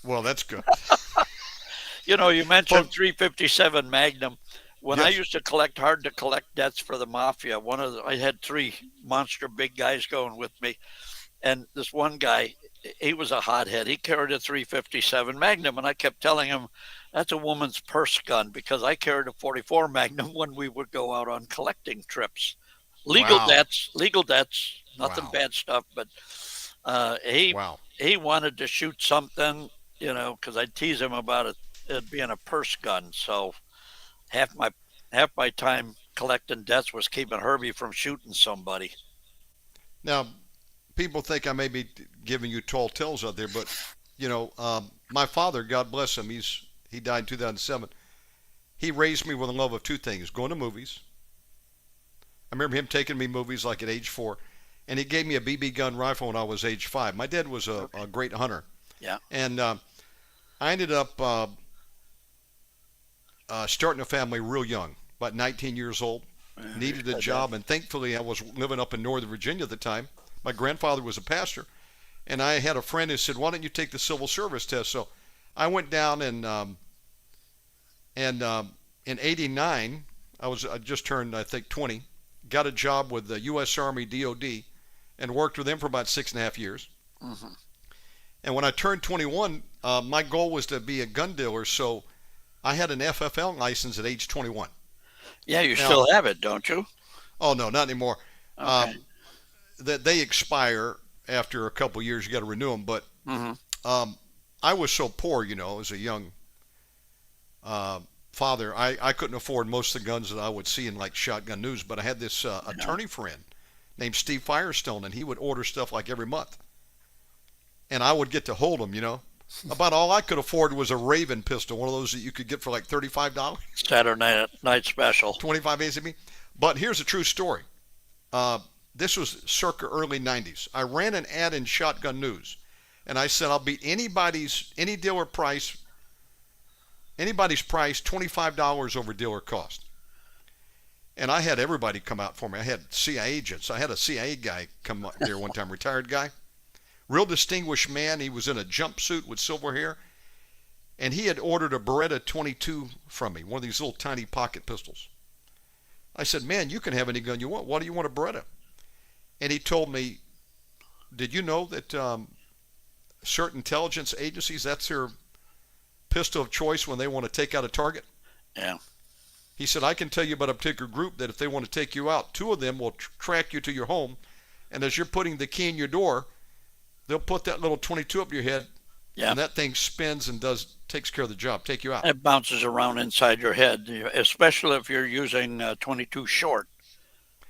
well, that's good. You mentioned Well- 357 Magnum. When I Yes. used to collect hard-to-collect debts for the mafia, I had 3 monster big guys going with me. And this one guy, he was a hothead. He carried a 357 Magnum, and I kept telling him, That's a woman's purse gun because I carried a 44 Magnum when we would go out on collecting trips. Wow. Legal debts, nothing Wow. bad stuff, but he Wow. he wanted to shoot something, because I'd tease him about it being a purse gun. So half my half my time collecting debts was keeping Herbie from shooting somebody. Now, people think I may be giving you tall tales out there, but my father, God bless him, he died in 2007. He raised me with a love of two things: going to movies. I remember him taking me movies like at age 4, and he gave me a BB gun rifle when I was age 5. My dad was a great hunter, Yeah. and I ended up starting a family real young, about 19 years old. Needed a job, and thankfully I was living up in Northern Virginia at the time. My grandfather was a pastor, and I had a friend who said, "Why don't you take the civil service test?" So I went down, and in '89, I just turned, I think, 20. Got a job with the U.S. Army DOD, and worked with them for about 6.5 years. Hmm. And when I turned 21, my goal was to be a gun dealer, so I had an FFL license at age 21. Yeah, you Now, still have it, don't you? oh no, not anymore. Okay. That they expire after a couple of years. You got to renew them. But Hmm. I was so poor, as a young father, I couldn't afford most of the guns that I would see in like Shotgun News. But I had this attorney friend named Steve Firestone, and he would order stuff like every month, and I would get to hold them. About all I could afford was a Raven pistol, one of those that you could get for like $35, Saturday night special. 25 ACB. But here's a true story. This was circa early 90s. I ran an ad in Shotgun News, and I said I'll beat any dealer price, anybody's price $25 over dealer cost. And I had everybody come out for me. I had CIA agents. I had a CIA guy come up there one time, retired guy, real distinguished man. He was in a jumpsuit with silver hair, and he had ordered a Beretta 22 from me, one of these little tiny pocket pistols. I said, "Man, you can have any gun you want. Why do you want a Beretta?" And he told me, "Did you know that certain intelligence agencies, that's their pistol of choice when they want to take out a target?" Yeah. He said, "I can tell you about a particular group that if they want to take you out, 2 of them will track you to your home, and as you're putting the key in your door, they'll put that little 22 up your head, Yeah. and that thing spins and takes care of the job, take you out." It bounces around inside your head, especially if you're using 22 short.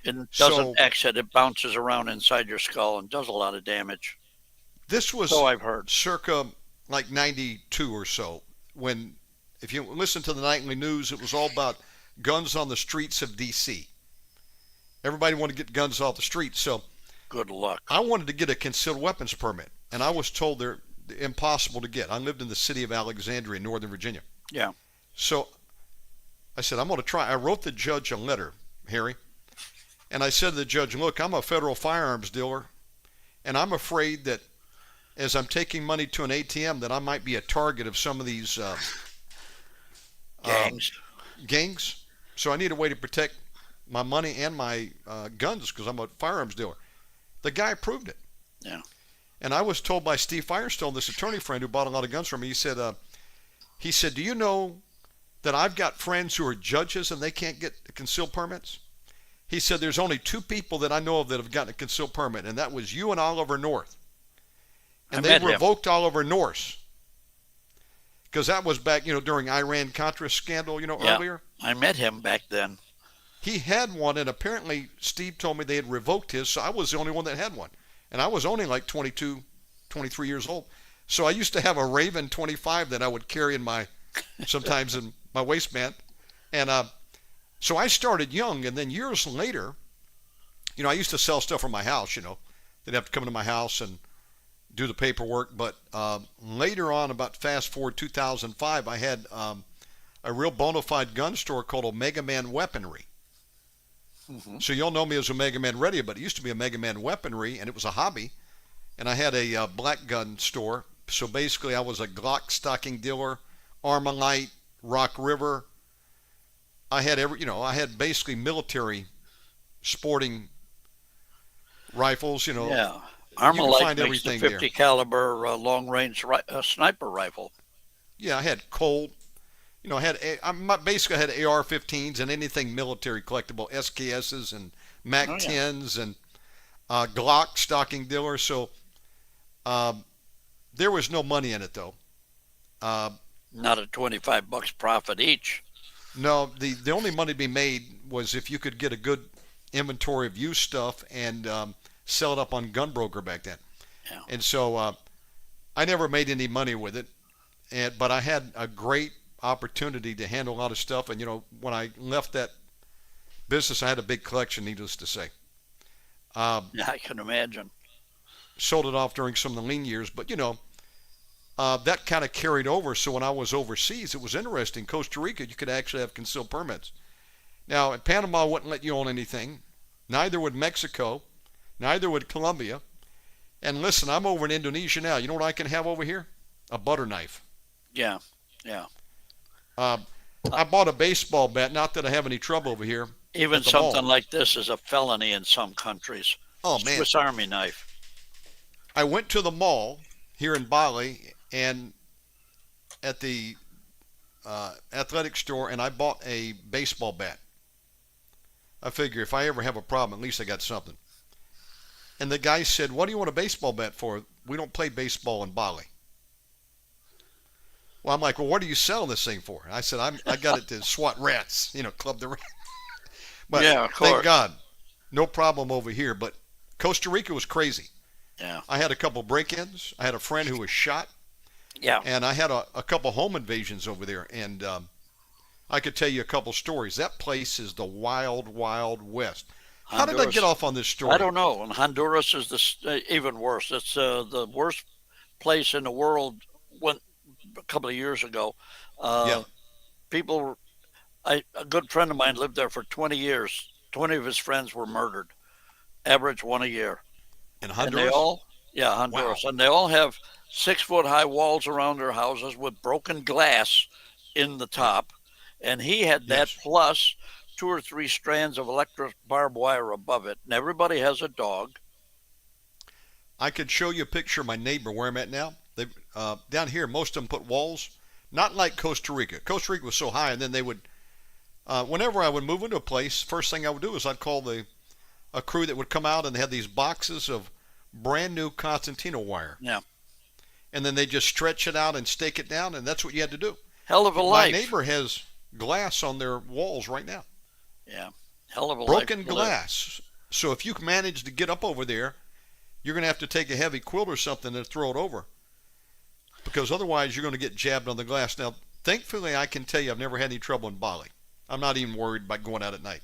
It So doesn't exit. It bounces around inside your skull and does a lot of damage. this was So I've heard. circa like 92 or so, when, if you listen to the nightly news, it was all about guns on the streets of D.C. Everybody wanted to get guns off the street. So Good luck. I wanted to get a concealed weapons permit, and I was told they're impossible to get. I lived in the city of Alexandria, Northern Virginia. Yeah. So I said, I'm going to try. I wrote the judge a letter, Harry, and I said to the judge, "Look, I'm a federal firearms dealer, and I'm afraid that as I'm taking money to an ATM that I might be a target of some of these Gangs. gangs. So I need a way to protect my money and my guns because I'm a firearms dealer." The guy approved it. Yeah. And I was told by Steve Firestone, this attorney friend who bought a lot of guns from me, he said, "Do you know that I've got friends who are judges and they can't get concealed permits?" He said, "There's only 2 people that I know of that have gotten a concealed permit, and that was you and Oliver North. And I they met him. revoked Oliver North because that was back, during Iran-Contra scandal, Yeah. earlier. I met him back then. He had one, and apparently Steve told me they had revoked his, so I was the only one that had one. And I was only like 22, 23 years old. So I used to have a Raven 25 that I would carry sometimes in my waistband. And so I started young, and then years later, I used to sell stuff from my house, They'd have to come to my house and do the paperwork. But later on, about fast forward 2005, I had a real bona fide gun store called Omega Man Weaponry. Mm-hmm. So you'll know me as Omega Man Radio, but it used to be Omega Man Weaponry, and it was a hobby. And I had a black gun store. So basically I was a Glock stocking dealer, Armalite, Rock River. I had I had basically military sporting rifles, Yeah. You can Armalite find makes the everything 50 there. caliber long range sniper rifle. Yeah, I had Colt, basically had AR-15s and anything military collectible, SKSs and Oh yeah. MAC-10s and Glock stocking dealer. So there was no money in it though. Uh, Not at $25 profit each. no, the only money to be made was if you could get a good inventory of used stuff and sell it up on Gunbroker back then. Yeah. And so I never made any money with it, but I had a great opportunity to handle a lot of stuff. And when I left that business, I had a big collection, needless to say. Yeah, I can imagine. Sold it off during some of the lean years, but that kind of carried over. So when I was overseas, it was interesting. Costa Rica, you could actually have concealed permits. Now, Panama wouldn't let you own anything. Neither would Mexico. Neither would Colombia. And listen, I'm over in Indonesia now. You know what I can have over here? A butter knife. Yeah, yeah. I bought a baseball bat. Not that I have any trouble over here. Even at the something mall. like this is a felony in some countries. Oh, man. Swiss Army knife. I went to the mall here in Bali and at the athletic store, and I bought a baseball bat. I figure if I ever have a problem, at least I got something. And the guy said, "What do you want a baseball bat for? We don't play baseball in Bali." Well, I'm like, "Well, what are you selling this thing for?" And I said, I got it to swat rats, club the rats. But Yeah, of course. thank God, no problem over here. But Costa Rica was crazy. Yeah, I had a couple break-ins. I had a friend who was shot. yeah. And I had a couple home invasions over there, and I could tell you a couple stories. That place is the wild, wild west. How did I Honduras. get off on this story? I don't know. And Honduras is even worse. It's the worst place in the world. When a couple of years ago, Yeah. people, a good friend of mine lived there for 20 years. 20 of his friends were murdered. Average one a year. In And Honduras? they all, yeah, Honduras, and they all have 6-foot high walls around their houses with broken glass in the top. And he had that Yes. plus 2 or 3 strands of electric barbed wire above it. And everybody has a dog. I could show you a picture of my neighbor where I'm at now. They down here, most of them put walls, not like Costa Rica. Costa Rica was so high, and then they would, whenever I would move into a place, first thing I would do is I'd call a crew that would come out, and they had these boxes of brand new Constantino wire. Yeah. And then they just stretch it out and stake it down, and that's what you had to do. Hell of a My life. neighbor has glass on their walls right now. Yeah. Hell of a Broken life. to live. glass. So if you manage to get up over there, you're going to have to take a heavy quilt or something and throw it over. Because otherwise you're going to get jabbed on the glass. Now, thankfully, I can tell you I've never had any trouble in Bali. I'm not even worried about going out at night.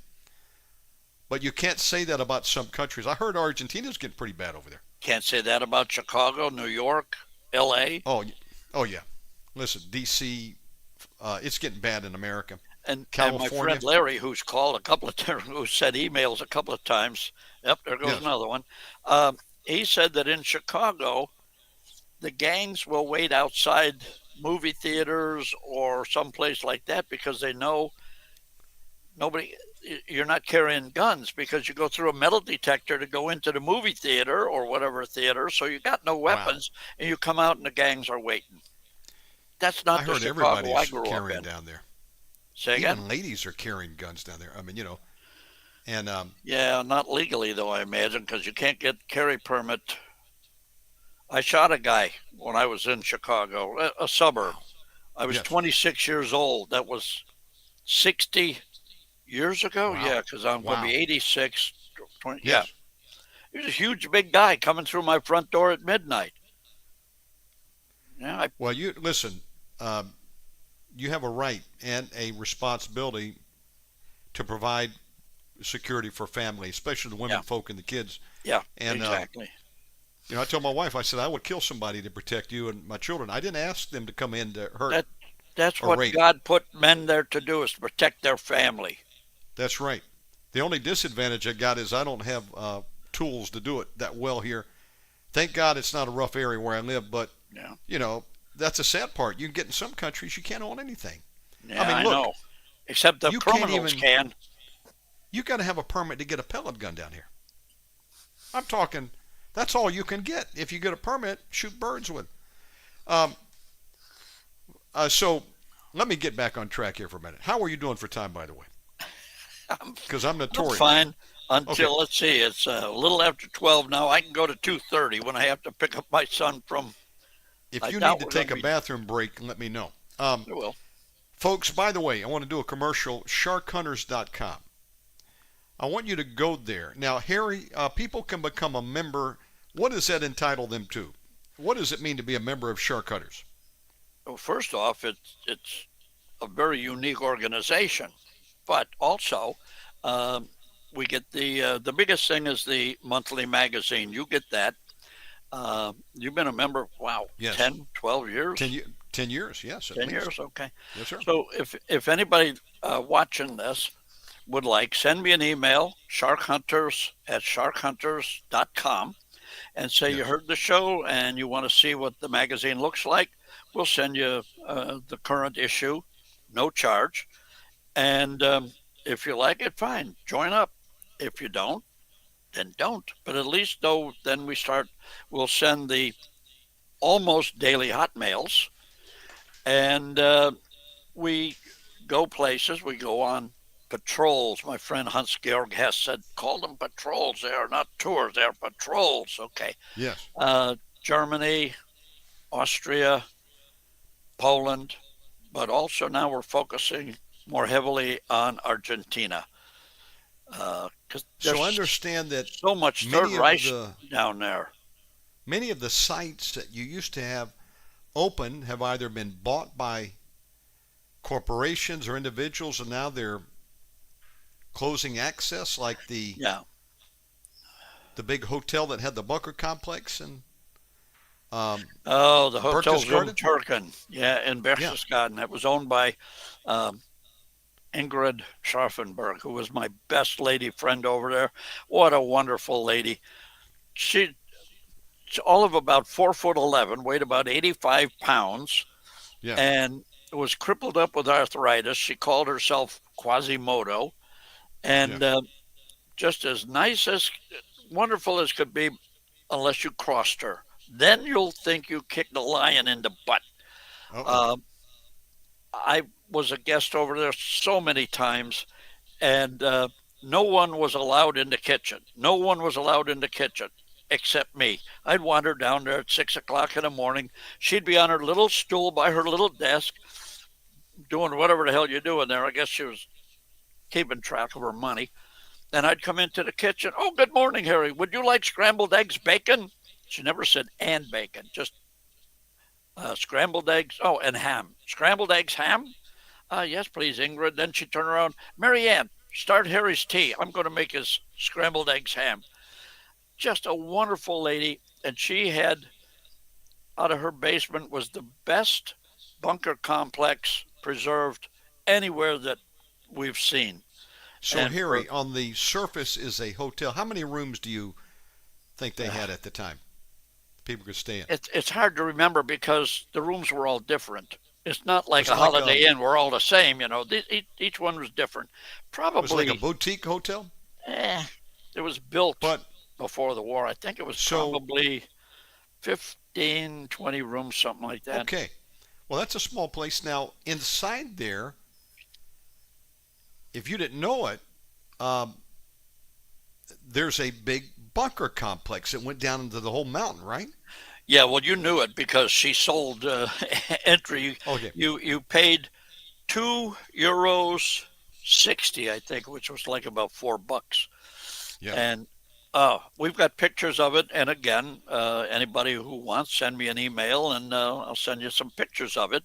But you can't say that about some countries. I heard Argentina's getting pretty bad over there. Can't say that about Chicago, New York, L.A. Oh yeah. Listen, D.C., it's getting bad in America. And my California. friend Larry, who's called a couple of times, who sent emails a couple of times. Yep, there goes Yes. another one. He said that in Chicago, the gangs will wait outside movie theaters or someplace like that because they know you're not carrying guns because you go through a metal detector to go into the movie theater or whatever theater. So you got no weapons, and you come out and the gangs are waiting. That's not I the heard Chicago I everybody's grew up carrying in. down there. Say again? Even ladies are carrying guns down there. I mean, and Yeah, not legally though, I imagine, because you can't get carry permit. I shot a guy when I was in Chicago, a suburb. I was Yes. 26 years old. That was 60 years ago. Wow. Yeah, because I'm going to Wow. be 86. 20, yes. Yeah, he was a huge, big guy coming through my front door at midnight. Yeah, Well, you listen. You have a right and a responsibility to provide security for family, especially the women Yeah. folk and the kids. yeah, And exactly. I told my wife, I said I would kill somebody to protect you and my children. I didn't ask them to come in to hurt. That's or what rape. God put men there to do, is to protect their family. That's right. The only disadvantage I got is I don't have tools to do it that well here. Thank God it's not a rough area where I live, but Yeah, that's a sad part. You can get in some countries you can't own anything. yeah, I mean, I look, know. Except the you can't criminals even- can. You got to have a permit to get a pellet gun down here. I'm talking. That's all you can get. If you get a permit, shoot birds with. So let me get back on track here for a minute. How are you doing for time, by the way? Because I'm I'm notorious. fine until, Okay. let's see, it's a little after 12 now. I can go to 2:30 when I have to pick up my son from, If I you need doubt to we're going take to a be, bathroom break, let me know. well, Folks, by the way, I want to do a commercial, sharkhunters.com. I want you to go there. Now, Harry, people can become a member. What does that entitle them to? What does it mean to be a member of Shark Hunters? first off, it's a very unique organization, but also um, we get the biggest thing is the monthly magazine. You get that. You've been a member, wow, Yes. 10, 12 10, years? 10 years, yes, at 10 least. years? Okay. Yes, sir. So if anybody watching this would like, send me an email, sharkhunters@sharkhunters.com, and say you Yes. heard the show and you want to see what the magazine looks like. We'll send you the current issue, no charge. And if you like it, fine, join up. If you don't, then don't. But at least though, then we'll send the almost daily hot mails, and we go places. We go on patrols. My friend Hans-Georg Hess said, call them patrols. They are not tours. They are patrols. Okay. Yes. Germany, Austria, Poland, but also now we're focusing more heavily on Argentina because So I there's understand that so much Third many of Reich the down there. many of the sites that you used to have open have either been bought by corporations or individuals, and now they're closing access, like Yeah. the big hotel that had the bunker complex and um, Oh, the Hotel Berchtesgaden. Turken. Yeah, in Yeah. Berchtesgaden. That was owned by um, Ingrid Scharfenberg, who was my best lady friend over there. What a wonderful lady. She's all of about 4'11", weighed about 85 pounds, Yeah. and was crippled up with arthritis. She called herself Quasimodo, and just as nice as wonderful as could be, unless you crossed her. Then you'll think you kicked a lion in the butt. Uh-oh. I was a guest over there so many times, and no one was allowed in the kitchen. No one was allowed in the kitchen except me. I'd wander down there at 6 o'clock in the morning. She'd be on her little stool by her little desk doing whatever the hell you're doing there. I guess she was keeping track of her money. And I'd come into the kitchen. Oh, good morning, Harry. Would you like scrambled eggs, bacon? She never said and bacon, just scrambled eggs. Oh, and ham. Scrambled eggs, ham? Yes, please, Ingrid. Then she'd turn around. Mary Ann, start Harry's tea. I'm going to make his scrambled eggs, ham. Just a wonderful lady. And she had, out of her basement, was the best bunker complex preserved anywhere that we've seen. So, And Harry, on the surface is a hotel. How many rooms do you think they had at the time? People could stay in. It's hard to remember because the rooms were all different. It's not like It's a like Holiday Inn. We're all the same, you know. Each one was different. It was like a Probably, boutique hotel? it was built But before the war. I think it was So- probably 15, 20 rooms, something like that. okay. Well, that's a small place. Now, inside there, if you didn't know it, there's a big bunker complex that went down into the whole mountain, right? Yeah, well, you knew it because she sold entry. Okay. You paid €2.60, I think, which was like about $4. Yeah. And we've got pictures of it. And again, anybody who wants, send me an email, and I'll send you some pictures of it.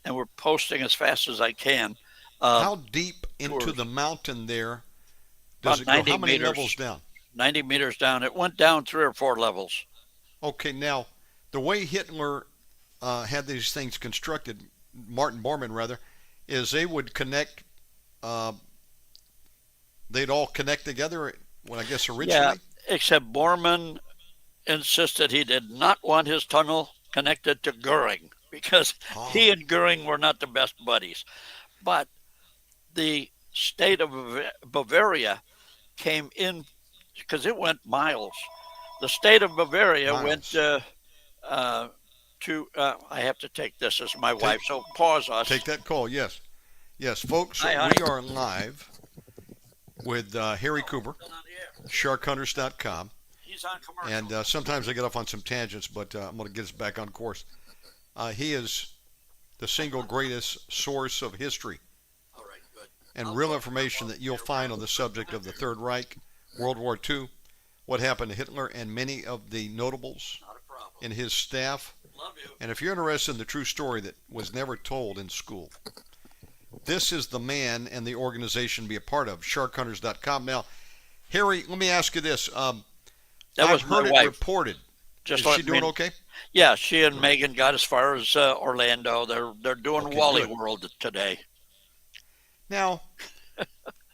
And we're posting as fast as I can. How deep into tours. the mountain there does About it go? 90 How many meters. levels down? 90 meters down. It went down 3 or 4 levels. Okay, now, the way Hitler had these things constructed, Martin Bormann rather, is they would connect, they'd all connect together, when I guess originally? Yeah, except Bormann insisted he did not want his tunnel connected to Goering because he and Goering were not the best buddies. But the state of Bavaria came in because it went miles. The state of Bavaria Miles. went to, I have to take this as my wife, so pause us. Take that call. Yes. Yes, folks, Hi. we are live with Harry Cooper, sharkhunters.com. He's on commercial. And sometimes I get off on some tangents, but I'm going to get us back on course. He is the single greatest source of history All right, good. and real information that you'll find on the subject of the Third Reich, World War II, what happened to Hitler and many of the notables Not a problem. in his staff. Love you. And if you're interested in the true story that was never told in school, this is the man and the organization to be a part of, sharkhunters.com. Now, Harry, let me ask you this. That was I've my heard it wife. reported. Just Is let she doing me- okay? Yeah, she and Megan got as far as Orlando. They're doing Okay, Wally good. World today. Now,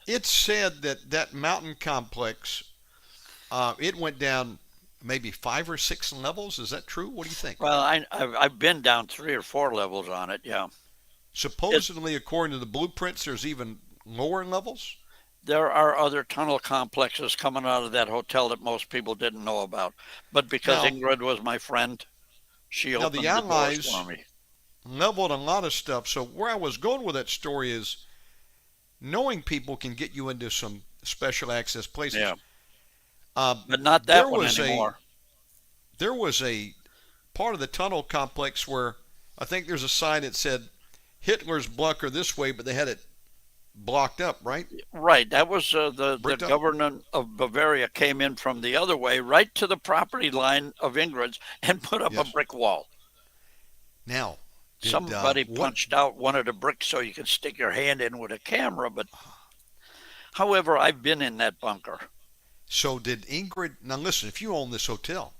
it's said that mountain complex, it went down maybe 5 or 6 levels. Is that true? What do you think? Well, I've been down 3 or 4 levels on it. Yeah, Supposedly, according to the blueprints, there's even lower levels. there are other tunnel complexes coming out of that hotel that most people didn't know about. But because Now- Ingrid was my friend, she Now, opened the the doors Allies- for me. Leveled a lot of stuff. So where I was going with that story is knowing people can get you into some special access places. Yeah, Uh, but not There that one was anymore. there was a part of the tunnel complex where I think there's a sign that said Hitler's bunker this way, but they had it blocked up, right? Right, that was the Bricked up? governor of Bavaria came in from the other way, right to the property line of Ingrid's, and put up Yes. a brick wall. Now, did, Somebody what- punched out one of the bricks so you could stick your hand in with a camera. But however, I've been in that bunker. So did Ingrid? Now listen, if you own this hotel,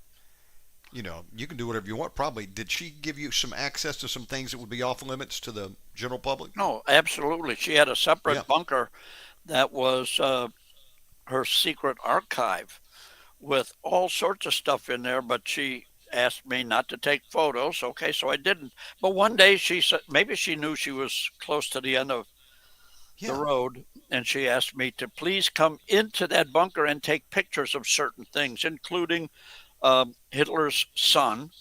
you can do whatever you want. Probably, did she give you some access to some things that would be off limits to the general public? No, absolutely. She had a separate Yeah. bunker that was her secret archive with all sorts of stuff in there. But she asked me not to take photos. Okay, so I didn't. But one day she said maybe she knew she was close to the end of Yeah. the road, and she asked me to please come into that bunker and take pictures of certain things, including Hitler's son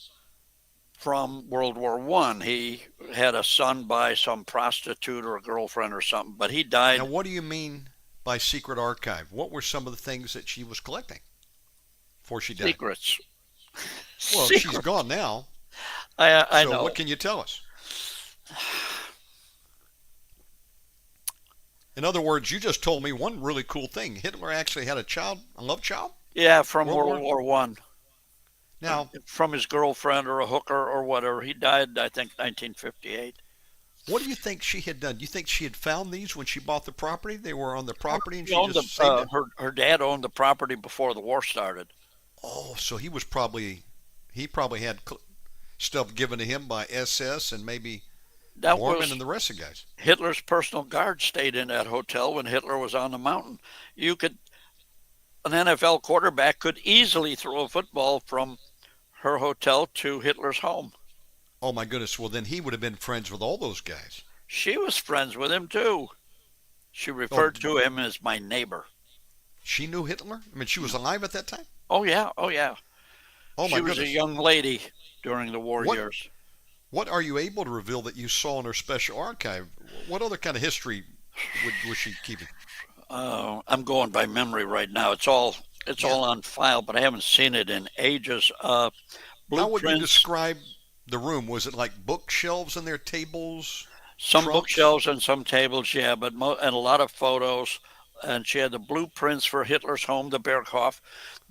from World War I. He had a son by some prostitute or a girlfriend or something, but he died. Now, what do you mean by secret archive? What were some of the things that she was collecting before she died? Secrets. Well, Secret. she's gone now. I So know. what can you tell us? In other words, you just told me one really cool thing. Hitler actually had a love child? Yeah, from World World War One. Now, From his girlfriend or a hooker or whatever. He died, I think, 1958. what do you think she had done? Do you think she had found these when she bought the property? They were on the property and She she owned just saved it? her dad owned the property before the war started. Oh, so he probably had stuff given to him by SS and maybe That Bormann was and the rest of the guys. Hitler's personal guard stayed in that hotel when Hitler was on the mountain. An NFL quarterback could easily throw a football from her hotel to Hitler's home. Oh my goodness. Well, then he would have been friends with all those guys. She was friends with him too. She referred to him as my neighbor. She knew Hitler? I mean, she was alive at that time? Oh yeah, oh yeah. Oh my She was goodness. a young lady during the war What- years. What are you able to reveal that you saw in her special archive? What other kind of history was she keeping? I'm going by memory right now. It's all on file, but I haven't seen it in ages. How would you Blueprints, describe the room? Was it like bookshelves and their tables? some trunks? bookshelves and some tables, yeah, but and a lot of photos. And she had the blueprints for Hitler's home, the Berghof,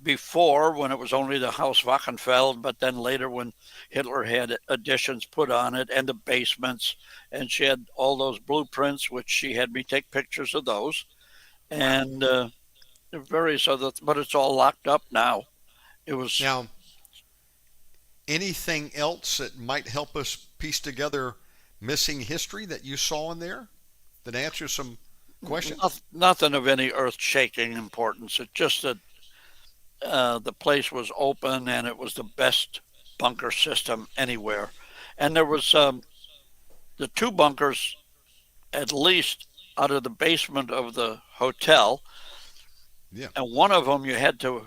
before when it was only the Haus Wachenfeld, but then later when Hitler had additions put on it and the basements. And she had all those blueprints, which she had me take pictures of those. And various other, but it's all locked up now. It was Now, anything else that might help us piece together missing history that you saw in there that answers some questions? nothing of any earth-shaking importance. It's just that the place was open and it was the best bunker system anywhere. And there was the 2 bunkers, at least out of the basement of the hotel. Yeah. And one of them you had to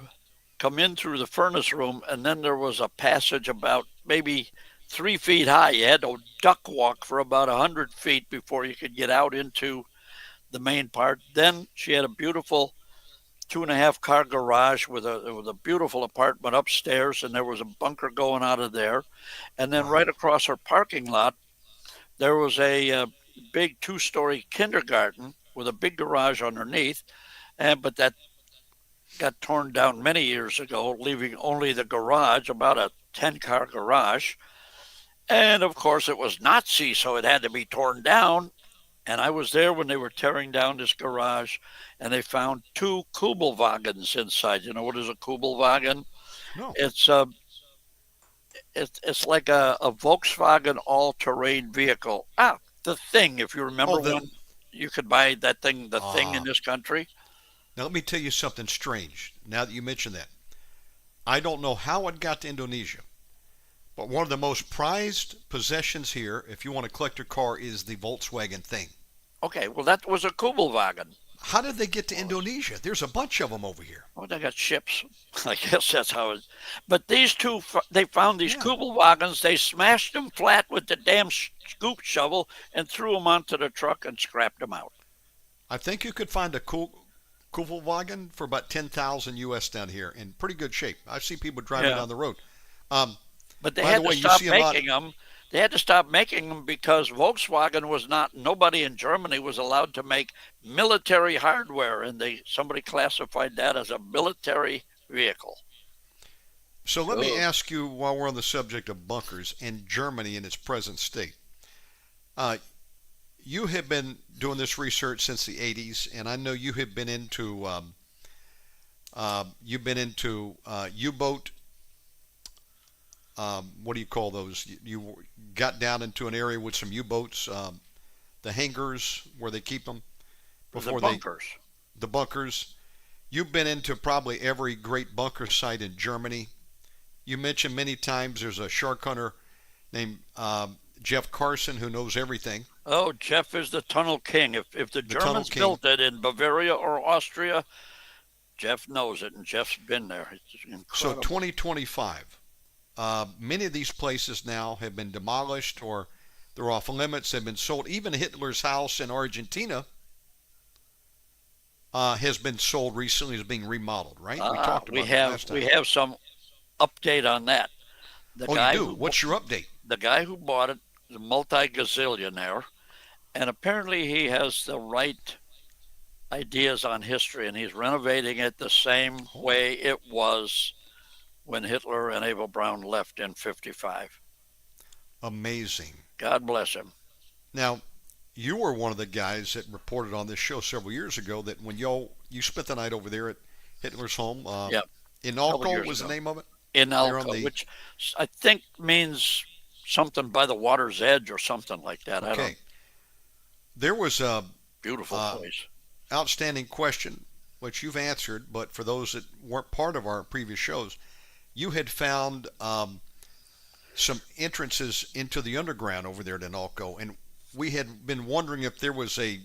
come in through the furnace room, and then there was a passage about maybe 3 feet high. You had to duck walk for about 100 feet before you could get out into the main part. Then she had a beautiful 2.5 car garage with a beautiful apartment upstairs, and there was a bunker going out of there. And then right across her parking lot, there was a big 2-story kindergarten with a big garage underneath. But that got torn down many years ago, leaving only the garage, about a 10-car garage. And of course, it was Nazi, so it had to be torn down. And I was there when they were tearing down this garage, and they found 2 Kubelwagens inside. You know what is a Kubelwagen? No. It's it's like a Volkswagen all-terrain vehicle. The Thing, if you remember when you could buy that thing, the Thing in this country. Now, let me tell you something strange now that you mention that. I don't know how it got to Indonesia, but one of the most prized possessions here, if you want to collect your car, is the Volkswagen Thing. Okay, well, that was a Kubelwagen. How did they get to Indonesia? There's a bunch of them over here. Oh, they got ships. I guess that's how it. But these two, they found these Kubelwagens. They smashed them flat with the damn scoop shovel and threw them onto the truck and scrapped them out. I think you could find a Kubelwagen for about 10,000 US down here in pretty good shape. I see people driving down the road. But they had to stop making them. They had to stop making them because Volkswagen was nobody in Germany was allowed to make military hardware, and somebody classified that as a military vehicle. So let me ask you, while we're on the subject of bunkers and Germany in its present state, you have been doing this research since the 80s, and I know you have been into U-boat. What do you call those? You got down into an area with some U-boats, the hangars where they keep them before the bunkers. The bunkers. You've been into probably every great bunker site in Germany. You mentioned many times there's a shark hunter named Jeff Carson who knows everything. Oh, Jeff is the tunnel king. If the Germans built it in Bavaria or Austria, Jeff knows it, and Jeff's been there. It's incredible. So 2025. Many of these places now have been demolished or they're off limits, have been sold. Even Hitler's house in Argentina has been sold recently, is being remodeled, right? We talked about that last time. We have some update on that. You do? What's your update? The guy who bought it is a multi-gazillionaire, and apparently he has the right ideas on history, and he's renovating it the same way it was when Hitler and Abel Braun left in 1955. Amazing. God bless him. Now, you were one of the guys that reported on this show several years ago that when you spent the night over there at Hitler's home, Inalco was the name of it? Inalco, which I think means something by the water's edge or something like that. Okay. There was a beautiful place. Outstanding question, which you've answered, but for those that weren't part of our previous shows, you had found some entrances into the underground over there at Inalco, and we had been wondering if there was a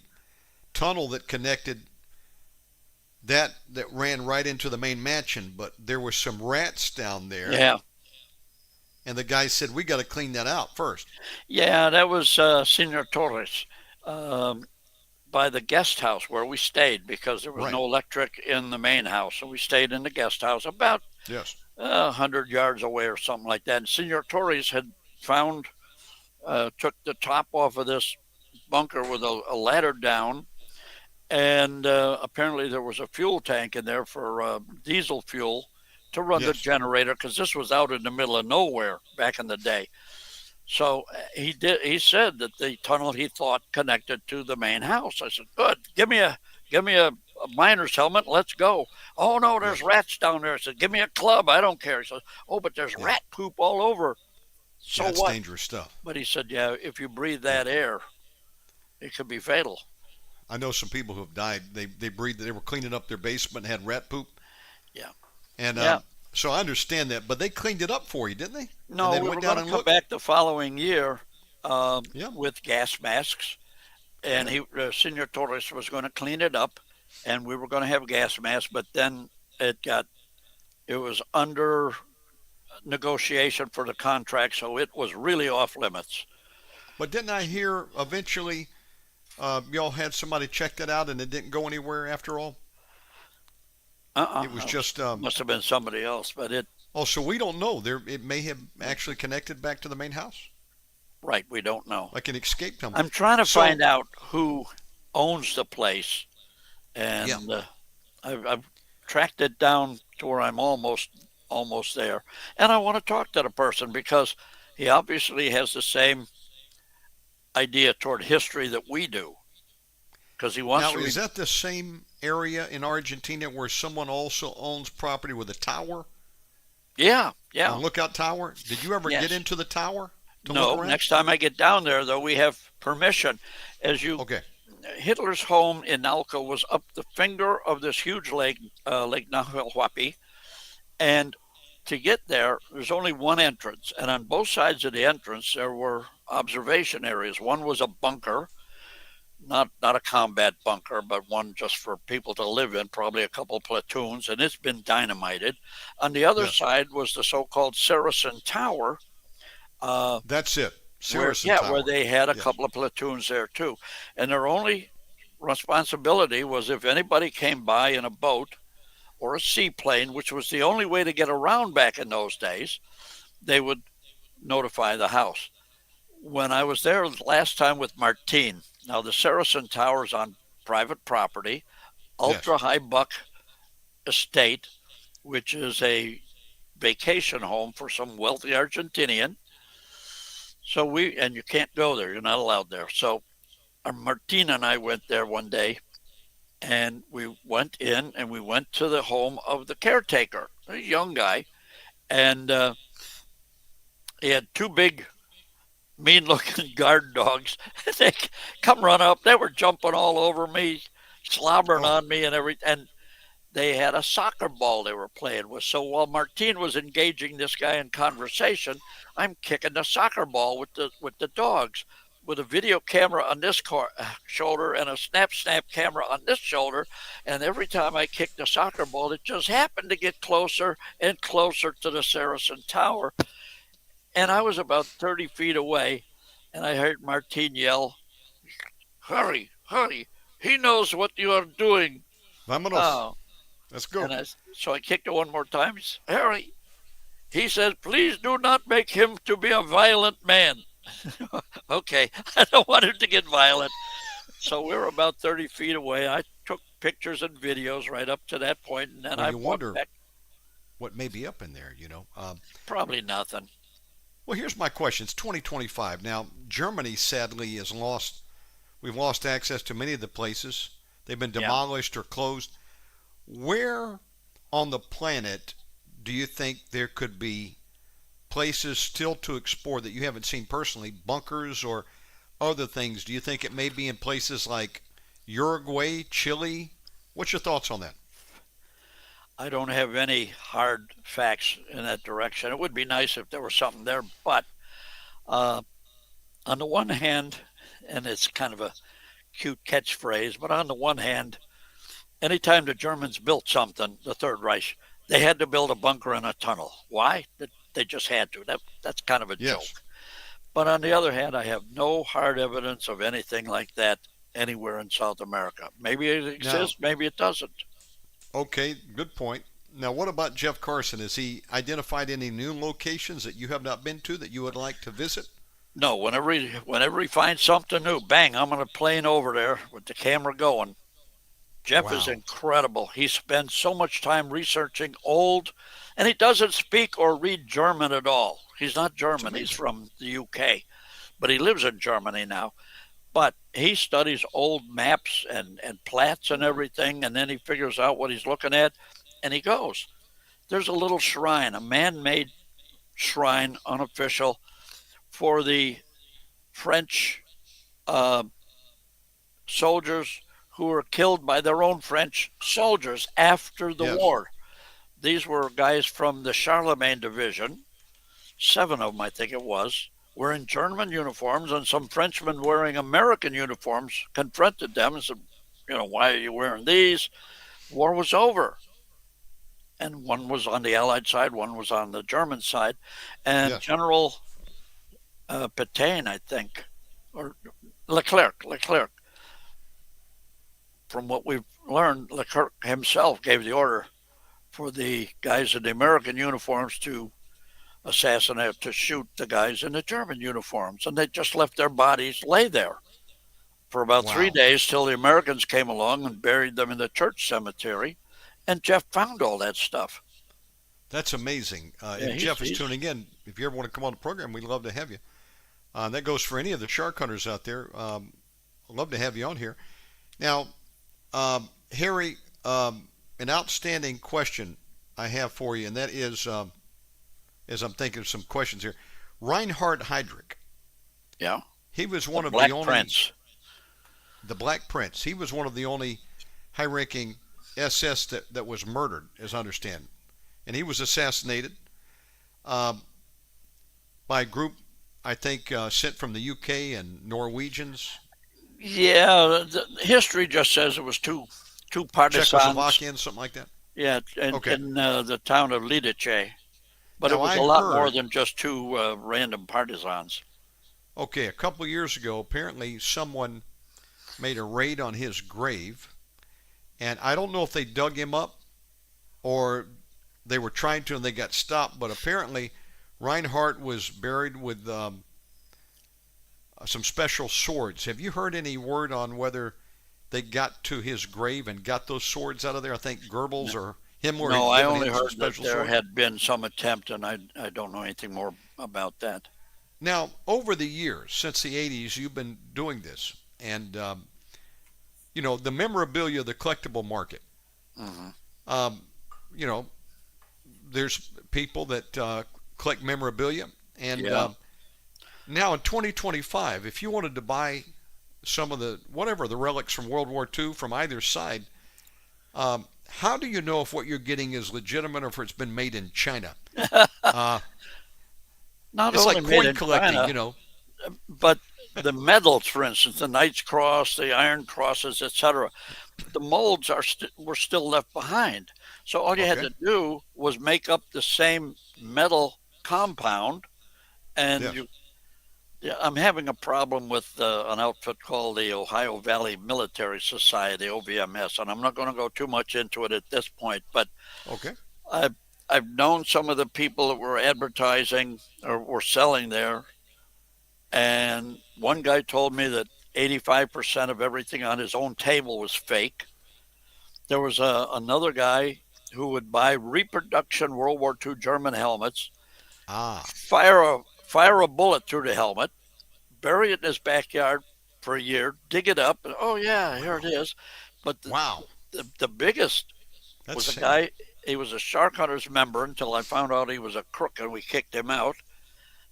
tunnel that connected that ran right into the main mansion, but there were some rats down there. Yeah. And the guy said, we got to clean that out first. Yeah, that was Senor Torres by the guest house where we stayed because there was no electric in the main house. So we stayed in the guest house about 100 yards away or something like that. And Senor Torres had found, took the top off of this bunker with a ladder down. And apparently there was a fuel tank in there for diesel fuel to run the generator, because this was out in the middle of nowhere back in the day. So he said that the tunnel he thought connected to the main house. I said, good, give me a miner's helmet, let's go. Oh no, there's rats down there. I said, give me a club, I don't care. He said, oh, but there's rat poop all over. So that's what? Dangerous stuff. But he said, yeah, if you breathe that air, it could be fatal. I know some people who have died. They breathed. They were cleaning up their basement and had rat poop. Yeah. And so I understand that, but they cleaned it up for you, didn't they? No, we were going to come back the following year with gas masks, and Senor Torres was going to clean it up, and we were going to have gas masks. But then it was under negotiation for the contract, so it was really off limits. But didn't I hear eventually y'all had somebody check that out and it didn't go anywhere after all? It was just Must have been somebody else, but it. oh, so we don't know. It may have actually connected back to the main house, Right, we don't know. like an escape tunnel. I'm trying to So- find out who owns the place, and Yeah. I've tracked it down to where I'm almost there, and I want to talk to the person because he obviously has the same idea toward history that we do, because he wants Now, to. is that the same area in Argentina where someone also owns property with a tower, Yeah, a yeah. lookout tower? Did you ever Yes. get into the tower to No, look around? next time I get down there, though, we have permission. As you, Okay. Hitler's home in Nalco was up the finger of this huge lake, Lake Nahuelhuapi, and to get there, there's only one entrance, and on both sides of the entrance there were observation areas. One was a bunker, not a combat bunker, but one just for people to live in, probably a couple platoons, and it's been dynamited. On the other Yes. side was the so-called Saracen Tower. That's it. Where, Saracen yeah, Tower. where they had a Yes. couple of platoons there too, and their only responsibility was if anybody came by in a boat or a seaplane, which was the only way to get around back in those days, they would notify the house. When I was there last time with Martine, now the Saracen Tower is on private property, ultra high buck estate, which is a vacation home for some wealthy Argentinian. So and you can't go there, you're not allowed there. So Martine and I went there one day, and we went in and we went to the home of the caretaker, a young guy, and he had two big mean-looking guard dogs. They come run up, they were jumping all over me, slobbering on me and everything. And they had a soccer ball they were playing with. So while Martine was engaging this guy in conversation, I'm kicking the soccer ball with the dogs, with a video camera on this shoulder and a snap camera on this shoulder. And every time I kicked the soccer ball, it just happened to get closer and closer to the Saracen Tower. And I was about 30 feet away, and I heard Martine yell, "Hurry, hurry, he knows what you are doing." Vámonos. Oh. Let's go. So I kicked it one more time. He said, "Harry," he says, "please do not make him to be a violent man." Okay, I don't want him to get violent. So we were about 30 feet away. I took pictures and videos right up to that point, and then Well, I you wonder back. what may be up in there, you know. Probably nothing. Well, here's my question. It's 2025. Now, Germany sadly we've lost access to many of the places. They've been demolished or closed. Where on the planet do you think there could be places still to explore that you haven't seen personally, bunkers or other things? Do you think it may be in places like Uruguay, Chile? What's your thoughts on that? I don't have any hard facts in that direction. It would be nice if there was something there, but on the one hand, and it's kind of a cute catchphrase, but on the one hand, anytime the Germans built something, the Third Reich, they had to build a bunker and a tunnel. Why? They just had to. That's kind of a joke. But on the other hand, I have no hard evidence of anything like that anywhere in South America. Maybe it exists, maybe it doesn't. Okay, good point. Now, what about Jeff Carson? Has he identified any new locations that you have not been to that you would like to visit? No, whenever he finds something new, bang, I'm on a plane over there with the camera going. Jeff is incredible. He spends so much time researching old, and he doesn't speak or read German at all. He's not German. He's from the UK, but he lives in Germany now. But he studies old maps and plats and everything, and then he figures out what he's looking at, and he goes. There's a little shrine, a man-made shrine, unofficial, for the French soldiers who were killed by their own French soldiers after the war. These were guys from the Charlemagne division, 7 of them, I think it was, were in German uniforms, and some Frenchmen wearing American uniforms confronted them and said, "Why are you wearing these?" War was over. and one was on the Allied side, one was on the German side, and Yes. General Petain, I think, or Leclerc. From what we've learned, Leclerc himself gave the order for the guys in the American uniforms to assassinate, to shoot the guys in the German uniforms, and they just left their bodies lay there for about Wow. 3 days till the Americans came along and buried them in the church cemetery. And Jeff found all that stuff. That's amazing. Yeah, If he's- Jeff is he's- tuning in, if you ever want to come on the program, we'd love to have you. That goes for any of the shark hunters out there. I'd love to have you on here. Now, Harry, an outstanding question I have for you, and that is, as I'm thinking of some questions here, Reinhard Heydrich. Yeah, He was one of Black the only, Prince. the Black Prince. He was one of the only high-ranking SS that was murdered, as I understand, and he was assassinated by a group, I think, sent from the UK and Norwegians, Yeah, the history just says it was two partisans. Czechoslovakians, something like that. Yeah, Okay. in the town of Lidice. But Now, it was I a lot more heard- than just two random partisans. Okay, a couple of years ago, apparently someone made a raid on his grave, and I don't know if they dug him up or they were trying to and they got stopped, but apparently Reinhardt was buried with some special swords. Have you heard any word on whether they got to his grave and got those swords out of there? I think Goebbels or him were No, I giving only him some heard that special there swords. had been some attempt, and I don't know anything more about that. Now, over the years, since the 80s, you've been doing this, and the memorabilia, the collectible market. Hmm. You know, there's people that collect memorabilia, and Yeah. now in 2025, if you wanted to buy some of the relics from World War II from either side, how do you know if what you're getting is legitimate or if it's been made in China? Not It's only like made coin in collecting, China, but the medals, for instance, the Knight's Cross, the Iron Crosses, etc. The molds were still left behind. So all you had Okay. to do was make up the same metal compound, and Yes. yeah, I'm having a problem with an outfit called the Ohio Valley Military Society, OVMS, and I'm not going to go too much into it at this point, but Okay. I've known some of the people that were advertising or were selling there, and one guy told me that 85% of everything on his own table was fake. There was another guy who would buy reproduction World War II German helmets, Ah, fire a bullet through the helmet, bury it in his backyard for a year, dig it up, and oh yeah, here it is. But wow. the biggest That's was a sad. guy. He was a Shark Hunters member until I found out he was a crook and we kicked him out.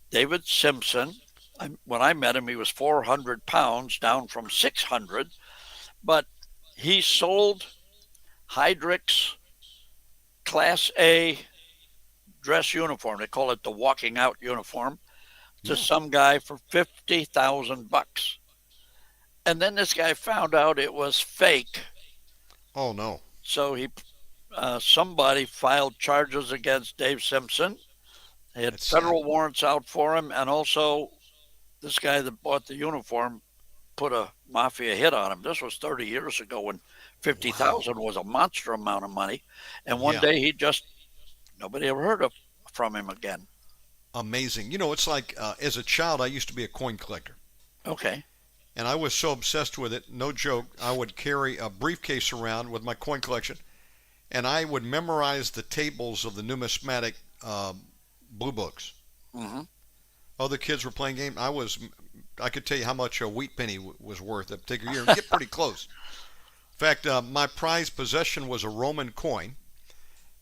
David Simpson. When I met him, he was 400 pounds, down from 600. But he sold Heydrich's Class A dress uniform. They call it the walking out uniform to some guy for $50,000. And then this guy found out it was fake. Oh no. So somebody filed charges against Dave Simpson. They had That's federal warrants out for him, and also this guy that bought the uniform put a mafia hit on him. This was 30 years ago when 50,000 was a monster amount of money, and one Yeah. day nobody ever heard from him again. Amazing. It's like as a child, I used to be a coin collector. Okay. And I was so obsessed with it, no joke, I would carry a briefcase around with my coin collection, and I would memorize the tables of the numismatic blue books. Hmm. Other kids were playing games. I could tell you how much a wheat penny was worth that particular year, and get pretty close. In fact, my prized possession was a Roman coin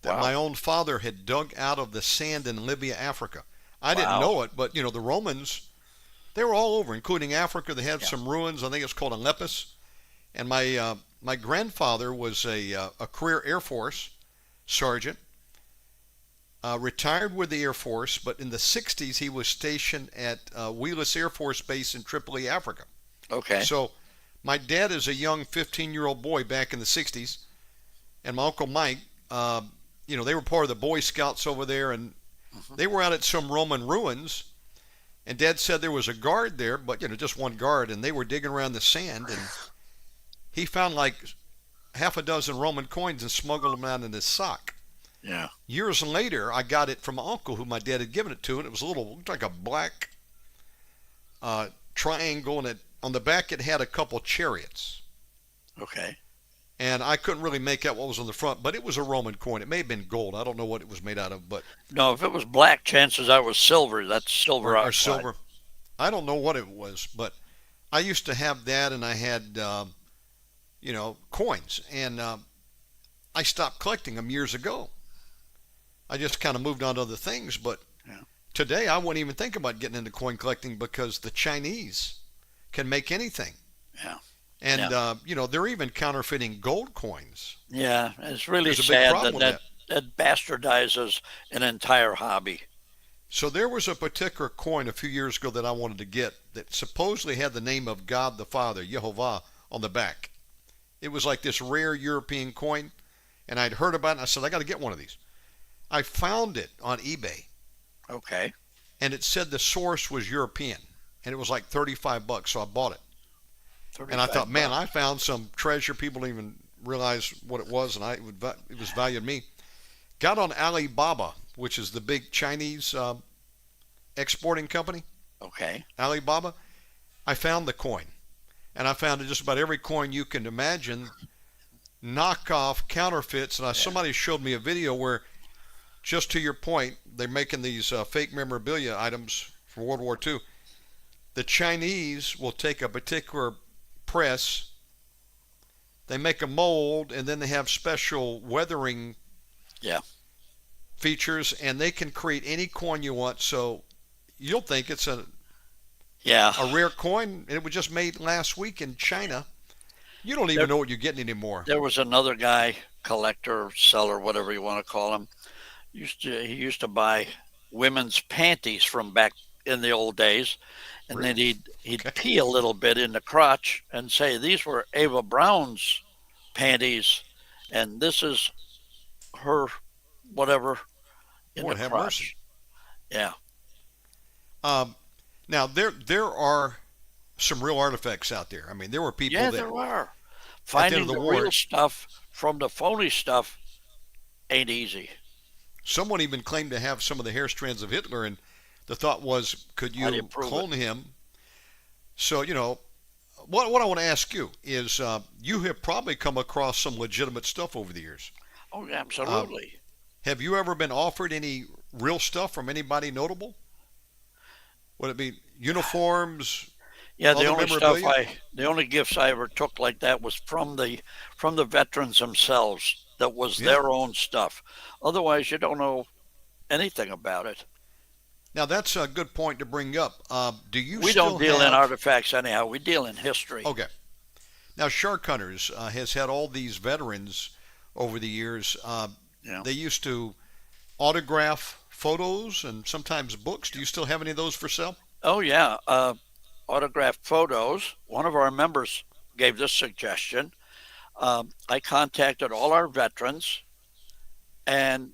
that Wow. my own father had dug out of the sand in Libya, Africa. I didn't Wow. know it, but the Romans, they were all over, including Africa. They had Yeah. some ruins. I think it's called Alepus. And my grandfather was a career Air Force sergeant, retired with the Air Force, but in the 60s he was stationed at Wheelus Air Force Base in Tripoli, Africa. Okay. So my dad is a young 15-year-old boy back in the 60s, and my Uncle Mike, they were part of the Boy Scouts over there, and they were out at some Roman ruins. And Dad said there was a guard there, but just one guard, and they were digging around the sand, and he found like half a dozen Roman coins and smuggled them out in his sock. Yeah. Years later, I got it from my uncle, who my dad had given it to, and it was looked like a black triangle, and on the back it had a couple chariots. Okay. And I couldn't really make out what was on the front, but it was a Roman coin. It may have been gold. I don't know what it was made out of, but No, if it was black, chances are it was silver. That's silver or outside. silver. I don't know what it was, but I used to have that, and I had coins, and I stopped collecting them years ago. I just kind of moved on to other things, but today I wouldn't even think about getting into coin collecting because the Chinese can make anything. Yeah. And, they're even counterfeiting gold coins. Yeah, it's really There's a big sad problem with that bastardizes an entire hobby. So there was a particular coin a few years ago that I wanted to get that supposedly had the name of God the Father, Yehovah, on the back. It was like this rare European coin, and I'd heard about it, and I said, I got to get one of these. I found it on eBay, Okay. and it said the source was European, and it was like $35, so I bought it. And I thought, man, I found some treasure. People didn't even realize what it was, and it was valued to me. Got on Alibaba, which is the big Chinese exporting company. Okay. Alibaba. I found the coin, and I found just about every coin you can imagine, knockoff, counterfeits. And somebody showed me a video where, just to your point, they're making these fake memorabilia items for World War II. The Chinese will take a particular press, they make a mold, and then they have special weathering features, and they can create any coin you want. So you'll think it's a rare coin, and it was just made last week in China. You don't even know what you're getting anymore. There was another guy, collector, seller, whatever you want to call him. He used to buy women's panties from back in the old days, and then he'd pee a little bit in the crotch and say, these were Ava Brown's panties, and this is her whatever in Lord the have crotch. mercy. Yeah. Now there are some real artifacts out there. I mean, there were people that there are. Finding the real stuff from the phony stuff ain't easy. Someone even claimed to have some of the hair strands of Hitler, and the thought was, could you clone him? So, what I want to ask you is, you have probably come across some legitimate stuff over the years. Oh, absolutely. Have you ever been offered any real stuff from anybody notable? Would it be uniforms? Yeah, the only gifts I ever took like that was from the veterans themselves. That was their own stuff. Otherwise, you don't know anything about it. Now, that's a good point to bring up. We don't deal in artifacts anyhow. We deal in history. Okay. Now, Shark Hunters has had all these veterans over the years. They used to autograph photos and sometimes books. Do you still have any of those for sale? Oh, yeah. Autographed photos. One of our members gave this suggestion. I contacted all our veterans and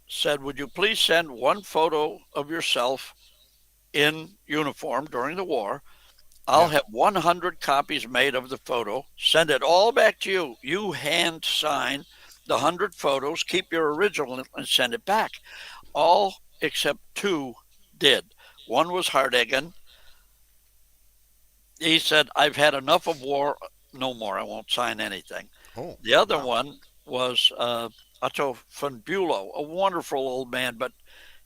said, would you please send one photo of yourself in uniform during the war? I'll have 100 copies made of the photo, send it all back to you. You hand sign the 100 photos, keep your original and send it back. All except 2 did. One was Hardigan. He said, I've had enough of war, no more, I won't sign anything. The other one was Otto von Bülow, a wonderful old man, but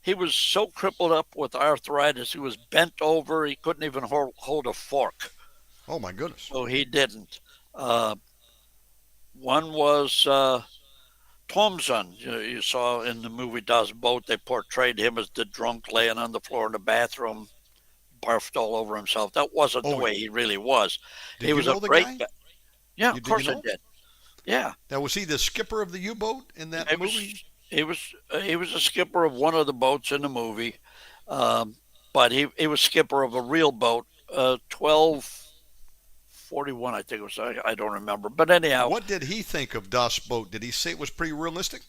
he was so crippled up with arthritis, he was bent over, he couldn't even hold a fork. Oh, my goodness. So he didn't. One was Thomson. You saw in the movie Das Boot, they portrayed him as the drunk laying on the floor in the bathroom, barfed all over himself. That wasn't the way he really was. He was a great guy. Yeah, of course I did. Yeah. Now, was he the skipper of the U-boat in that movie? He was a skipper of one of the boats in the movie, but he was skipper of a real boat, 1241, I think it was. I don't remember. But anyhow. What did he think of Das Boot? Did he say it was pretty realistic?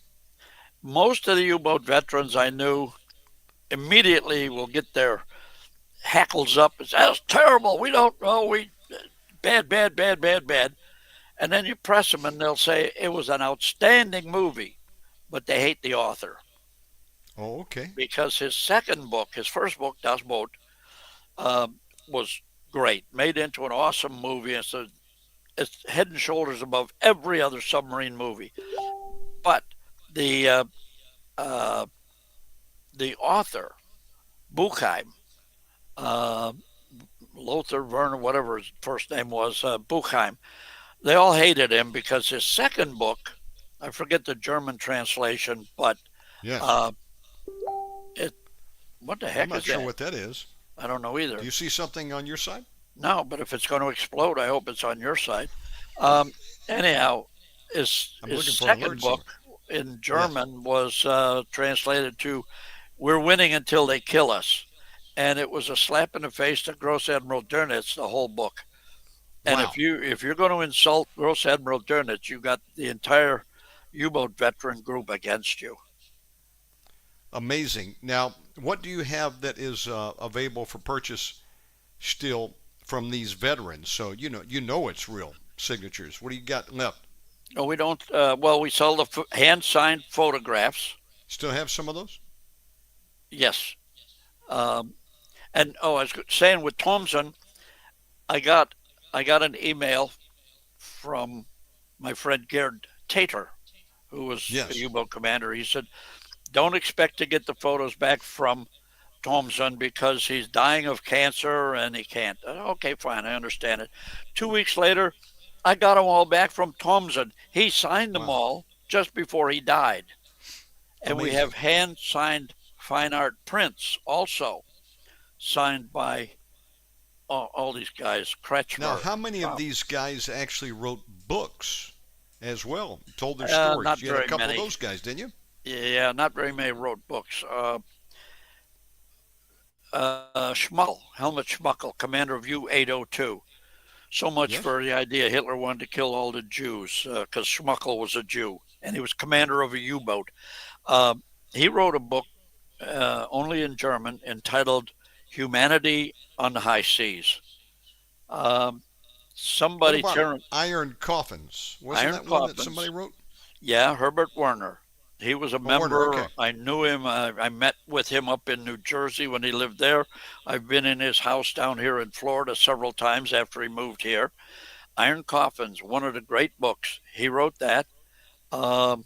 most of the U-boat veterans I knew immediately will get their hackles up and say, "That's terrible. We don't know. We bad, bad, bad, bad, bad." And then you press them, and they'll say it was an outstanding movie, but they hate the author Oh, okay. because his second book, his first book, Das Boot, was great, made into an awesome movie. And so it's head and shoulders above every other submarine movie. But the uh, uh, the author, Buchheim, uh, Lothar Werner, whatever his first name was, Buchheim, they all hated him because his second book, I forget the German translation, but Yes. uh, it, what the I'm heck not is sure that? what that is. I don't know Do either. you see something on your side? No, but if it's going to explode, I hope it's on your side. Um, anyhow, I'm his looking for an second alert book somewhere. in Yes. German was translated to "We're winning until they kill us," and it was a slap in the face to Gross Admiral Dönitz. The whole book. And Wow. if you're going to insult Gross Admiral Dönitz, you got the entire U-boat veteran group against you. Amazing. Now, what do you have that is available for purchase still from these veterans? So you know it's real signatures. What do you got left? No, we don't. Well, we sell the hand signed photographs. Still have some of those? Yes. Um, and I was saying with Thompson, I got I got an email from my friend Gerd Tater, who was a Yes. U-boat commander. He said, "Don't expect to get the photos back from Thompson because he's dying of cancer and he can't." Okay, fine, I understand it. 2 weeks later, I got them all back from Thompson. He signed them Wow. all just before he died. And we have Amazing. hand signed fine art prints also signed by all these guys, Now, Kretschmer. how many of Wow. these guys actually wrote books as well, told their stories? Not You had a very couple of many. those guys, didn't you? Yeah, not very many wrote books. Schmuckel, Helmut Schmuckel, commander of U-802. So much Yes. for the idea Hitler wanted to kill all the Jews because Schmuckel was a Jew and he was commander of a U-boat. Uh, he wrote a book only in German entitled "Humanity on the High Seas." Um, What somebody about turned Iron Coffins? Wasn't Iron that one that somebody Coffins. wrote? Yeah, Herbert Werner. He was a Oh, Warner. member. Okay. I knew him. I met with him up in New Jersey when he lived there. I've been in his house down here in Florida several times after he moved here. Iron Coffins, one of the great books. He wrote that. Um,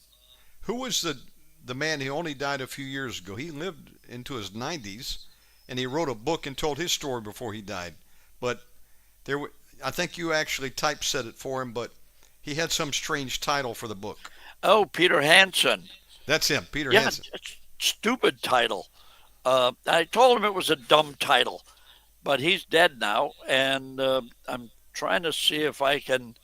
Who was the man? He only died a few years ago. He lived into his 90s, and he wrote a book and told his story before he died. But there, I think you actually typeset it for him, but he had some strange title for the book. oh, Peter Hansen. That's him, Peter Yeah, Hansen. it's stupid title. I told him it was a dumb title, but he's dead now, and I'm trying to see if I can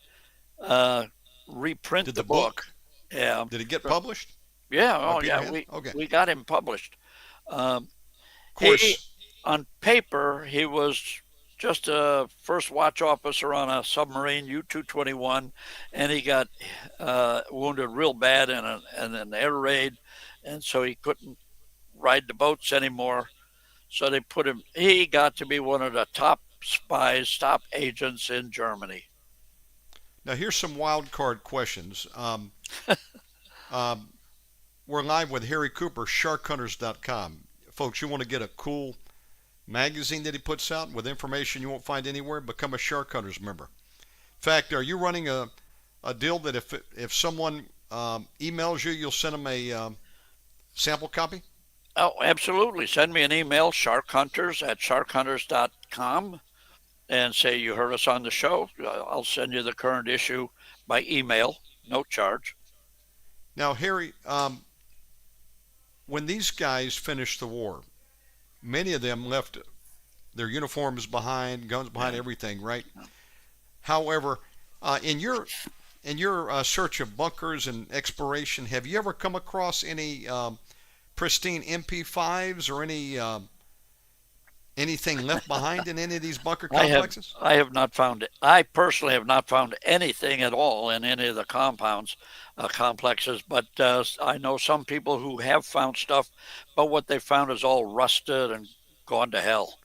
uh, reprint Did the the book. book? Yeah, Did it get published yeah, by oh Peter yeah, Hansen? Okay. Of we got him published. Um, he course. on paper he was just a first watch officer on a submarine U-221, and he got wounded real bad in an air raid, and so he couldn't ride the boats anymore. So they put him. He got to be one of the top spies, top agents in Germany. Now here's some wild card questions. Um, we're live with Harry Cooper, SharkHunters.com. Folks, you want to get a cool magazine that he puts out with information you won't find anywhere? Become a Shark Hunters member. In fact, are you running a deal that if someone emails you, you'll send them a sample copy? Oh, absolutely. Send me an email, sharkhunters@sharkhunters.com, and say you heard us on the show. I'll send you the current issue by email, no charge. Now, Harry, when these guys finished the war, many of them left their uniforms behind, guns behind, Yeah. everything, right? However, in your search of bunkers and exploration, have you ever come across any pristine MP5s or Anything left behind in any of these bunker I have complexes? I have not found it. I personally have not found anything at all in any of the compounds, complexes. But I know some people who have found stuff, but what they found is all rusted and gone to hell.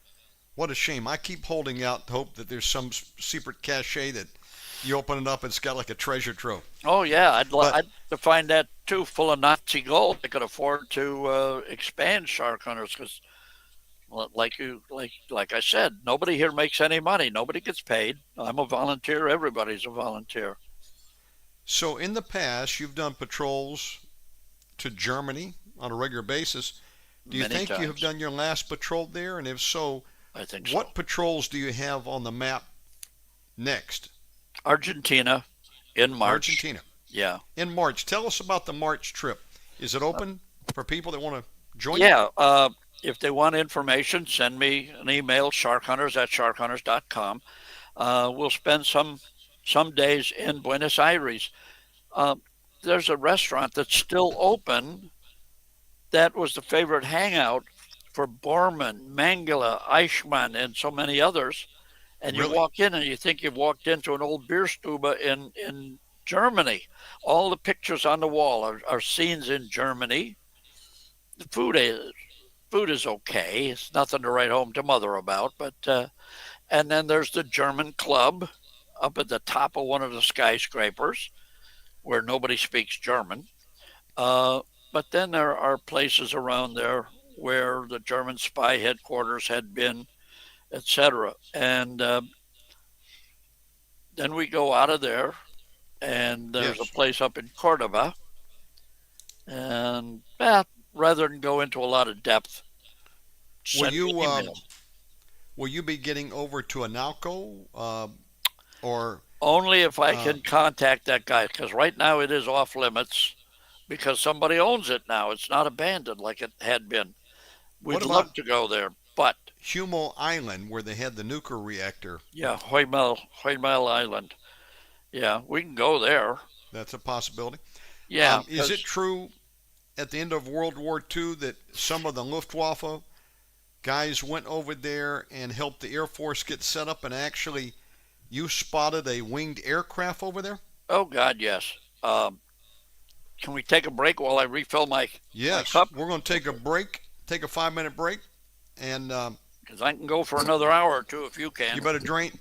What a shame. I keep holding out hope that there's some secret cache that you open it up and it's got like a treasure trove. Oh yeah, But I'd to find that too, full of Nazi gold. I could afford to expand shark hunters because, like I said, nobody here makes any money. Nobody gets paid. I'm a volunteer. Everybody's a volunteer. so in the past, you've done patrols to Germany on a regular basis. Do you Many think you have times. done your last patrol there? And if so, I think so. what patrols do you have on the map next? Argentina in March. Argentina. Yeah. In March. Tell us about the March trip. Is it open for people that want to join you? Yeah. If they want information, send me an email, sharkhunters@sharkhunters.com. We'll spend some days in Buenos Aires. Uh, there's a restaurant that's still open. That was the favorite hangout for Bormann, Mangala, Eichmann, and so many others. And you Really? walk in and you think you've walked into an old beer stuba in Germany. All the pictures on the wall are scenes in Germany. The food is okay. It's nothing to write home to mother about. But and then there's the German club up at the top of one of the skyscrapers where nobody speaks German. But then there are places around there where the German spy headquarters had been, etc. And then we go out of there, and there's Yes. a place up in Cordoba. And rather than go into a lot of depth, Will send me an you email. will you be getting over to Analco or Only if I uh, can contact that guy, because right now it is off limits because somebody owns it now. It's not abandoned like it had been. what We'd love about to go there, but Humo Island where they had the nuclear reactor? yeah, Hoymel Island. Yeah, we can go there. That's a possibility. Yeah, Is it 'cause- true at the end of World War II that some of the Luftwaffe guys went over there and helped the Air Force get set up, and actually you spotted a winged aircraft over there? oh God, yes. Can we take a break while I refill my Yes. cup? We're going to take a break, take a 5-minute break, and Because I can go for another hour or two if you can. you better drain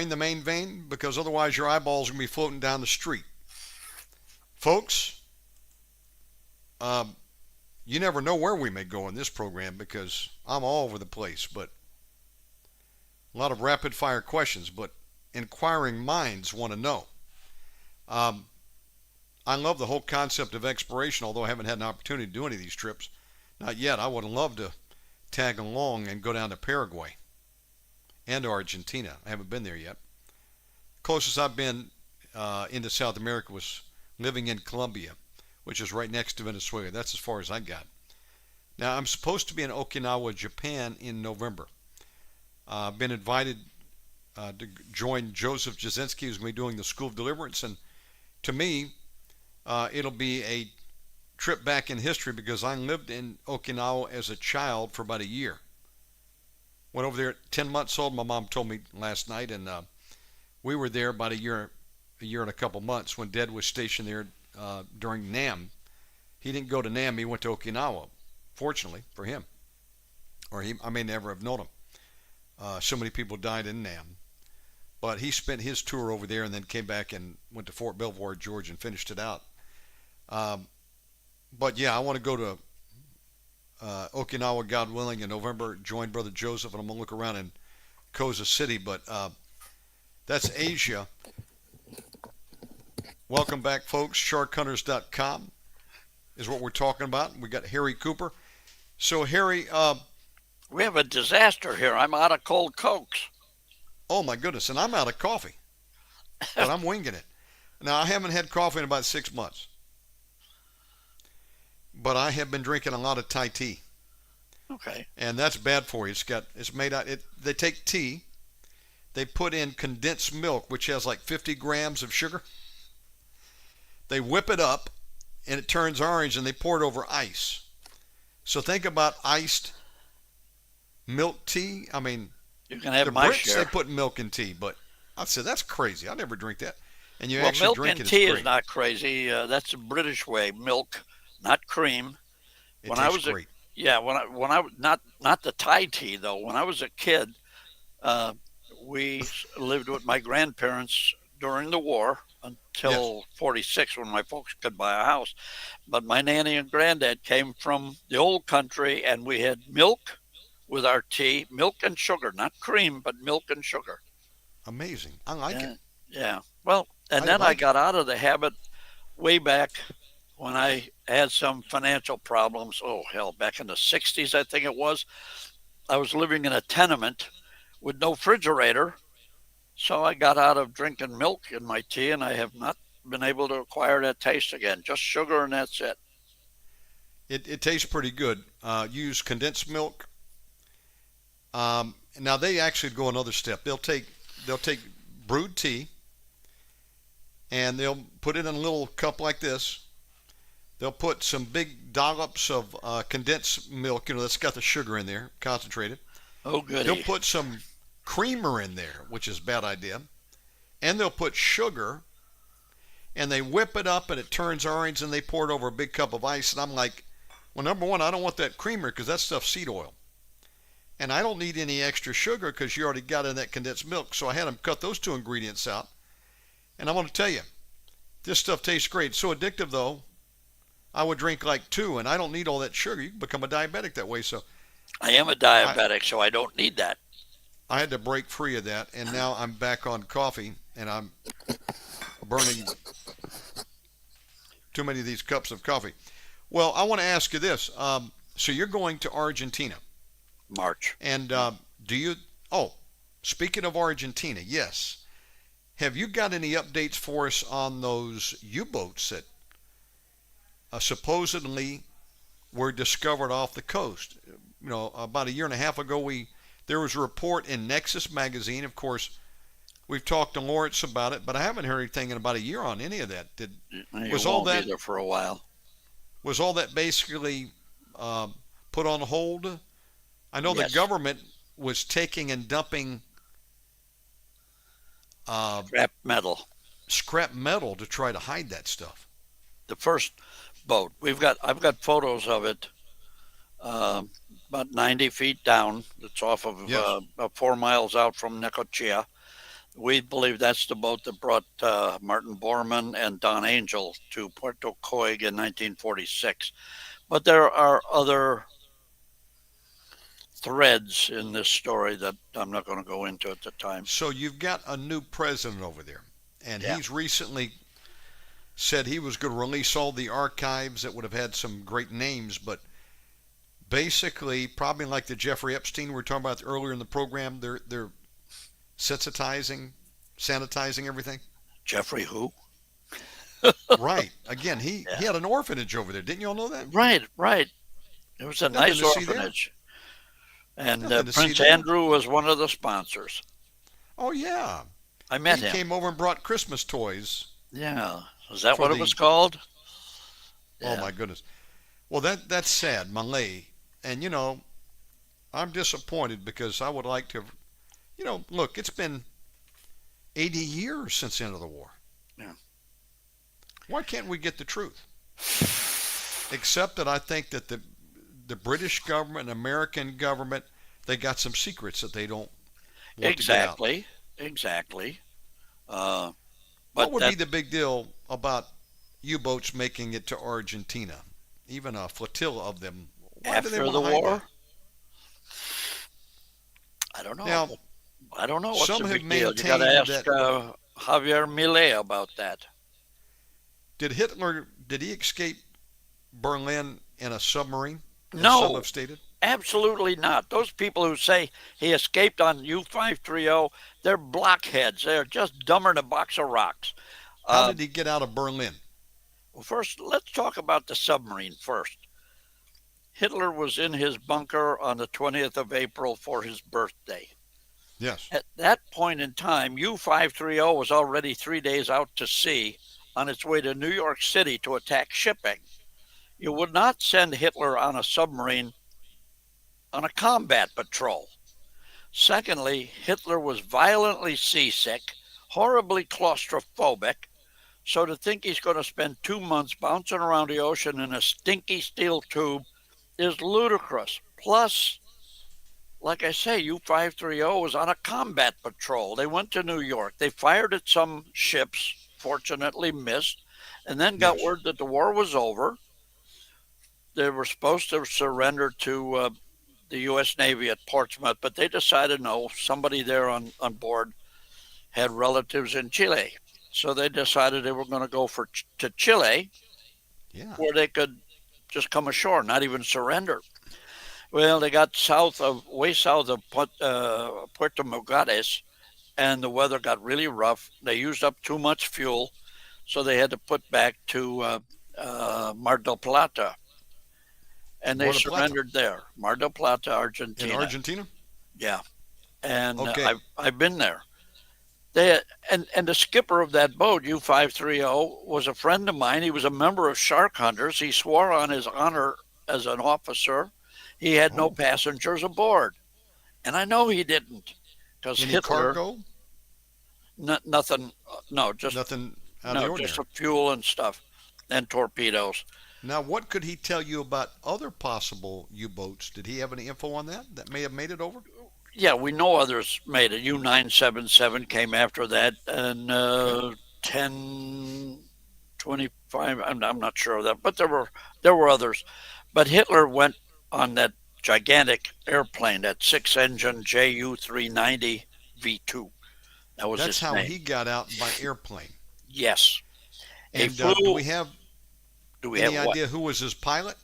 the main vein because otherwise your eyeballs are going to be floating down the street. Folks, you never know where we may go in this program because I'm all over the place, but a lot of rapid fire questions, but inquiring minds want to know. I love the whole concept of exploration, although I haven't had an opportunity to do any of these trips. Not yet. I would love to tag along and go down to Paraguay and to Argentina. I haven't been there yet. Closest I've been into South America was living in Colombia, which is right next to Venezuela. That's as far as I got. Now, I'm supposed to be in Okinawa, Japan in November. I've been invited to join Joseph Jasinski, who's going to be doing the School of Deliverance. And to me, it'll be a trip back in history because I lived in Okinawa as a child for about a year. Went over there at 10 months old, my mom told me last night, and we were there about a year and a couple months when Dad was stationed there during NAM. He didn't go to NAM, he went to Okinawa, fortunately for him. Or I may never have known him. So many people died in NAM. But he spent his tour over there and then came back and went to Fort Belvoir, Georgia, and finished it out. But yeah, I want to go to Okinawa, God willing, in November, join Brother Joseph, and I'm going to look around in Koza City. But that's Asia. Welcome back, folks. SharkHunters.com is what we're talking about. We got Harry Cooper. So, Harry, We have a disaster here. I'm out of cold Cokes. oh my goodness, and I'm out of coffee, but I'm winging it. Now, I haven't had coffee in about 6 months, but I have been drinking a lot of Thai tea, Okay. and that's bad for you. It's made out. They take tea, they put in condensed milk, which has like 50 grams of sugar. They whip it up, and it turns orange, and they pour it over ice. So think about iced Milk tea? I mean, You can have the my Brits, they share. put milk in tea, but I said, that's crazy. I never drink that. And you Well, actually milk drink and it, it's tea is great. not crazy. That's the British way. Milk, not cream. It When I tastes was a great. Yeah, when I not the Thai tea though. When I was a kid, uh, lived with my grandparents during the war Yes. until '46 when my folks could buy a house. But my nanny and granddad came from the old country, and we had milk with our tea, milk and sugar, not cream, but milk and sugar. Amazing. I like it. Yeah, yeah. Well, and I then I like it. got out of the habit way back when I had some financial problems. Oh, hell, back in the 60s, I think it was. I was living in a tenement with no refrigerator. So I got out of drinking milk in my tea, and I have not been able to acquire that taste again. Just sugar, and that's it. It tastes pretty good. Use condensed milk. Now they actually go another step. They'll take brewed tea and they'll put it in a little cup like this. They'll put some big dollops of condensed milk, that's got the sugar in there, concentrated. Oh, They'll goody. put some creamer in there, which is a bad idea. And they'll put sugar and they whip it up and it turns orange and they pour it over a big cup of ice. And I'm like, well, number one, I don't want that creamer because that stuff's seed oil. And I don't need any extra sugar because you already got in that condensed milk. So I had them cut those two ingredients out. And I want to tell you, this stuff tastes great. It's so addictive, though. I would drink like two, and I don't need all that sugar. You can become a diabetic that way. So I am a I, diabetic, so I don't need that. I had to break free of that, and now I'm back on coffee, and I'm burning too many of these cups of coffee. Well, I want to ask you this. So you're going to Argentina, March. and do you? Oh, speaking of Argentina, yes. Have you got any updates for us on those U-boats that supposedly were discovered off the coast? About a year and a half ago, there was a report in Nexus magazine. Of course, we've talked to Lawrence about it, but I haven't heard anything in about a year on any of that. You Was all won't be that there for a while. was all that basically put on hold? I know the Yes. government was taking and dumping uh, Scrap metal. scrap metal to try to hide that stuff. The first boat. I've got photos of it. About 90 feet down. It's off of Yes. about 4 miles out from Necochea. We believe that's the boat that brought Martin Bormann and Don Angel to Puerto Coig in 1946. But there are other threads in this story that I'm not going to go into at the time. So you've got a new president over there, and Yeah. he's recently said he was going to release all the archives that would have had some great names, but basically, probably like the Jeffrey Epstein we were talking about earlier in the program, they're sanitizing everything. Jeffrey who? Right. Again, he Yeah. had an orphanage over there. Didn't you all know that? Right, right. It was a Nothing nice to see there. orphanage. And Nothing to see Prince there. Andrew was one of the sponsors. Oh yeah, I met he him. came over and brought Christmas toys. Yeah. Is that For what it the- was called? Oh Yeah. my goodness. Well, that's sad, Malay. And I'm disappointed because I would like to. Look, it's been 80 years since the end of the war. Yeah. Why can't we get the truth? Except that I think that the British government and American government, they got some secrets that they don't want to get out. Exactly. What But would that, be the big deal about U-boats making it to Argentina? Even a flotilla of them. Why do they after want the to hide war, that? I don't know. Now, I don't know what's some the have big deal. You got to maintained ask that- Javier Milei about that. Did he escape Berlin in a submarine? As No. some have stated. Absolutely not. Those people who say he escaped on U-530, they're blockheads. They're just dumber than a box of rocks. How did he get out of Berlin? Well, first, let's talk about the submarine first. Hitler was in his bunker on the 20th of April for his birthday. Yes. At that point in time, U-530 was already 3 days out to sea on its way to New York City to attack shipping. You would not send Hitler on a submarine on a combat patrol. Secondly, Hitler was violently seasick, horribly claustrophobic, so to think he's going to spend 2 months bouncing around the ocean in a stinky steel tube is ludicrous. Plus, like I say, U-530 was on a combat patrol. They went to New York. They fired at some ships, fortunately missed, and then got Yes. word that the war was over. They were supposed to surrender to the U.S. Navy at Portsmouth, but they decided no, somebody there on board had relatives in Chile. So they decided they were going to go to Chile, Yeah. where they could just come ashore, not even surrender. Well, they got way south of Puerto Mugares, and the weather got really rough. They used up too much fuel, so they had to put back to Mar del Plata. And they Mar del Plata. surrendered there, Mar del Plata, Argentina. In Argentina? Yeah, and Okay. I've been there. And the skipper of that boat, U-530, was a friend of mine. He was a member of Shark Hunters. He swore on his honor as an officer he had no Oh. passengers aboard, and I know he didn't, because Any Hitler cargo? nothing. No, just Nothing out of the no, ordinary. just the fuel and stuff, and torpedoes. Now, what could he tell you about other possible U-boats? Did he have any info on that may have made it over? Yeah, we know others made it. U-977 came after that, and 1025. I'm not sure of that, but there were others. But Hitler went on that gigantic airplane, that six-engine Ju-390 V2. That was That's his how name. he got out by airplane. Yes. He And flew. do we have Do we any have what? idea who was his pilot?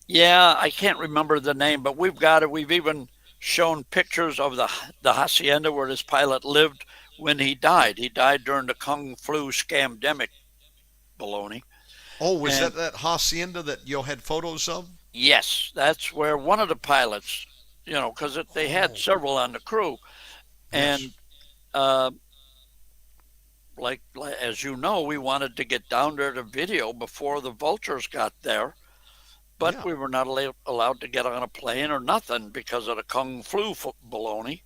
Yeah, I can't remember the name, but we've got it. We've even shown pictures of the hacienda where this pilot lived when he died. He died during the Kung Flu scamdemic baloney. Oh, was And- that hacienda that you had photos of? Yes, that's where one of the pilots, because they had Oh. several on the crew, Yes. and like as you know, we wanted to get down there to video before the vultures got there, but Yeah. we were not allowed to get on a plane or nothing because of the Kung Flu baloney.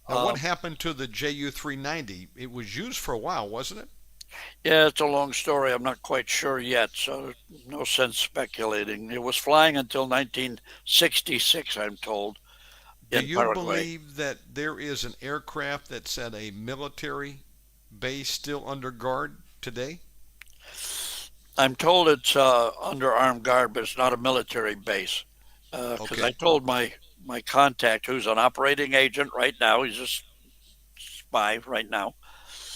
Now, what Um, happened to the Ju-390? It was used for a while, wasn't it? Yeah, it's a long story. I'm not quite sure yet, so no sense speculating. It was flying until 1966, I'm told, Do in you Paraguay. believe that there is an aircraft that's at a military base still under guard today? I'm told it's under armed guard, but it's not a military base. Because Okay. I told my contact, who's an operating agent right now, he's a spy right now,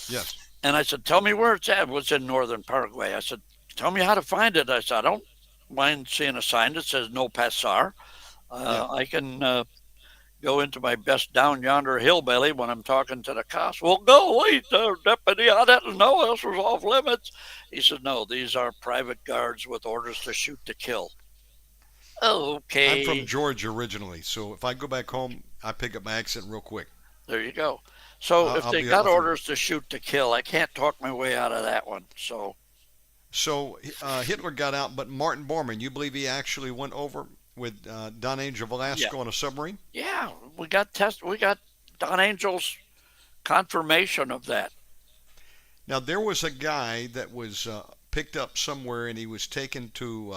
Yes. and I said, "Tell me where it's at." It was in northern Paraguay. I said, "Tell me how to find it." I said, "I don't mind seeing a sign that says no pasar. I can go into my best down yonder hillbilly when I'm talking to the cops. Well, go wait, deputy. I didn't know this was off limits." He said, "No, these are private guards with orders to shoot to kill." Okay. I'm from Georgia originally, so if I go back home, I pick up my accent real quick. There you go. So if I'll they be got off- orders to shoot to kill, I can't talk my way out of that one. So So Hitler got out, but Martin Bormann, you believe he actually went over with Don Angel Velasco on a submarine? yeah, we got Don Angel's confirmation of that. Now, there was a guy that was picked up somewhere, and he was taken to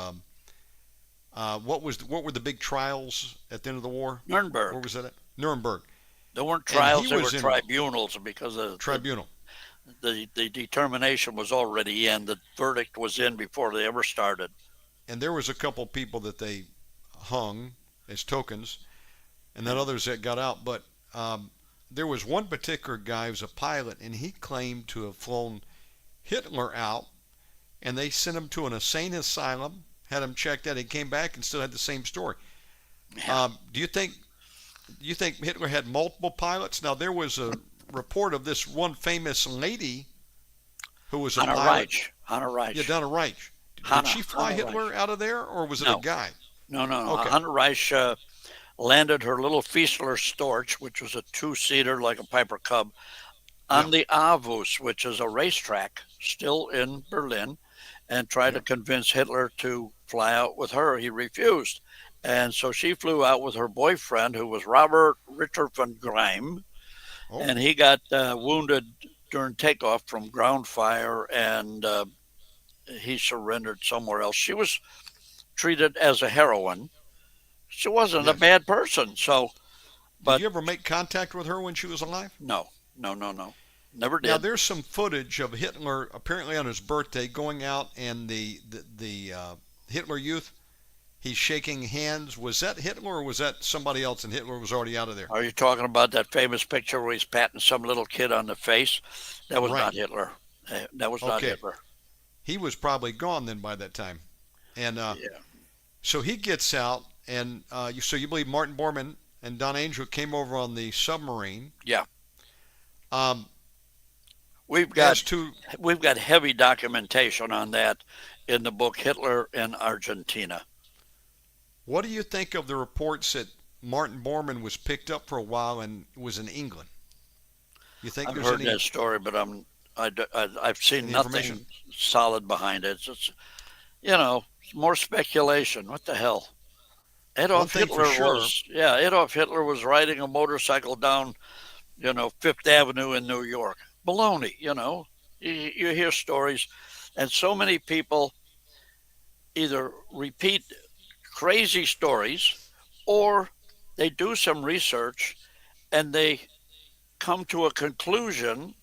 what were the big trials at the end of the war? Where Nuremberg. was that at? Nuremberg There weren't And trials; he they were was in- tribunals because Tribunal. the determination was already in. The verdict was in before they ever started. And there was a couple people that they hung as tokens, and then others that got out. But there was one particular guy who was a pilot, and he claimed to have flown Hitler out, and they sent him to an insane asylum, had him checked out. He came back and still had the same story. Yeah. Do you think Hitler had multiple pilots? Now, there was a report of this one famous lady who was a Hannah pilot. Reich. Hannah Reich. Yeah, Donna Reich. Did Hannah- she fly Hannah Hitler Reich. out of there, or was it No. a guy? No. Okay. Hannah Reich landed her little Fiesler Storch, which was a two-seater like a Piper Cub, on the Avus, which is a racetrack still in Berlin, and tried to convince Hitler to fly out with her. He refused. And so she flew out with her boyfriend, who was Robert Ritter von Greim, Oh, and he got wounded during takeoff from ground fire, and he surrendered somewhere else. She was treated as a heroine. She wasn't a yes. bad person, so, Did but you ever make contact with her when she was alive? no, no, no, no, never Now, did. there's some footage of Hitler apparently on his birthday going out, and the Hitler Youth. He's shaking hands. Was that Hitler or was that somebody else? And Hitler was already out of there. Are you talking about that famous picture where he's patting some little kid on the face? That was Right. not Hitler. That was not Okay. Hitler. He was probably gone then by that time. And Yeah. so he gets out, and so you believe Martin Bormann and Don Angel came over on the submarine. Yeah. Um, We've as got to we've got heavy documentation on that in the book Hitler in Argentina. what do you think of the reports that Martin Bormann was picked up for a while and was in England? You think I've there's heard any that story, but I've seen any nothing information? solid behind it. It's more speculation. What the hell? One thing for sure, Adolf Hitler was riding a motorcycle down, Fifth Avenue in New York. Baloney, You hear stories, and so many people either repeat crazy stories or they do some research and they come to a conclusion.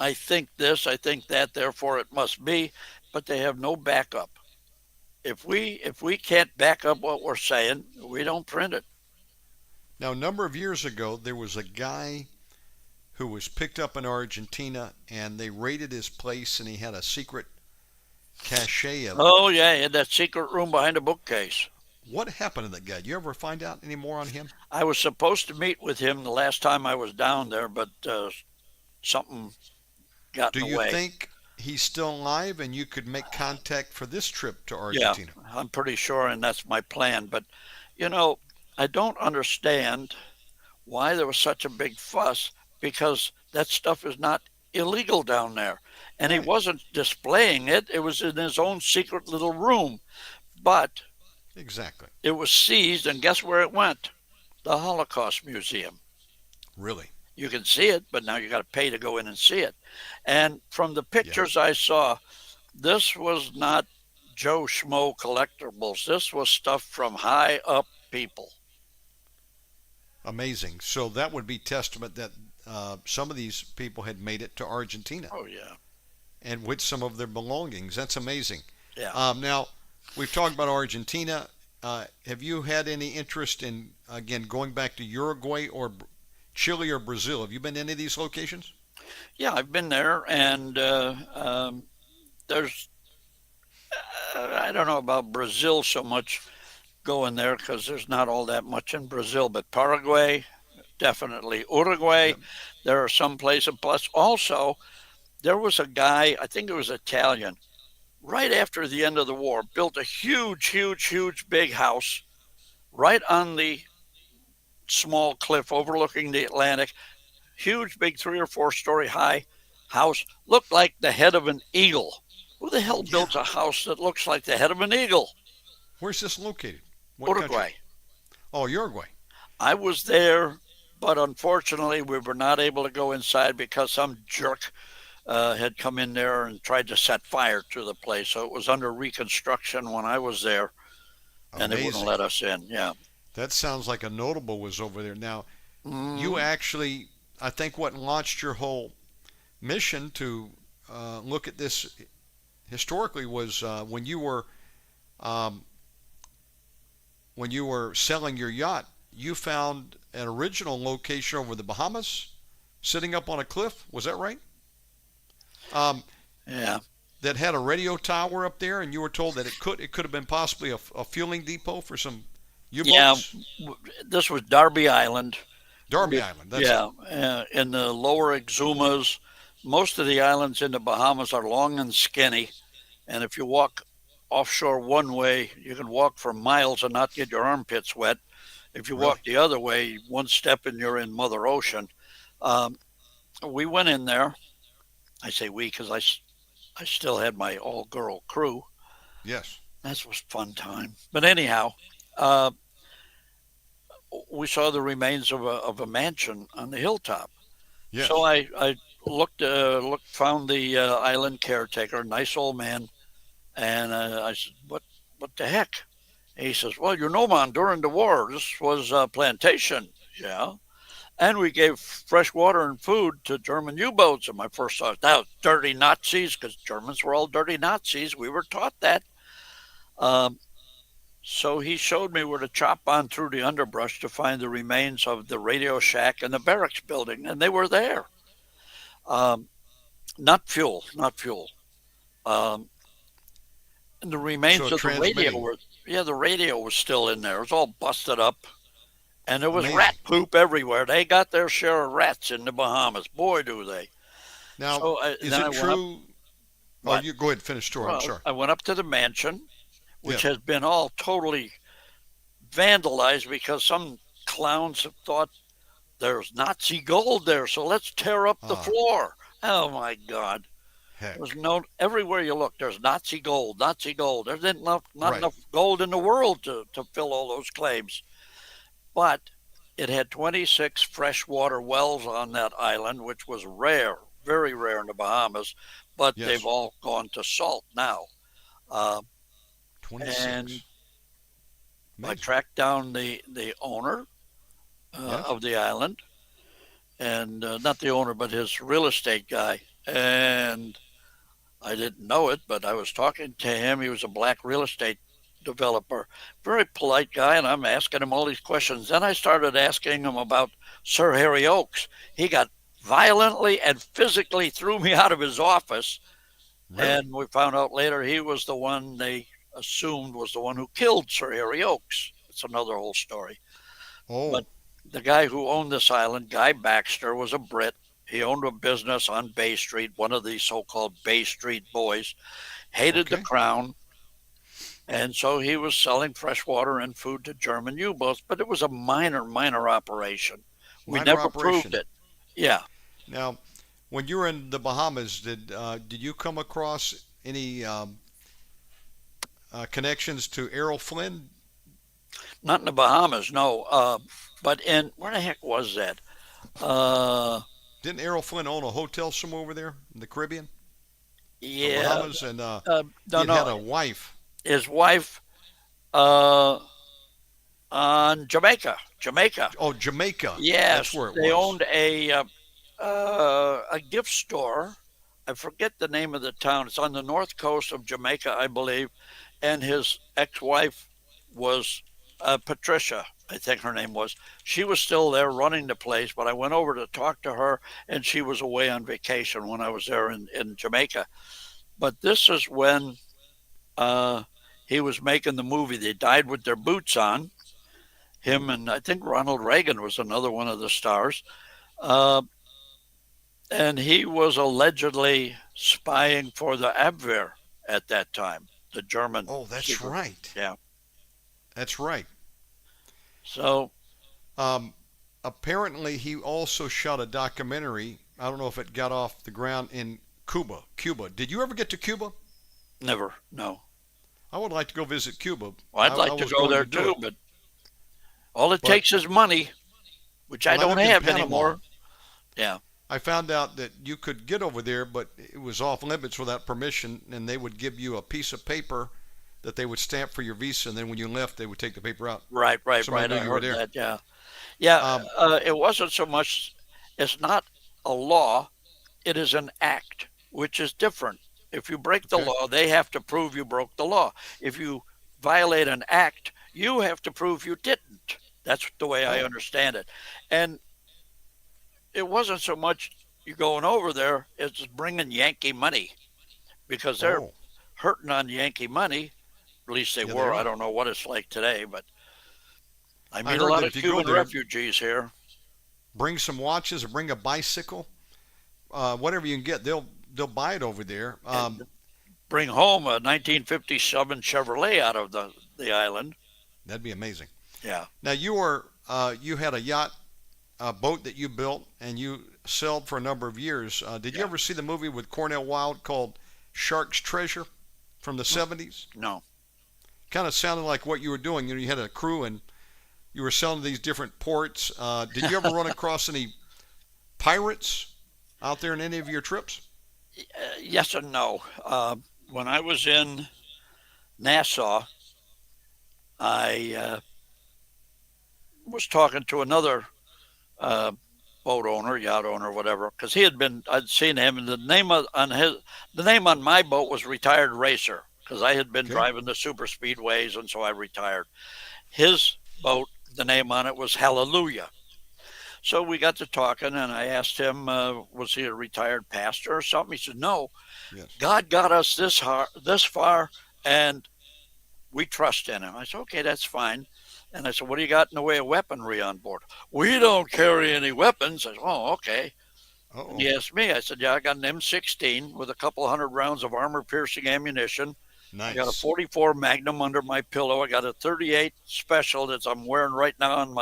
I think this, I think that, therefore it must be, but they have no backup. If we can't back up what we're saying, we don't print it. now a number of years ago, there was a guy who was picked up in Argentina, and they raided his place, and he had a secret cache of Oh yeah, in that secret room behind a bookcase. what happened to that guy. You ever find out any more on him? I was supposed to meet with him the last time I was down there, but something got Do in the you way. think he's still alive, and you could make contact for this trip to Yeah, Argentina? I'm pretty sure, and that's my plan. But you know, I don't understand why there was such a big fuss because that stuff is not illegal down there. And he Right. wasn't displaying it, it was in his own secret little room. But Exactly. it was seized, and guess where it went? The Holocaust Museum. Really. You can see it, but now you got to pay to go in and see it. And from the Yeah. pictures I saw, this was not Joe Schmo collectibles. This was stuff from high up people. Amazing. So that would be testament that some of these people had made it to Argentina Oh yeah, and with some of their belongings. That's amazing. yeah. Now, we've talked about Argentina. Have you had any interest in, again, going back to Uruguay or Chile or Brazil? Have you been to any of these locations? Yeah, I've been there, and there's I don't know about Brazil so much going there because there's not all that much in Brazil, but Paraguay, definitely Uruguay. Yep. There are some places. Plus, also there was a guy, I think it was Italian, right after the end of the war, built a huge, huge, huge big house right on the small cliff overlooking the Atlantic. Huge, big 3 or 4 story high house, looked like the head of an eagle. Who the hell Yeah. builds a house that looks like the head of an eagle? Where's this located? What country? Uruguay. Oh, Uruguay. I was there, but unfortunately, we were not able to go inside because some jerk had come in there and tried to set fire to the place. So it was under reconstruction when I was there, and they wouldn't Amazing. let us in. Yeah. That sounds like a notable was over there. Now, you Mm, actually, I think, what launched your whole mission to look at this historically was um, when you were selling your yacht. You found an original location over the Bahamas, sitting up on a cliff. Was that right? Um, yeah. that had a radio tower up there, and you were told that it could have been possibly a fueling depot for some Yeah. U-boats. This was Darby Island. Darby Island. That's Yeah. it. In the lower Exumas, most of the islands in the Bahamas are long and skinny. And if you walk offshore one way, you can walk for miles and not get your armpits wet. If you Really? walk the other way, one step and you're in Mother Ocean. Um, we went in there. I say we because I still had my all girl crew. Yes. That was fun time. But anyhow, uh, we saw the remains of a mansion on the hilltop. Yes. So I found the island caretaker, nice old man, and I said, what the heck? And he says, well, man, during the war, this was a plantation. Yeah. And we gave fresh water and food to German U-boats. And my first thought, that was dirty Nazis, because Germans were all dirty Nazis. We were taught that. So he showed me where to chop on through the underbrush to find the remains of the radio shack and the barracks building, and they were there. Not fuel. And the remains So of the radio transmitting. were, the radio was still in there. It was all busted up, and there was Amazing. rat poop everywhere. They got their share of rats in the Bahamas. Boy, do they. Now, So is then I it went true? Oh, What? you go ahead, finish story. I'm Well, sorry. I went up to the mansion, which Yeah. has been all totally vandalized because some clowns have thought there's Nazi gold there, so let's tear up the Ah. floor. Oh my God! Heck. There's no everywhere you look. There's Nazi gold, Nazi gold. There's not Right. enough gold in the world to fill all those claims. But it had 26 freshwater wells on that island, which was rare, very rare in the Bahamas. But Yes. they've all gone to salt now. Uh, 26. and I Amazing. tracked down the owner Yes. of the island, and not the owner, but his real estate guy. And I didn't know it, but I was talking to him. He was a black real estate developer, very polite guy, and I'm asking him all these questions. Then I started asking him about Sir Harry Oakes. He got violently and physically threw me out of his office, Really? and we found out later he was the one they assumed was the one who killed Sir Harry Oakes. It's another whole story. Oh, But the guy who owned this island, Guy Baxter, was a Brit. He owned a business on Bay Street, one of these so-called Bay Street boys, hated the Okay. crown, and so he was selling fresh water and food to German U-boats, but it was a minor operation. We Minor never operation. proved it. Yeah. now, when you were in the Bahamas, did you come across any connections to Errol Flynn? Not in the Bahamas, no. But where the heck was that? Didn't Errol Flynn own a hotel somewhere over there in the Caribbean, the Yeah. Bahamas? And No, he had no. a wife. His wife on Jamaica. Oh, Jamaica. Yes, That's where it they was. owned a gift store. I forget the name of the town. It's on the north coast of Jamaica, I believe. And his ex-wife was Patricia, I think her name was. She was still there running the place, but I went over to talk to her, and she was away on vacation when I was there in Jamaica. But this is when he was making the movie. They died with their boots on. Him and I think Ronald Reagan was another one of the stars. And he was allegedly spying for the Abwehr at that time, the German. Oh, that's secret- right. Yeah. That's right. So Apparently, he also shot a documentary. I don't know if it got off the ground in Cuba. Did you ever get to Cuba? never, no. I would like to go visit Cuba. Well, I'd I like to was go going there do too, it. but all it But- takes is money, which I Well, I don't lived in have Panama. anymore. Yeah. I found out that you could get over there, but it was off limits without permission, and they would give you a piece of paper that they would stamp for your visa, and then when you left, they would take the paper out. Right. Somebody knew I you were heard there. that. Yeah. Yeah. Um, It wasn't so much. It's not a law. It is an act, which is different. If you break the Okay. law, they have to prove you broke the law. If you violate an act, you have to prove you didn't. That's the way I Oh. understand it. And it wasn't so much you going over there; it's bringing Yankee money, because they're Oh, hurting on Yankee money. At least they Yeah, they were. I are. don't know what it's like today, but I meet a heard lot that of if you go Cuban there- refugees here. bring some watches or bring a bicycle, whatever you can get. They'll buy it over there. Bring home a 1957 Chevrolet out of the island. That'd be amazing. Yeah. Now you had a yacht, boat that you built, and you sailed for a number of years. Did you Yeah. ever see the movie with Cornell Wilde called Shark's Treasure from the 70s? No. Kind of sounded like what you were doing. You had a crew, and you were selling to these different ports. Did you ever run across any pirates out there in any of your trips? Yes and no. When I was in Nassau, I was talking to another uh, boat owner, yacht owner, whatever, because I'd seen him, and the name on my boat was Retired Racer, because I had been Okay. driving the super speedways, and so I retired. His boat, the name on it was Hallelujah. So we got to talking, and I asked him, was he a retired pastor or something? He said, no, Yes. God got us this far, and we trust in him. I said, okay, that's fine. And I said, what do you got in the way of weaponry on board? We don't carry any weapons. I said, oh, okay. And Oh, he asked me, I said, yeah, I got an M16 with a couple hundred rounds of armor piercing ammunition. I got a nice. 44 Magnum under my pillow. I got a 38 Special that I'm wearing right now on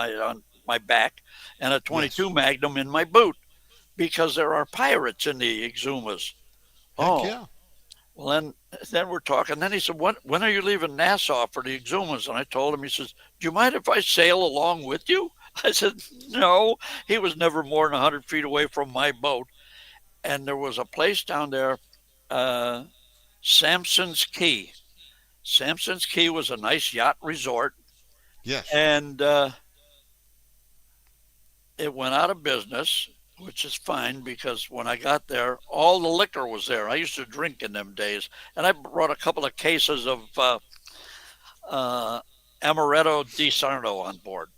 my back, and a Yes. 22 Magnum in my boot because there are pirates in the Exumas. Heck Oh, yeah. well, then we're talking. Then he said, when are you leaving Nassau for the Exumas? And I told him, he says, do you mind if I sail along with you? I said, no. He was never more than 100 feet away from my boat. And there was a place down there, uh, Samson's Key. Samson's Key was a nice yacht resort, Yes. and it went out of business, which is fine because when I got there, all the liquor was there. I used to drink in them days, and I brought a couple of cases of uh, Amaretto di Sarno on board.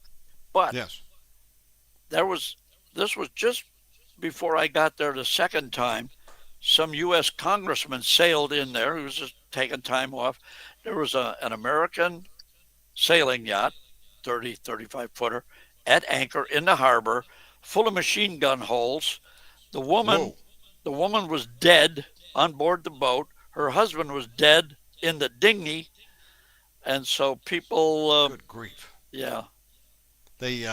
But Yes. there was this was just before I got there the second time. Some U.S. congressman sailed in there. He was just taking time off. There was an American sailing yacht, 30, 35 footer, at anchor in the harbor, full of machine gun holes. The woman, Whoa. the woman was dead on board the boat. Her husband was dead in the dinghy, and so people, Good grief. yeah, They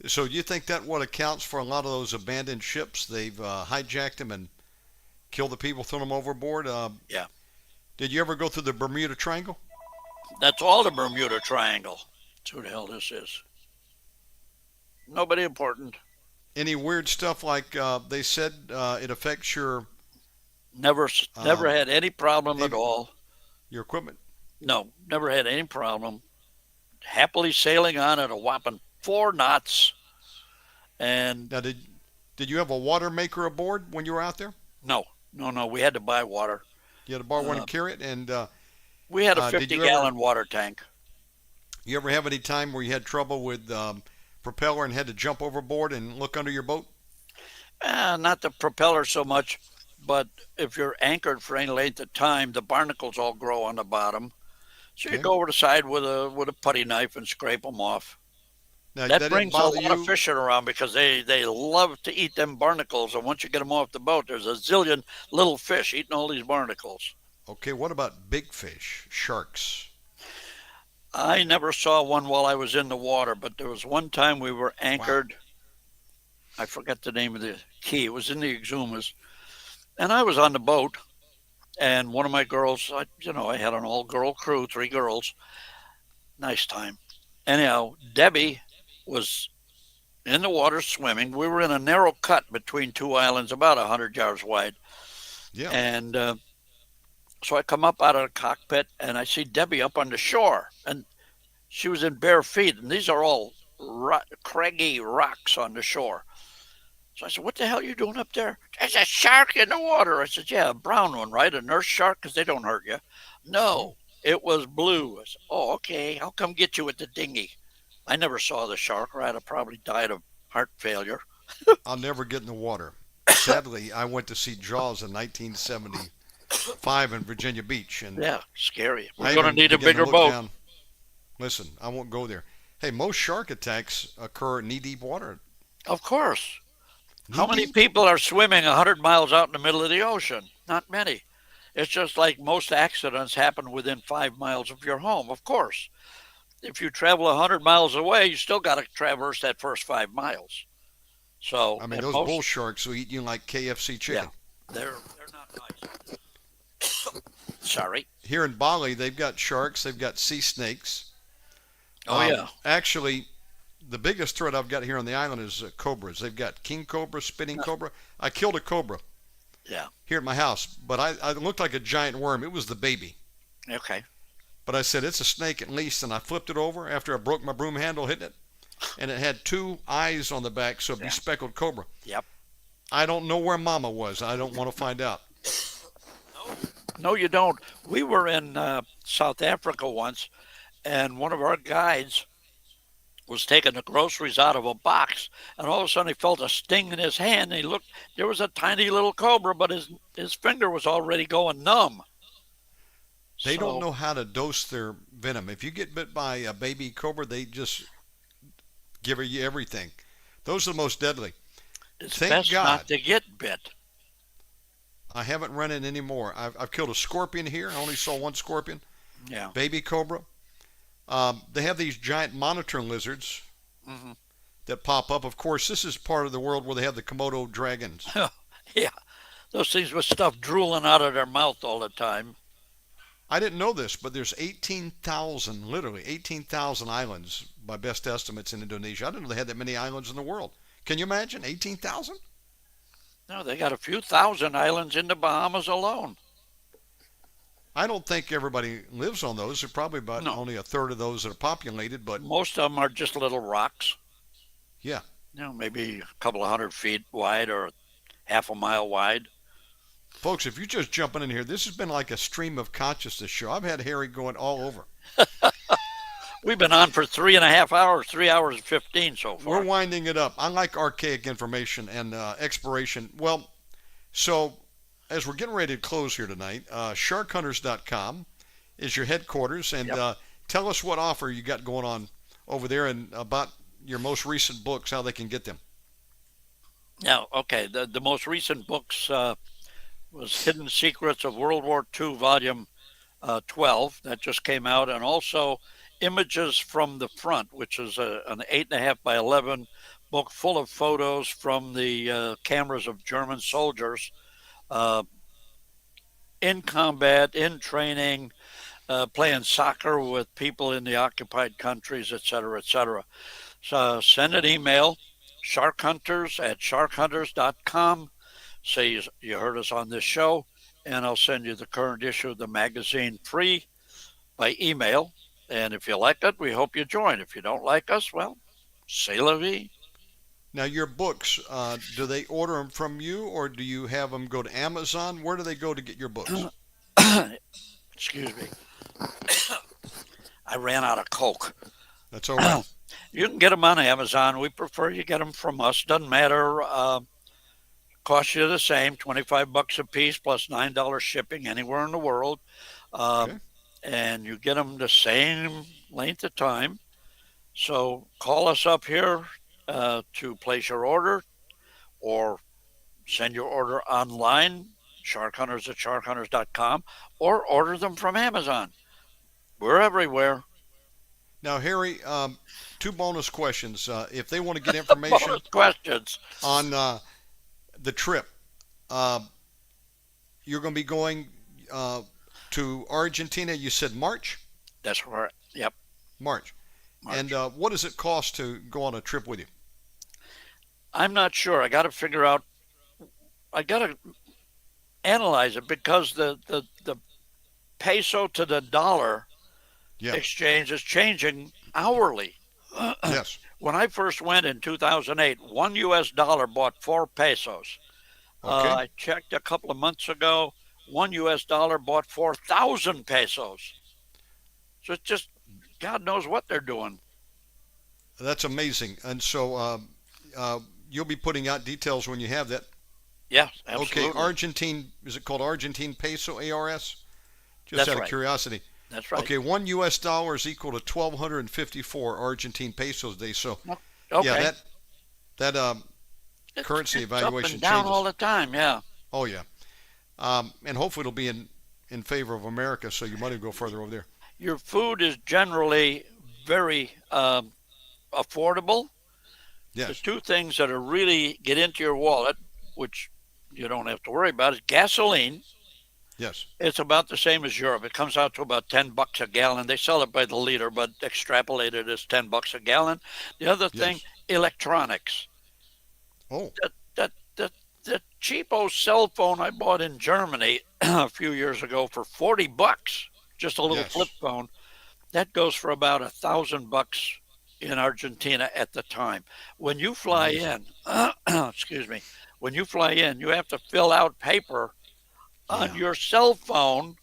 so you think that what accounts for a lot of those abandoned ships? They've hijacked them and killed the people, thrown them overboard. yeah, Did you ever go through the Bermuda Triangle? that's all the Bermuda Triangle. That's who the hell this is. Nobody important. Any weird stuff like they said it affects Never um, had any problem at av- all. your equipment? No, never had any problem. Happily sailing on at a whopping 4 knots. And Now, did you have a water maker aboard when you were out there? no, no, no, we had to buy water. You had to borrow one Uh, and carry it. And we had a did 50 you ever gallon water tank. you ever have any time where you had trouble with propeller and had to jump overboard and look under your boat? Not the propeller so much, but if you're anchored for any length of time, the barnacles all grow on the bottom. So you Okay. go over the side with a putty knife and scrape them off. Now, That didn't brings a bother lot of you? fishing around because they love to eat them barnacles. And once you get them off the boat, there's a zillion little fish eating all these barnacles. Okay, what about big fish, sharks? I never saw one while I was in the water, but there was one time we were Wow. anchored. I forget the name of the key. It was in the Exumas. And I was on the boat, and one of my girls, I had an all-girl crew, 3 girls. Nice time. Anyhow, Debbie was in the water swimming. We were in a narrow cut between two islands, about 100 yards wide. Yeah. And so I come up out of the cockpit, and I see Debbie up on the shore. And she was in bare feet, and these are all craggy rocks on the shore. So I said, what the hell are you doing up there? There's a shark in the water. I said, yeah, a brown one, right? A nurse shark, because they don't hurt you. No, it was blue. I said, oh, okay. I'll come get you with the dinghy. I never saw the shark, or I'd have probably died of heart failure. I'll never get in the water. Sadly, I went to see Jaws in 1975 in Virginia Beach, and Yeah, scary. I We're going to even need a began to bigger look boat. down. Listen, I won't go there. Hey, most shark attacks occur in knee-deep water. Of course. How many Knee-deep? people are swimming 100 miles out in the middle of the ocean? Not many. It's just like most accidents happen within 5 miles of your home. Of course, if you travel 100 miles away, you still got to traverse that first 5 miles. So, I mean, and those most, bull sharks will eat you like KFC chicken. yeah, they're not nice. Sorry. Here in Bali, they've got sharks, they've got sea snakes. Oh yeah. Actually, the biggest threat I've got here on the island is cobras. They've got king cobra, spinning cobra. I killed a cobra Yeah. here at my house, but I looked like a giant worm. It was the baby. Okay. But I said, it's a snake at least, and I flipped it over after I broke my broom handle hitting it, and it had two eyes on the back, so it'd be Yeah. speckled cobra. Yep. I don't know where Mama was. I don't want to find out. No, you don't. We were in South Africa once, and one of our guides was taking the groceries out of a box, and all of a sudden he felt a sting in his hand. And he looked, there was a tiny little cobra, but his finger was already going numb. They don't know how to dose their venom. If you get bit by a baby cobra, they just give you everything. Those are the most deadly. It's Thank best God. not to get bit. I haven't run it anymore. I've killed a scorpion here. I only saw one scorpion. Yeah. Baby cobra. They have these giant monitor lizards Hmm. that pop up. Of course, this is part of the world where they have the Komodo dragons. Yeah. Those things with stuff drooling out of their mouth all the time. I didn't know this, but there's literally 18,000 islands by best estimates in Indonesia. I didn't know they had that many islands in the world. Can you imagine 18,000? No, they got a few thousand islands in the Bahamas alone. I don't think everybody lives on those. There's probably about No. only a third of those that are populated, but Most of them are just little rocks. yeah. Maybe a couple of 100 feet wide or half a mile wide. Folks, if you're just jumping in here, this has been like a stream of consciousness show. I've had Harry going all over. We've been on for 3.5 hours, 3 hours and 15 so far. We're winding it up. I like archaic information and exploration. Well, so as we're getting ready to close here tonight, sharkhunters.com is your headquarters. And Yep. Tell us what offer you got going on over there and about your most recent books, how they can get them. Now, okay, the most recent books was Hidden Secrets of World War II, Volume 12, that just came out, and also Images from the Front, which is an 8.5 by 11 book full of photos from the cameras of German soldiers in combat, in training, playing soccer with people in the occupied countries, et cetera, et cetera. So send an email, sharkhunters@sharkhunters.com. Say you heard us on this show, and I'll send you the current issue of the magazine free by email. And if you like it, we hope you join. If you don't like us, well, c'est la vie. Now, your books, do they order them from you or do you have them go to Amazon? Where do they go to get your books? Excuse me. I ran out of Coke. That's all right. You can get them on Amazon. We prefer you get them from us. Doesn't matter. Cost you the same, $25 a piece plus $9 shipping anywhere in the world. Okay. And you get them the same length of time. So call us up here to place your order or send your order online, sharkhunters@sharkhunters.com, or order them from Amazon. We're everywhere. Now, Harry, two bonus questions. If they want to get information Bonus questions. on the trip, you're going to be going to Argentina. You said March? That's right. Yep. March. March. And what does it cost to go on a trip with you? I'm not sure. I got to figure out. I got to analyze it because the peso to the dollar Yeah. exchange is changing hourly. Yes. When I first went in 2008, $1 US bought 4 pesos. Okay. I checked a couple of months ago. $1 US bought 4,000 pesos. So it's just God knows what they're doing. That's amazing. And so you'll be putting out details when you have that. Yeah, absolutely. Okay, Argentine, is it called Argentine peso, ARS? Just That's out of right. curiosity. That's right. Okay, $1 US is equal to 1,254 Argentine pesos a day. So, Okay. yeah, that It's- currency it's evaluation up and down changes. all the time. Yeah. Oh, yeah. And hopefully it'll be in favor of America, so your money will go further over there. Your food is generally very affordable. The Yes. two things that are really get into your wallet, which you don't have to worry about, is gasoline. Yes. It's about the same as Europe. It comes out to about $10 a gallon. They sell it by the liter, but extrapolated as $10 a gallon. The other thing, Yes. electronics. Oh, That cheapo cell phone I bought in Germany a few years ago for $40, just a little flip yes. phone, that goes for about $1,000 in Argentina at the time. When you fly Amazing. in, excuse me, when you fly in, you have to fill out paper on Yeah. your cell phone,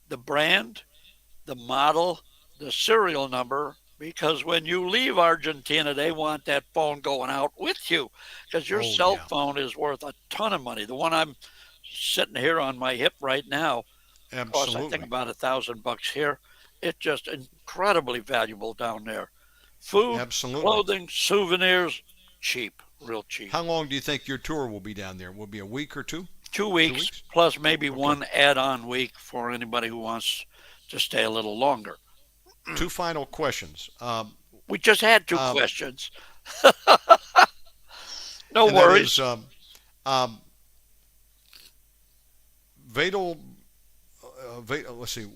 the brand, the model, the serial number, because when you leave Argentina, they want that phone going out with you because your Oh, cell yeah. phone is worth a ton of money. The one I'm sitting here on my hip right now costs, I think, Absolutely. about $1,000 here. It's just incredibly valuable down there. Food, Absolutely. clothing, souvenirs, cheap, real cheap. How long do you think your tour will be down there? Will it be a week or two? Two Two weeks weeks? plus maybe Okay. one add-on week for anybody who wants to stay a little longer. Two final questions. We just had two Um, questions. No and that is worries. um, Vadel, let's see,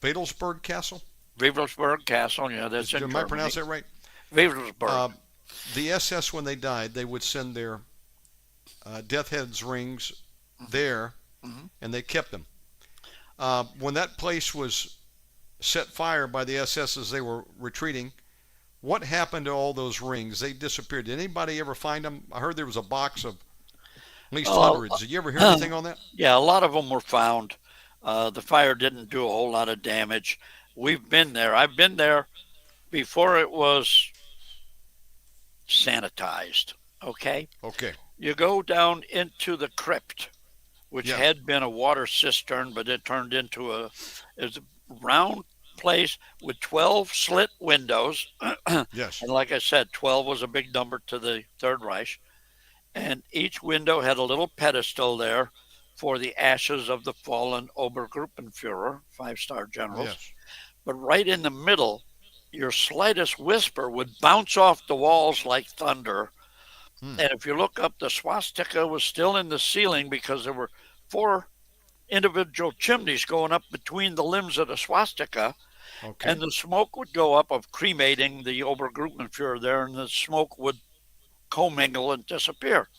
Vadelsberg Castle. Wewelsburg Castle, yeah, that's in Am I Germany. pronouncing that right? Wewelsburg. Um, the SS, when they died, they would send their death heads rings there, Mhm. and they kept them. When that place was set fire by the SS as they were retreating, what happened to all those rings? They disappeared. Did anybody ever find them? I heard there was a box of at least Oh, hundreds. Did you ever hear anything on that? yeah, a lot of them were found. The fire didn't do a whole lot of damage. We've been there. I've been there before it was sanitized. Okay. Okay. You go down into the crypt, which Yes. had been a water cistern, but it turned into it's a round place with 12 slit windows. And Yes. like I said, 12 was a big number to the Third Reich. And each window had a little pedestal there for the ashes of the fallen Obergruppenführer, five-star generals. Yes. But right in the middle, your slightest whisper would bounce off the walls like thunder. Hmm. And if you look up, the swastika was still in the ceiling because there were four individual chimneys going up between the limbs of the swastika. Okay. And the smoke would go up of cremating the Obergruppenführer there, and the smoke would commingle and disappear.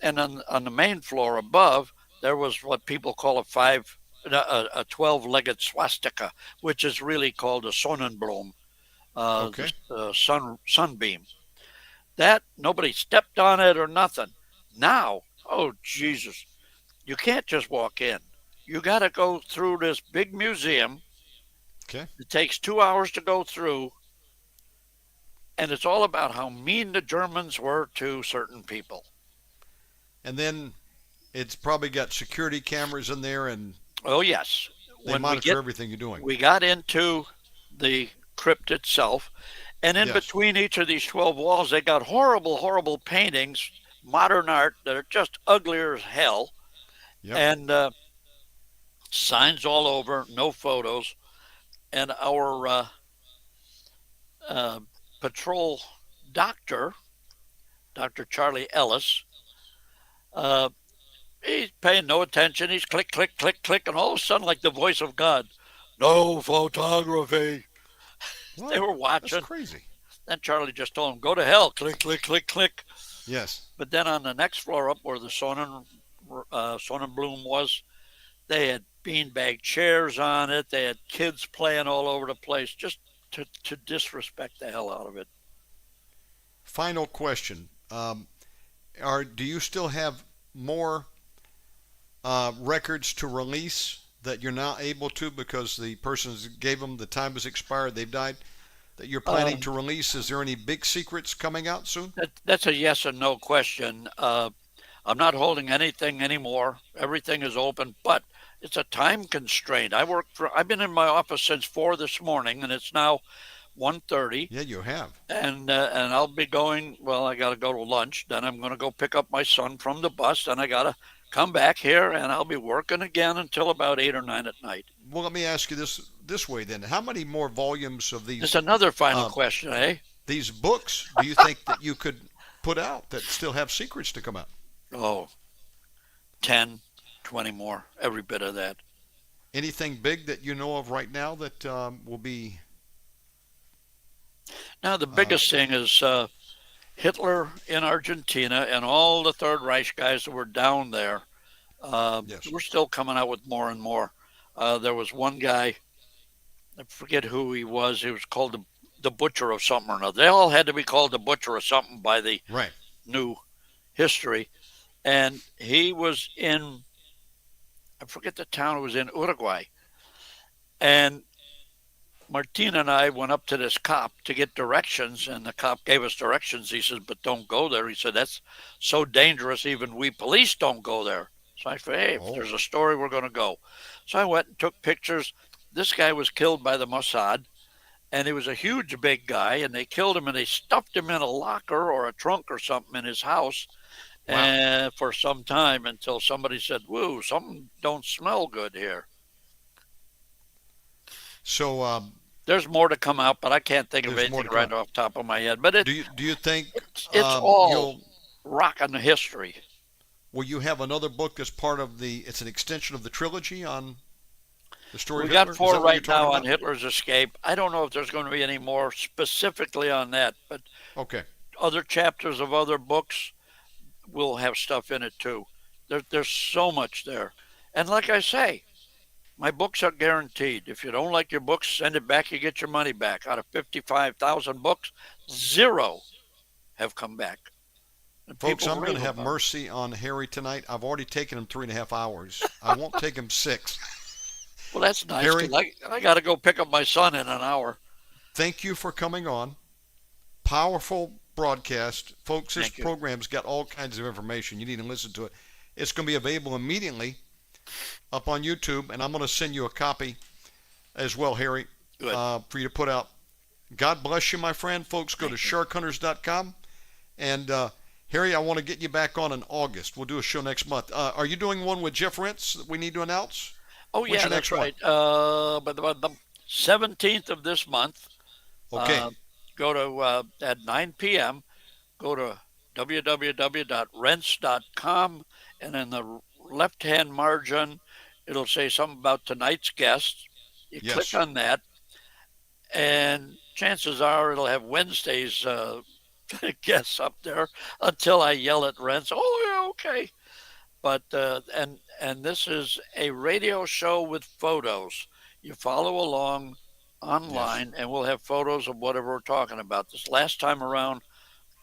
And on the main floor above, there was what people call a 12-legged swastika, which is really called a Sonnenblume, Okay. the sunbeam. That nobody stepped on it or nothing. Now, oh Jesus, you can't just walk in. You got to go through this big museum. Okay. It takes 2 hours to go through, and it's all about how mean the Germans were to certain people. And then it's probably got security cameras in there, and Oh yes, they when monitor everything you're doing. we got into the crypt itself, and in Yes. between each of these 12 walls, they got horrible, horrible paintings, modern art that are just uglier as hell, Yep. and signs all over, no photos. And our patrol doctor, Dr. Charlie Ellis, uh, he's paying no attention. He's click, click, click, click, and all of a sudden, like the voice of God, no photography. What? They were That's watching. crazy. Then Charlie just told him, go to hell, click, click, click, click. Yes. But then on the next floor up where the Sonnenblume was, they had beanbag chairs on it. They had kids playing all over the place, just to disrespect the hell out of it. Final question. Do you still have more records to release that you're not able to because the persons gave them, the time has expired, they've died, that you're planning to release? Is there any big secrets coming out soon? That's a yes and no question. I'm not holding anything anymore. Everything is open, but it's a time constraint. I've been in my office since 4 this morning, and it's now 1:30. Yeah, you have. And I'll be going. Well, I got to go to lunch. Then I'm going to go pick up my son from the bus. Then I got to come back here, and I'll be working again until about 8 or 9 at night. Well, let me ask you this way then. How many more volumes of There's another final question, eh? these books do you think that you could put out that still have secrets to come out? Oh, 10, anymore. Every bit of that. Anything big that you know of right now that will be? Now the Uh, biggest thing is Hitler in Argentina and all the Third Reich guys that were down there. yes. We're still coming out with more and more. There was one guy, I forget who he was. He was called the butcher of something or another. They all had to be called the butcher of something by the Right. new history. And he was in, I forget the town, it was in Uruguay. And Martina and I went up to this cop to get directions, and the cop gave us directions. He says, but don't go there. He said, that's so dangerous, even we police don't go there. So I said, hey, if Oh. there's a story, we're going to go. So I went and took pictures. This guy was killed by the Mossad, and he was a huge, big guy, and they killed him, and they stuffed him in a locker or a trunk or something in his house. Wow. And for some time until somebody said, woo, something don't smell good here. So There's more to come out, but I can't think of There's more anything to right come. off the top of my head. But do you think it's you'll all rocking the history. will you have another book as part of the? It's an extension of the trilogy on the story. We of got Hitler? Is 4 that what you're right now talking on about? Hitler's escape. I don't know if there's going to be any more specifically on that, but Okay. other chapters of other books will have stuff in it too. There's so much there. And like I say, my books are guaranteed. If you don't like your books, send it back. You get your money back. Out of 55,000 books, 0 have come back. And Folks, people I'm going to rave have about mercy on Harry tonight. I've already taken him 3.5 hours. I won't take him 6. it. Well, that's nice. Harry? 'Cause I got to go pick up my son in an hour. Thank you for coming on. Powerful broadcast. Folks, this Thank you. program's got all kinds of information. You need to listen to it. It's going to be available immediately up on YouTube, and I'm going to send you a copy as well, Harry, Good. for you to put out. God bless you, my friend. Folks, go to Thank you. sharkhunters.com. And Harry, I want to get you back on in August. We'll do a show next month. Are you doing one with Jeff Rentz that we need to announce? Oh, What's yeah, your that's next one? right. But the 17th of this month, Okay. go to at 9 p.m., go to www.rents.com, and in the left-hand margin, it'll say something about tonight's guest. You Yes. click on that, and chances are it'll have Wednesday's guests up there until I yell at Rents, oh, yeah, okay. But and this is a radio show with photos. You follow along online, and we'll have photos of whatever we're talking about. This last time around,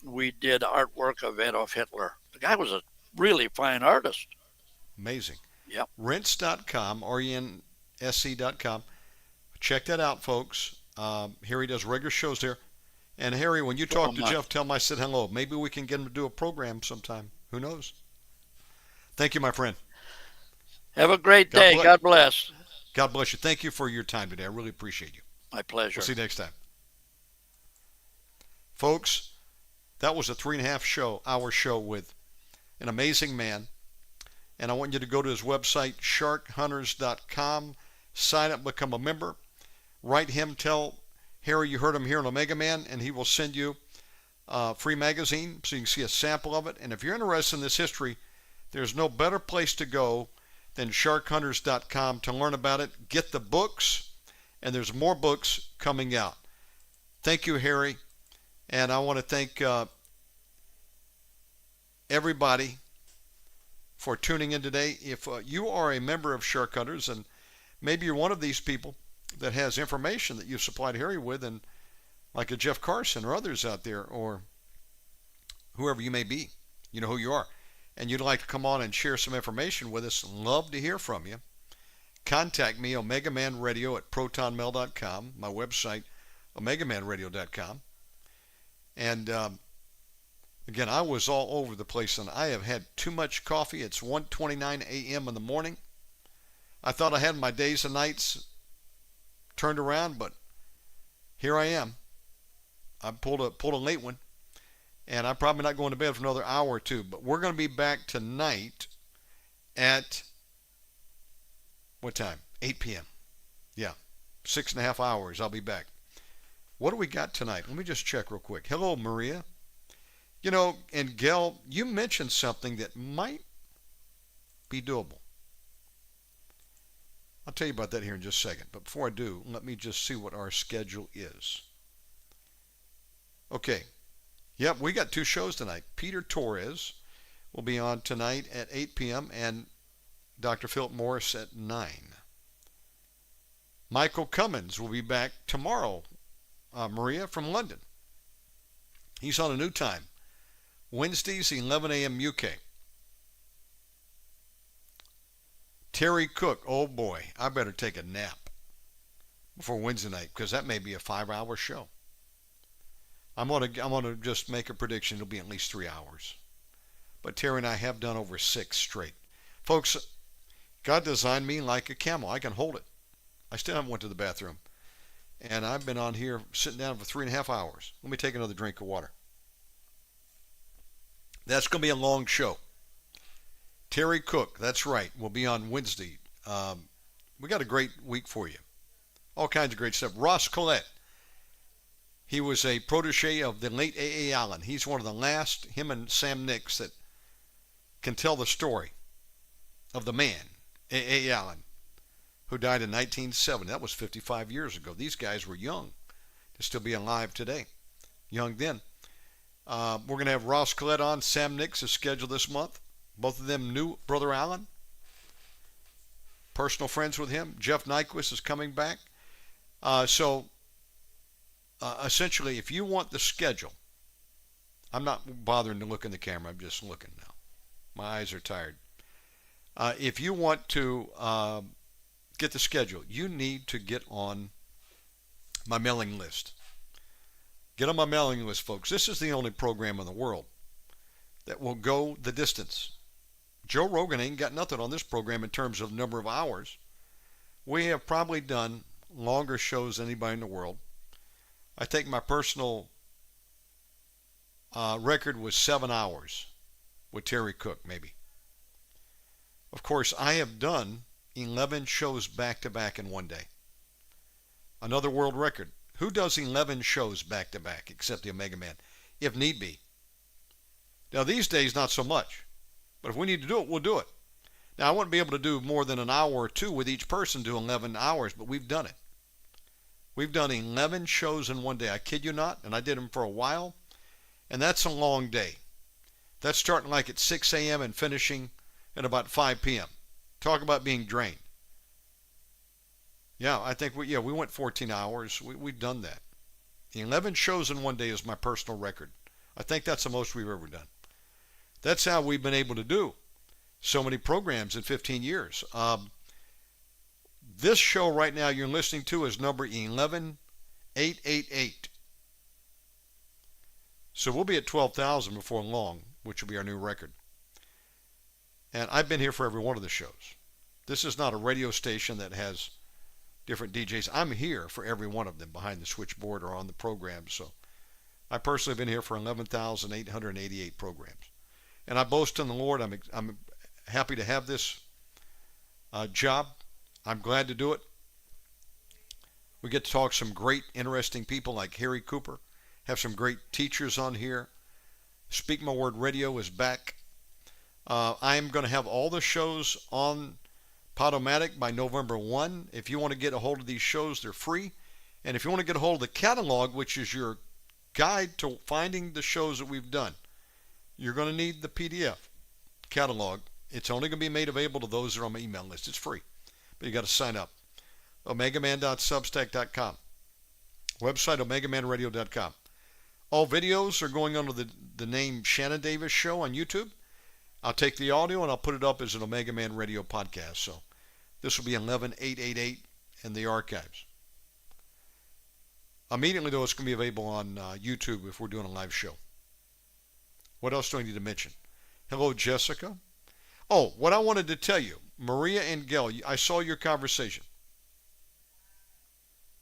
we did artwork of Adolf Hitler. The guy was a really fine artist. Amazing. Yep. Rents.com, RENSC.com. Check that out, folks. Harry does regular shows there. And Harry, when you talk to much. Jeff, tell him I said hello. Maybe we can get him to do a program sometime. Who knows? Thank you, my friend. Have a great God day. bless. God bless. God bless you. Thank you for your time today. I really appreciate you. My pleasure. We'll see you next time. Folks, that was a 3.5 hour show with an amazing man. And I want you to go to his website, sharkhunters.com, sign up, become a member, write him, tell Harry you heard him here on Omega Man, and he will send you a free magazine so you can see a sample of it. And if you're interested in this history, there's no better place to go than sharkhunters.com to learn about it. Get the books, and there's more books coming out. Thank you, Harry. And I want to thank everybody for tuning in today. If you are a member of Shark Hunters, and maybe you're one of these people that has information that you've supplied Harry with, and like a Jeff Carson or others out there, or whoever you may be, you know who you are, and you'd like to come on and share some information with us, love to hear from you. Contact me, omegamanradio@protonmail.com, my website, omegamanradio.com. And again, I was all over the place, and I have had too much coffee. It's 1:29 a.m. in the morning. I thought I had my days and nights turned around, but here I am. I pulled a late one, and I'm probably not going to bed for another hour or two. But we're going to be back tonight at what time? 8 p.m. Yeah, 6.5 hours. I'll be back. What do we got tonight? Let me just check real quick. Hello, Maria. You know, and Gail, you mentioned something that might be doable. I'll tell you about that here in just a second. But before I do, let me just see what our schedule is. Okay. Yep, we got 2 shows tonight. Peter Torres will be on tonight at 8 p.m. and Dr. Philip Morris at 9. Michael Cummins will be back tomorrow, Maria, from London. He's on a new time. Wednesdays, 11 a.m. UK. Terry Cook, oh boy, I better take a nap before Wednesday night because that may be a 5-hour show. I'm gonna just make a prediction. It'll be at least 3 hours. But Terry and I have done over 6 straight. Folks, God designed me like a camel. I can hold it. I still haven't went to the bathroom. And I've been on here sitting down for 3.5 hours. Let me take another drink of water. That's going to be a long show. Terry Cook, that's right, will be on Wednesday. We got a great week for you. All kinds of great stuff. Ross Collette. He was a protege of the late A.A. Allen. He's one of the last, him and Sam Nix, that can tell the story of the man, A.A. Allen, who died in 1970. That was 55 years ago. These guys were young to still be alive today. Young then. We're going to have Ross Collette on. Sam Nix is scheduled this month. Both of them knew Brother Allen. Personal friends with him. Jeff Nyquist is coming back. Essentially, if you want the schedule, I'm not bothering to look in the camera. I'm just looking now. My eyes are tired. If you want to get the schedule, you need to get on my mailing list. Get on my mailing list, folks. This is the only program in the world that will go the distance. Joe Rogan ain't got nothing on this program in terms of number of hours. We have probably done longer shows than anybody in the world. I think my personal record was 7 hours with Terry Cook, maybe. Of course, I have done 11 shows back-to-back in one day. Another world record. Who does 11 shows back-to-back except the Omega Man, if need be? Now, these days, not so much. But if we need to do it, we'll do it. Now, I wouldn't be able to do more than an hour or two with each person, do 11 hours, but we've done it. We've done 11 shows in one day. I kid you not, and I did them for a while, and that's a long day. That's starting like at 6 a.m. and finishing at about 5 p.m. Talk about being drained. Yeah, I think we went 14 hours. We've done that. 11 shows in one day is my personal record. I think that's the most we've ever done. That's how we've been able to do so many programs in 15 years. This show right now you're listening to is number 11888. So we'll be at 12,000 before long, which will be our new record. And I've been here for every one of the shows. This is not a radio station that has different DJs. I'm here for every one of them behind the switchboard or on the program. So I personally have been here for 11,888 programs. And I boast in the Lord. I'm happy to have this job. I'm glad to do it. We get to talk to some great, interesting people like Harry Cooper. Have some great teachers on here. Speak My Word Radio is back. I am going to have all the shows on Podomatic by November 1. If you want to get a hold of these shows, they're free. And if you want to get a hold of the catalog, which is your guide to finding the shows that we've done, you're going to need the PDF catalog. It's only going to be made available to those that are on my email list. It's free, but you got to sign up. Omegaman.substack.com. Website OmegamanRadio.com. All videos are going under the name Shannon Davis Show on YouTube. I'll take the audio and I'll put it up as an Omega Man Radio podcast. So this will be 11888 in the archives. Immediately, though, it's going to be available on YouTube if we're doing a live show. What else do I need to mention? Hello, Jessica. Oh, what I wanted to tell you, Maria and Gail, I saw your conversation.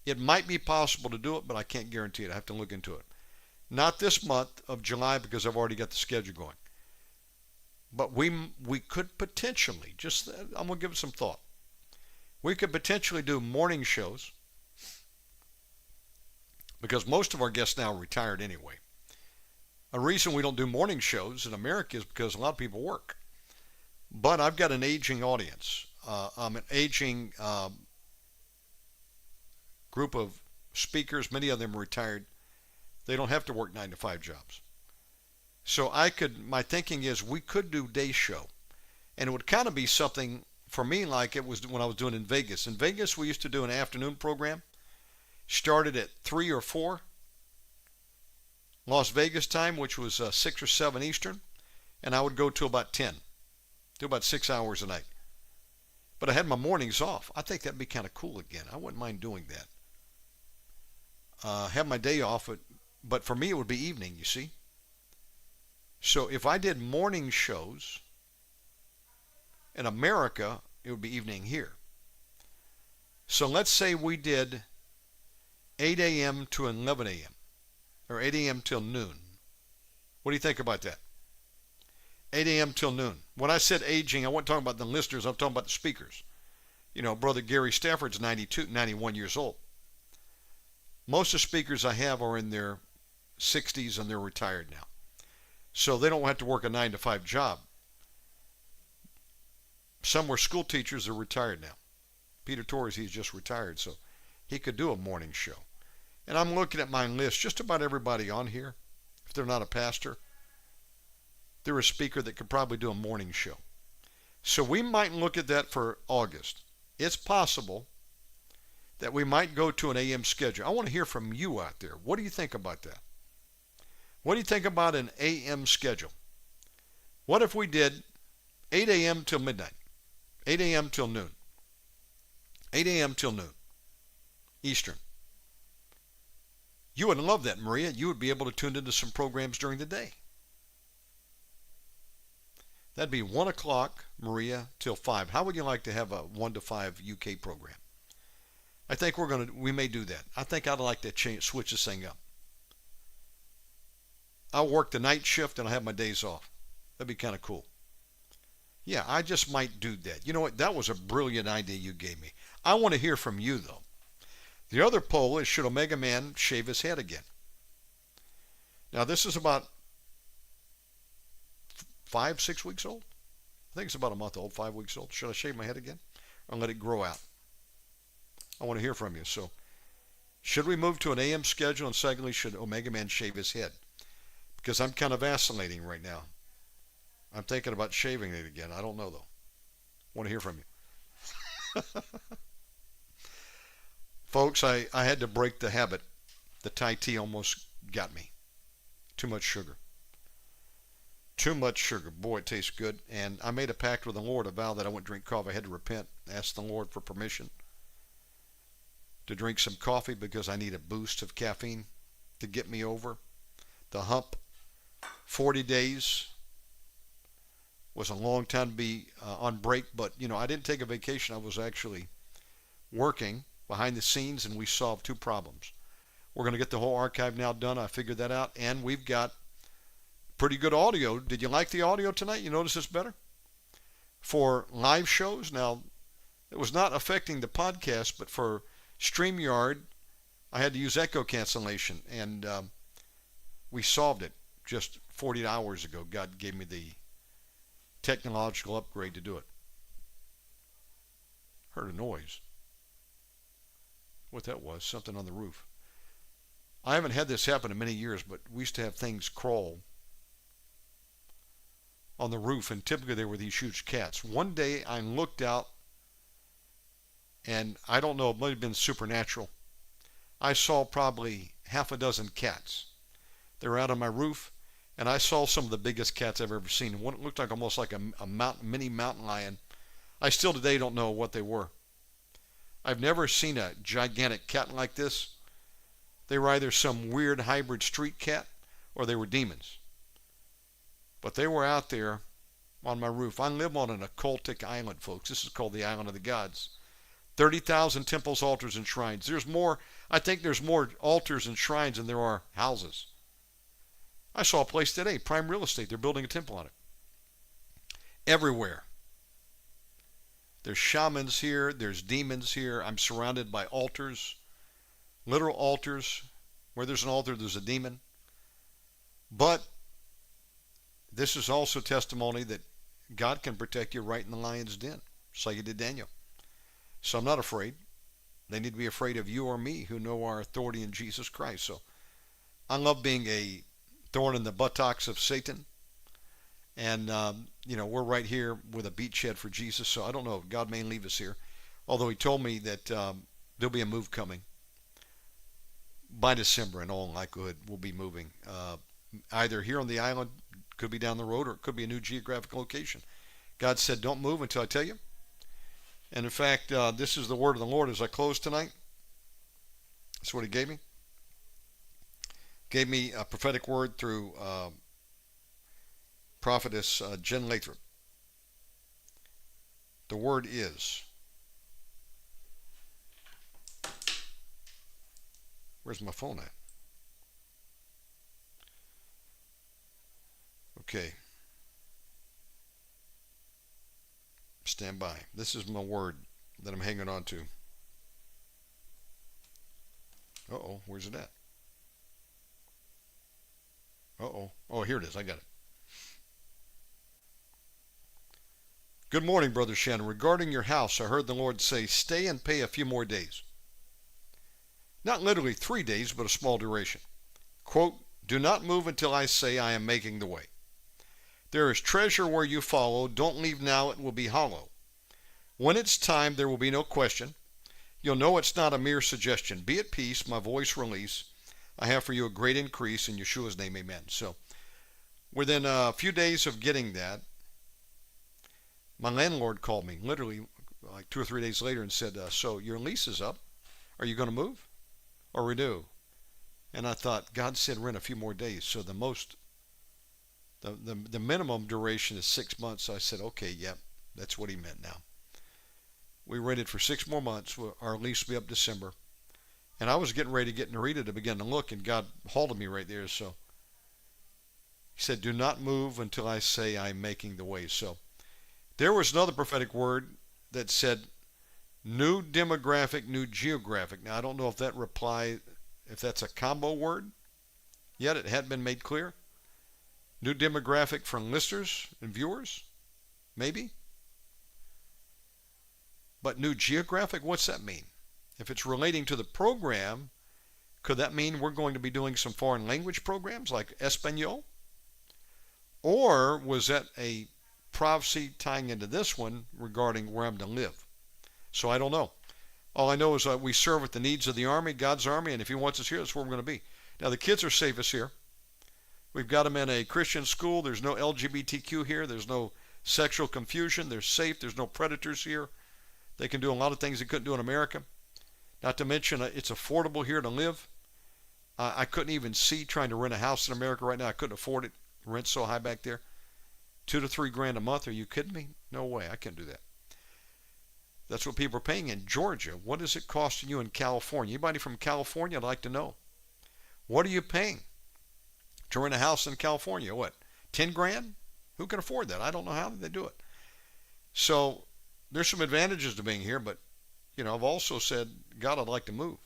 It might be possible to do it, but I can't guarantee it. I have to look into it. Not this month of July because I've already got the schedule going. But we could potentially, I'm going to give it some thought. We could potentially do morning shows because most of our guests now are retired anyway. A reason we don't do morning shows in America is because a lot of people work. But I've got an aging audience. an aging group of speakers. Many of them are retired. They don't have to work 9 to 5 jobs. So my thinking is we could do day show. And it would kind of be something for me like it was when I was doing in Vegas. In Vegas, we used to do an afternoon program. Started at 3 or 4 Las Vegas time, which was 6 or 7 Eastern. And I would go to about 10. Do about 6 hours a night. But I had my mornings off. I think that'd be kind of cool again. I wouldn't mind doing that. Have my day off, but for me it would be evening, you see. So if I did morning shows in America, it would be evening here. So let's say we did 8 a.m. to 11 a.m. or 8 a.m. till noon. What do you think about that? 8 a.m. till noon. When I said aging, I wasn't talking about the listeners, I'm talking about the speakers. You know, Brother Gary Stafford's 91 years old. Most of the speakers I have are in their 60s and they're retired now. So they don't have to work a 9 to 5 job. Some were school teachers, they're retired now. Peter Torres, he's just retired, so he could do a morning show. And I'm looking at my list, just about everybody on here, if they're not a pastor, they're a speaker that could probably do a morning show. So we might look at that for August. It's possible that we might go to an AM schedule. I want to hear from you out there. What do you think about that? What do you think about an AM schedule? What if we did 8 a.m. till midnight, 8 a.m. till noon, 8 a.m. till noon, Eastern? You would love that, Maria. You would be able to tune into some programs during the day. That'd be 1 o'clock, Maria, till 5. How would you like to have a 1 to 5 UK program? I think we may do that. I think I'd like to switch this thing up. I'll work the night shift and I'll have my days off. That'd be kind of cool. Yeah, I just might do that. You know what? That was a brilliant idea you gave me. I want to hear from you, though. The other poll is, should Omega Man shave his head again? Now, this is about 5, 6 weeks old. I think it's about a month old, 5 weeks old. Should I shave my head again or let it grow out? I want to hear from you. So, should we move to an AM schedule? And secondly, should Omega Man shave his head? Because I'm kind of vacillating right now. I'm thinking about shaving it again. I don't know, though. I want to hear from you. Folks, I had to break the habit. The Thai tea almost got me. Too much sugar. Too much sugar. Boy, it tastes good. And I made a pact with the Lord, a vow that I wouldn't drink coffee. I had to repent, ask the Lord for permission to drink some coffee because I need a boost of caffeine to get me over the hump. 40 days was a long time to be on break, but I didn't take a vacation. I was actually working behind the scenes, and we solved 2 problems. We're going to get the whole archive now done. I figured that out, and we've got pretty good audio. Did you like the audio tonight? You notice it's better? For live shows, now, it was not affecting the podcast, but for StreamYard, I had to use echo cancellation, and we solved it just 40 hours ago. God gave me the technological upgrade to do it. Heard a noise. What that was, something on the roof. I haven't had this happen in many years, but we used to have things crawl on the roof, and typically there were these huge cats. One day I looked out, and I don't know, it might have been supernatural. I saw probably half a dozen cats. They were out on my roof, and I saw some of the biggest cats I've ever seen. One looked like almost like a mini mountain lion. I still today don't know what they were. I've never seen a gigantic cat like this. They were either some weird hybrid street cat or they were demons. But they were out there on my roof. I live on an occultic island, folks. This is called the Island of the Gods. 30,000 temples, altars, and shrines. I think there's more altars and shrines than there are houses. I saw a place today, prime real estate. They're building a temple on it. Everywhere. There's shamans here. There's demons here. I'm surrounded by altars. Literal altars. Where there's an altar, there's a demon. But this is also testimony that God can protect you right in the lion's den. just like he did Daniel. So I'm not afraid. They need to be afraid of you or me who know our authority in Jesus Christ. So I love being a thorn in the buttocks of Satan. And, we're right here with a beachhead for Jesus. So I don't know. God may leave us here. Although he told me that there'll be a move coming. By December, in all likelihood, we'll be moving. Either here on the island, could be down the road, or it could be a new geographic location. God said, don't move until I tell you. And in fact, this is the word of the Lord as I close tonight. That's what he gave me. Gave me a prophetic word through prophetess Jen Lathrop. The word is, where's my phone at? Okay. Stand by. This is my word that I'm hanging on to. Uh-oh, where's it at? Uh-oh. Oh, here it is. I got it. Good morning, Brother Shannon. Regarding your house, I heard the Lord say, stay and pay a few more days. Not literally 3 days, but a small duration. Quote, do not move until I say I am making the way. There is treasure where you follow. Don't leave now, it will be hollow. When it's time, there will be no question. You'll know it's not a mere suggestion. Be at peace, my voice release. I have for you a great increase in Yeshua's name, amen. So, within a few days of getting that, my landlord called me, literally like 2 or 3 days later, and said, so your lease is up. Are you going to move or renew? And I thought, God said rent a few more days. So the minimum duration is 6 months. So I said, okay, yep, that's what he meant now. We rented for 6 more months. Our lease will be up December. And I was getting ready to get Narita to begin to look, and God halted me right there. So he said, do not move until I say I'm making the way. So there was another prophetic word that said, new demographic, new geographic. Now, I don't know if that's a combo word yet. It hadn't been made clear. New demographic from listeners and viewers, maybe. But new geographic, what's that mean? If it's relating to the program, could that mean we're going to be doing some foreign language programs like Espanol? Or was that a prophecy tying into this one regarding where I'm to live? So I don't know. All I know is we serve with the needs of the Army, God's Army, and if he wants us here, that's where we're going to be. Now, the kids are safest here. We've got them in a Christian school. There's no LGBTQ here. There's no sexual confusion. They're safe. There's no predators here. They can do a lot of things they couldn't do in America. Not to mention, it's affordable here to live. I couldn't even see trying to rent a house in America right now. I couldn't afford it. Rent's so high back there. $2 to $3 grand a month. Are you kidding me? No way. I can't do that. That's what people are paying in Georgia. What is it costing you in California? Anybody from California? I'd like to know. What are you paying to rent a house in California? What, 10 grand? Who can afford that? I don't know how they do it. So there's some advantages to being here, but I've also said, God, I'd like to move.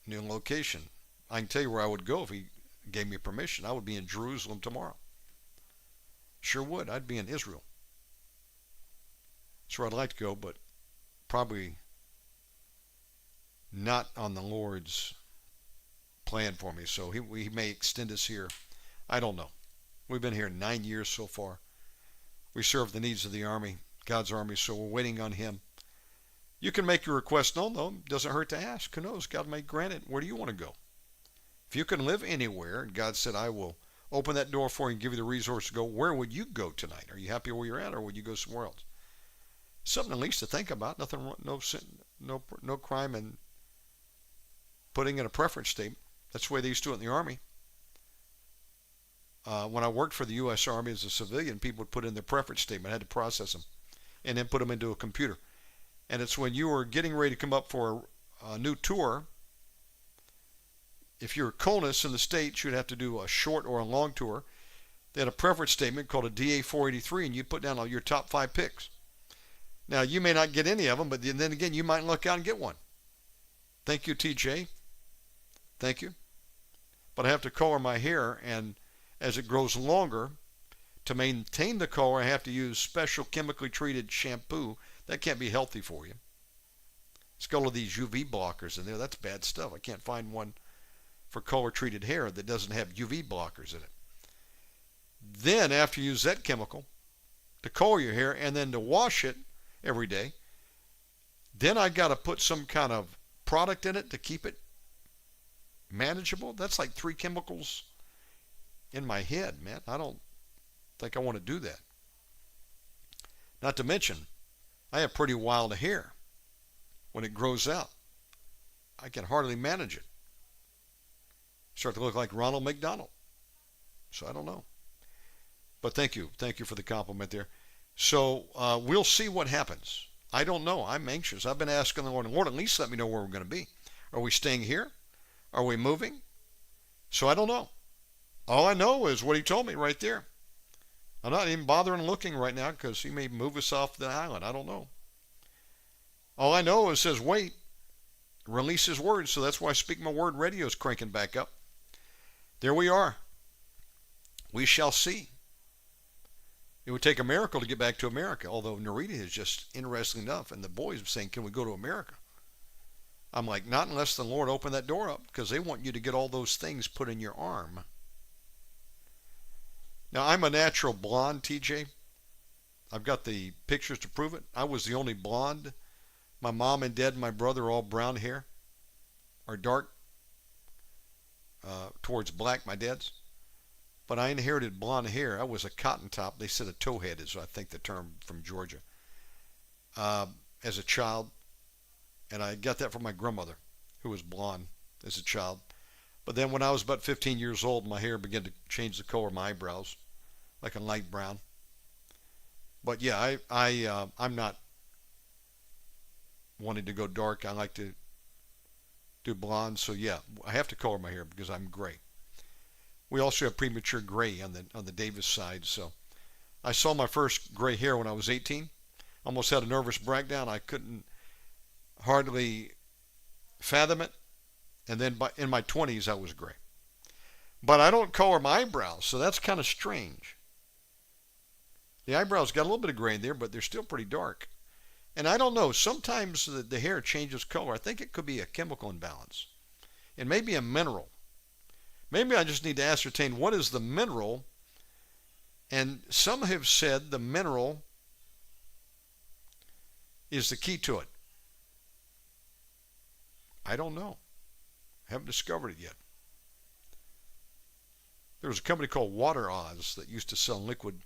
New location. I can tell you where I would go if he gave me permission. I would be in Jerusalem tomorrow. Sure would. I'd be in Israel. That's where I'd like to go, but probably not on the Lord's plan for me. So he may extend us here. I don't know. We've been here 9 years so far. We serve the needs of the Army, God's Army, so we're waiting on him. You can make your request known, though. It doesn't hurt to ask. Who knows? God may grant it. Where do you want to go? If you can live anywhere, and God said, I will open that door for you and give you the resource to go, where would you go tonight? Are you happy where you're at, or would you go somewhere else? Something at least to think about. Nothing, no sin, no crime in putting in a preference statement. That's the way they used to do it in the Army. When I worked for the U.S. Army as a civilian, people would put in their preference statement. I had to process them and then put them into a computer. And it's when you were getting ready to come up for a new tour, if you're a colonist in the States, you'd have to do a short or a long tour. They had a preference statement called a DA 483, and you'd put down all your top 5 picks. Now, you may not get any of them, but then again, you might look out and get one. Thank you, TJ. Thank you. But I have to color my hair, and as it grows longer, To maintain the color, I have to use special chemically treated shampoo. That can't be healthy for you. It's got all of these UV blockers in there. That's bad stuff. I can't find one for color-treated hair that doesn't have UV blockers in it. Then, after you use that chemical to color your hair and then to wash it every day, then I got to put some kind of product in it to keep it manageable. That's like 3 chemicals in my head, man. I don't think I want to do that. Not to mention, I have pretty wild hair. When it grows out, I can hardly manage it. Start to look like Ronald McDonald. So I don't know. But thank you. Thank you for the compliment there. So we'll see what happens. I don't know. I'm anxious. I've been asking the Lord, at least let me know where we're going to be. Are we staying here? Are we moving? So I don't know. All I know is what he told me right there. I'm not even bothering looking right now because he may move us off the island. I don't know. All I know is it says wait, release his word. So that's why Speak My Word Radio is cranking back up. There we are. We shall see. It would take a miracle to get back to America, although Narita is just interesting enough. And the boys are saying, can we go to America? I'm like, not unless the Lord opened that door up, because they want you to get all those things put in your arm. Now, I'm a natural blonde, TJ. I've got the pictures to prove it. I was the only blonde. My mom and dad and my brother are all brown hair, or dark, towards black, my dad's. But I inherited blonde hair. I was a cotton top. They said a towhead is, I think, the term from Georgia. As a child. And I got that from my grandmother, who was blonde as a child. But then when I was about 15 years old, my hair began to change the color of my eyebrows, like a light brown. But yeah, I'm not wanting to go dark. I like to do blonde. So yeah, I have to color my hair because I'm gray. We also have premature gray on the Davis side. So I saw my first gray hair when I was 18. Almost had a nervous breakdown. I couldn't hardly fathom it. And then in my 20s, I was gray. But I don't color my eyebrows, so that's kind of strange. The eyebrows got a little bit of gray in there, but they're still pretty dark. And I don't know, sometimes the hair changes color. I think it could be a chemical imbalance. It may be a mineral. Maybe I just need to ascertain what is the mineral. And some have said the mineral is the key to it. I don't know. Haven't discovered it yet. There was a company called Water Oz that used to sell liquid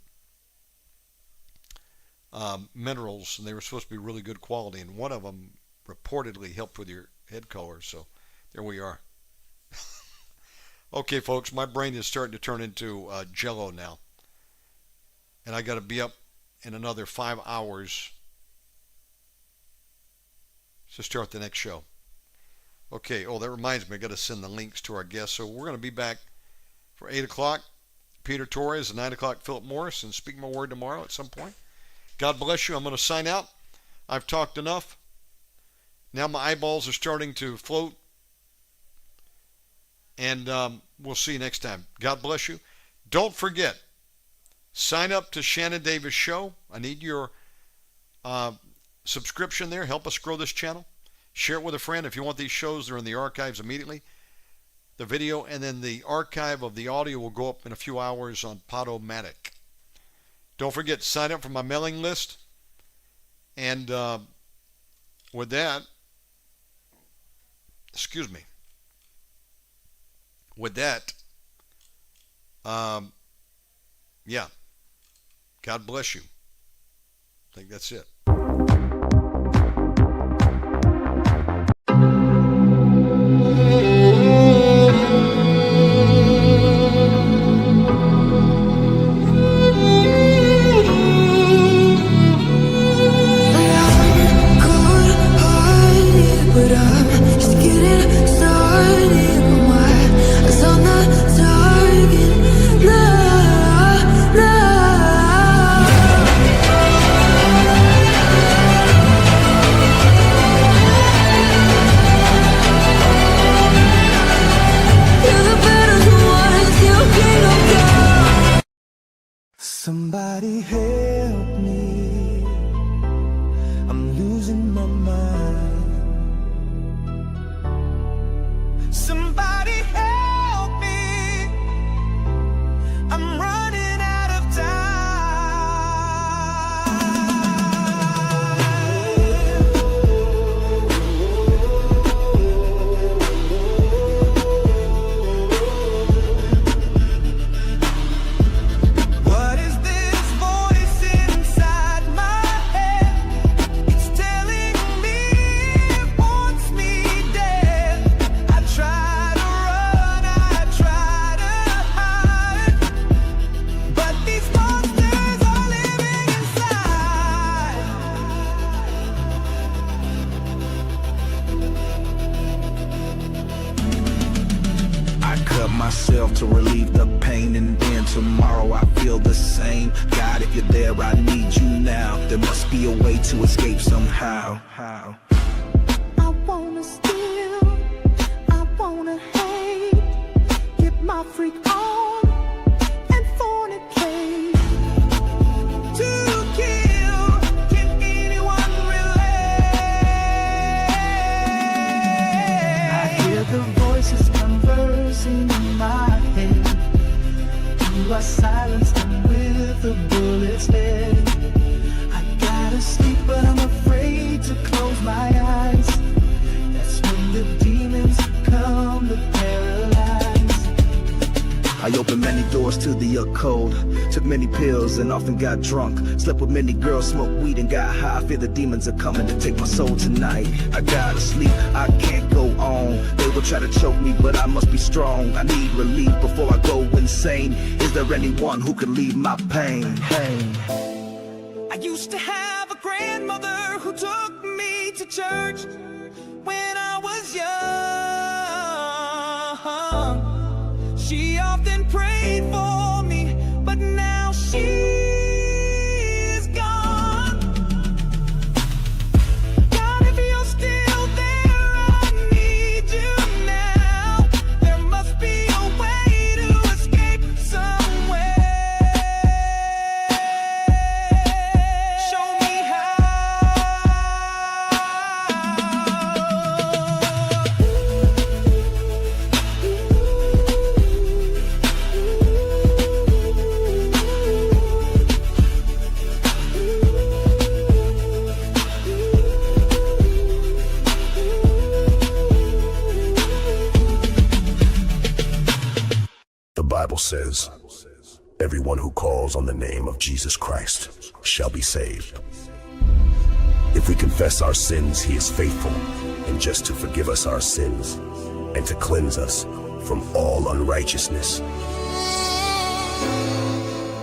minerals, and they were supposed to be really good quality, and one of them reportedly helped with your head color, so there we are. Okay, folks, my brain is starting to turn into jello now, and I got to be up in another 5 hours to start the next show. Okay, oh, that reminds me, I got to send the links to our guests. So we're going to be back for 8 o'clock, Peter Torres, and 9 o'clock, Philip Morris, and Speak My Word tomorrow at some point. God bless you. I'm going to sign out. I've talked enough. Now my eyeballs are starting to float. And we'll see you next time. God bless you. Don't forget, sign up to Shannon Davis Show. I need your subscription there. Help us grow this channel. Share it with a friend. If you want these shows, they're in the archives immediately. The video and then the archive of the audio will go up in a few hours on Podomatic. Don't forget, sign up for my mailing list. And with that, excuse me. With that, yeah, God bless you. I think that's it. Somebody help me, I'm losing my mind. Somebody help me, I'm running out of time. What is this voice inside my head? It's telling me it wants me dead. I try to run, I try to hide, but these monsters are living inside. I cut myself to relieve the pain, and then tomorrow I feel the same. God, if you're there, I need you now. There must be a way to escape somehow. I wanna steal, I wanna hate, get my freak on and fornicate. To kill, can anyone relate? I hear the voices conversing in my head. You are silenced them with a bullet's head. I gotta sleep, but I'm afraid to close my eyes. That's when the demons come to paralyze. I opened many doors to the occult, took many pills and often got drunk, slept with many girls, smoked weed and got high. I fear the demons are coming to take my soul tonight. I gotta sleep, I can't go on. They will try to choke me, but I must be strong. I need relief before I go insane. Is there anyone who can leave my pain? I used to have a grandmother who took me to church when I was young. She often prayed for me, but now she's gone. God, if you're still there, I need you now. There must be a way to escape somewhere. Show me how. The Bible says, everyone who calls on the name of Jesus Christ shall be saved. If we confess our sins, he is faithful and just to forgive us our sins and to cleanse us from all unrighteousness.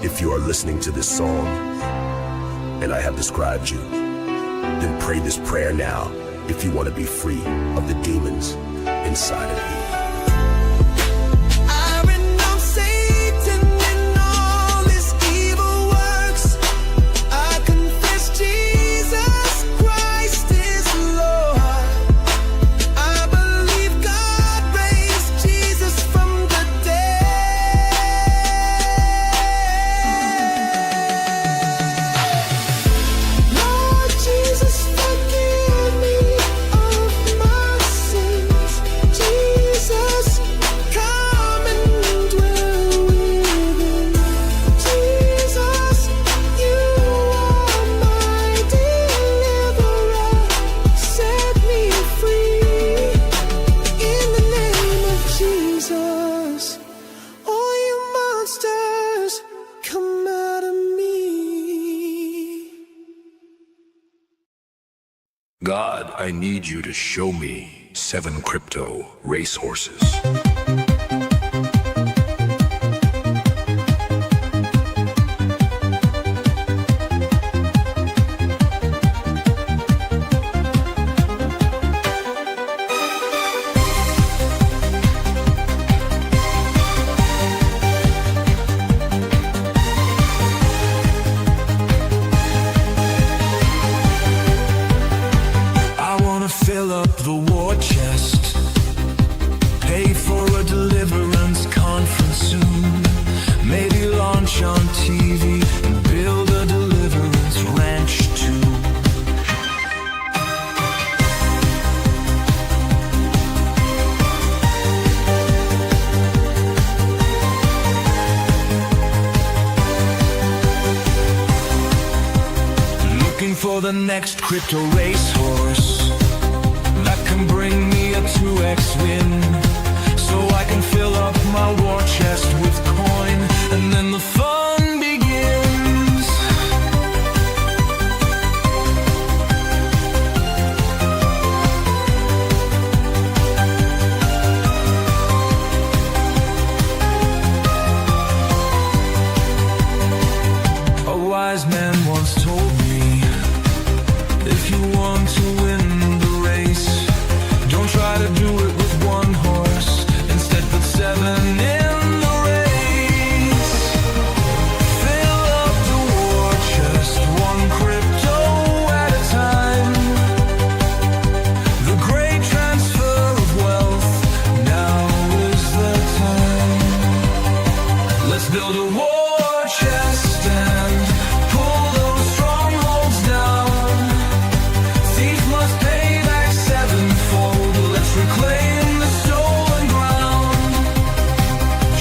If you are listening to this song and I have described you, then pray this prayer now if you want to be free of the demons inside of you. I renounce Satan and all his evil works. I confess Jesus Christ is Lord. I believe God raised Jesus from the dead. Lord Jesus, forgive me of my sins. Jesus, come and dwell within. Jesus, you are my deliverer. Set me free in the name of Jesus. All you monsters, come out of me. God, I need you to show me 7 crypto racehorses. I wanna fill up the war chest, pay for the next crypto racehorse that can bring me a 2x win, so I can fill up my war chest with coin, and then the fun begins. A wise man once told me, if you want to win the race, don't try to do it with one horse, instead put 7 in the race. Fill up the war chest, one crypto at a time. The great transfer of wealth, now is the time. Let's build a war chest and pull those strongholds down. Thief must pay back 7-fold. Let's reclaim the stolen ground.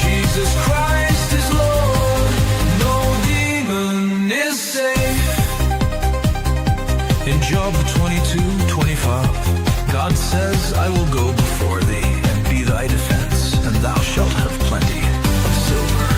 Jesus Christ is Lord, no demon is safe. In Job 22:25, God says, I will go before thee and be thy defense, and thou shalt have plenty of silver.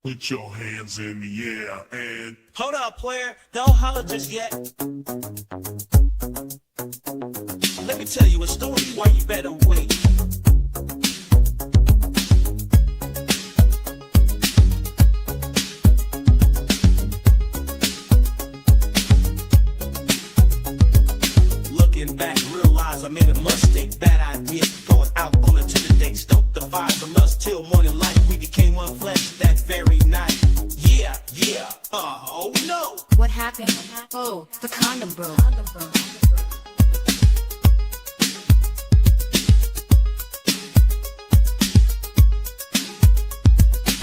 Put your hands in the air and Hold up, player. Don't holler just yet. Let me tell you a story why you better wait. Looking back, realize I made a mistake. Bad idea. Going out on it to the date. Stoked the fire from us till morning light. We became one flesh that very night. Yeah, yeah. Oh no. What happened? Oh, the condom broke.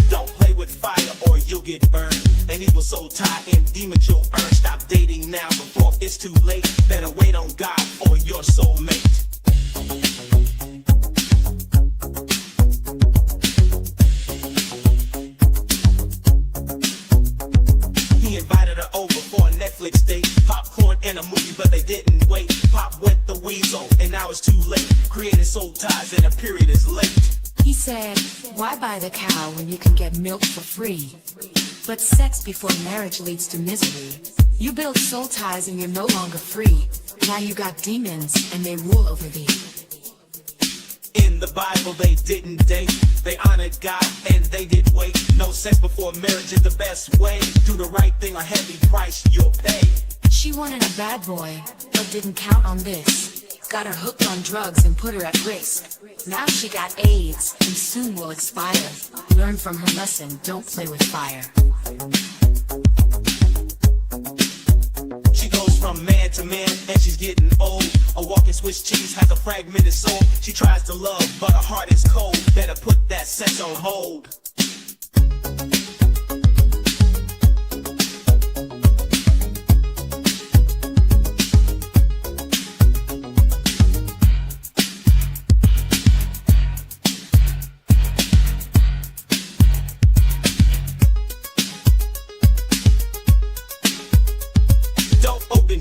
Don't play with fire or you'll get burned. And he was so tired and demons you'll earn. Stop dating now before it's too late. Better wait on God or your soulmate. He invited her over for a Netflix date. Popcorn and a movie, but they didn't wait. Pop wet the weasel, and now it's too late. Created soul ties and a period is late. He said, why buy the cow when you can get milk for free? But sex before marriage leads to misery. You build soul ties and you're no longer free. Now you got demons and they rule over thee. In the Bible they didn't date. They honored God and they did wait. No sex before marriage is the best way. Do the right thing, a heavy price you'll pay. She wanted a bad boy, but didn't count on this. Got her hooked on drugs and put her at risk. Now she got AIDS and soon will expire. Learn from her lesson, don't play with fire. She goes from man to man and she's getting old. A walking Swiss cheese has a fragmented soul. She tries to love, but her heart is cold. Better put that sex on hold.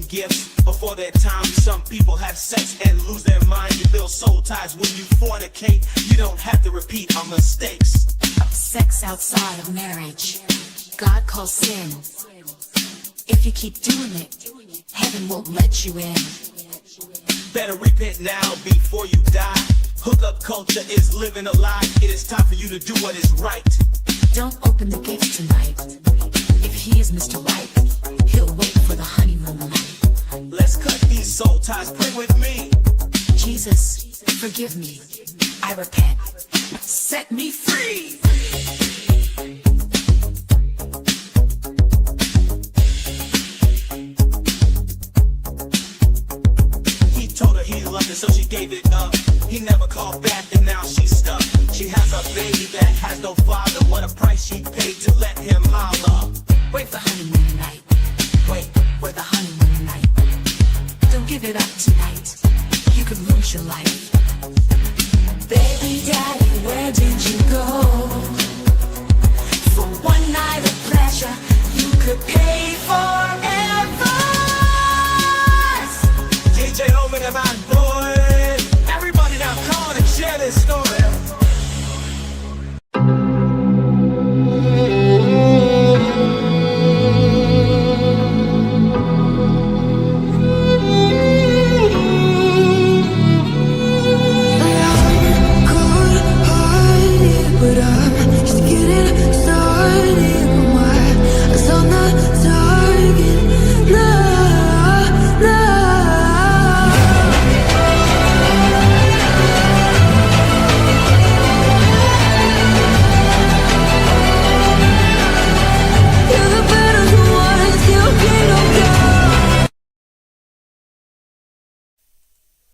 Gifts before their time. Some people have sex and lose their mind. You build soul ties when you fornicate. You don't have to repeat our mistakes. Sex outside of marriage, God calls sin. If you keep doing it, heaven won't let you in. Better repent now before you die. Hookup culture is living a lie. It is time for you to do what is right. Don't open the gifts tonight. If he is Mr. Right, he'll wait for the honeymoon night. Let's cut these soul ties, pray with me. Jesus, forgive me. I repent. Set me free. so she gave it up. He never called back and now she's stuck. She has a baby that has no father. What a price she paid to let him holler. Wait for honeymoon night. Wait for the honeymoon night. Don't give it up tonight. You could lose your life. Baby daddy, where did you go? For one night of pleasure, you could pay for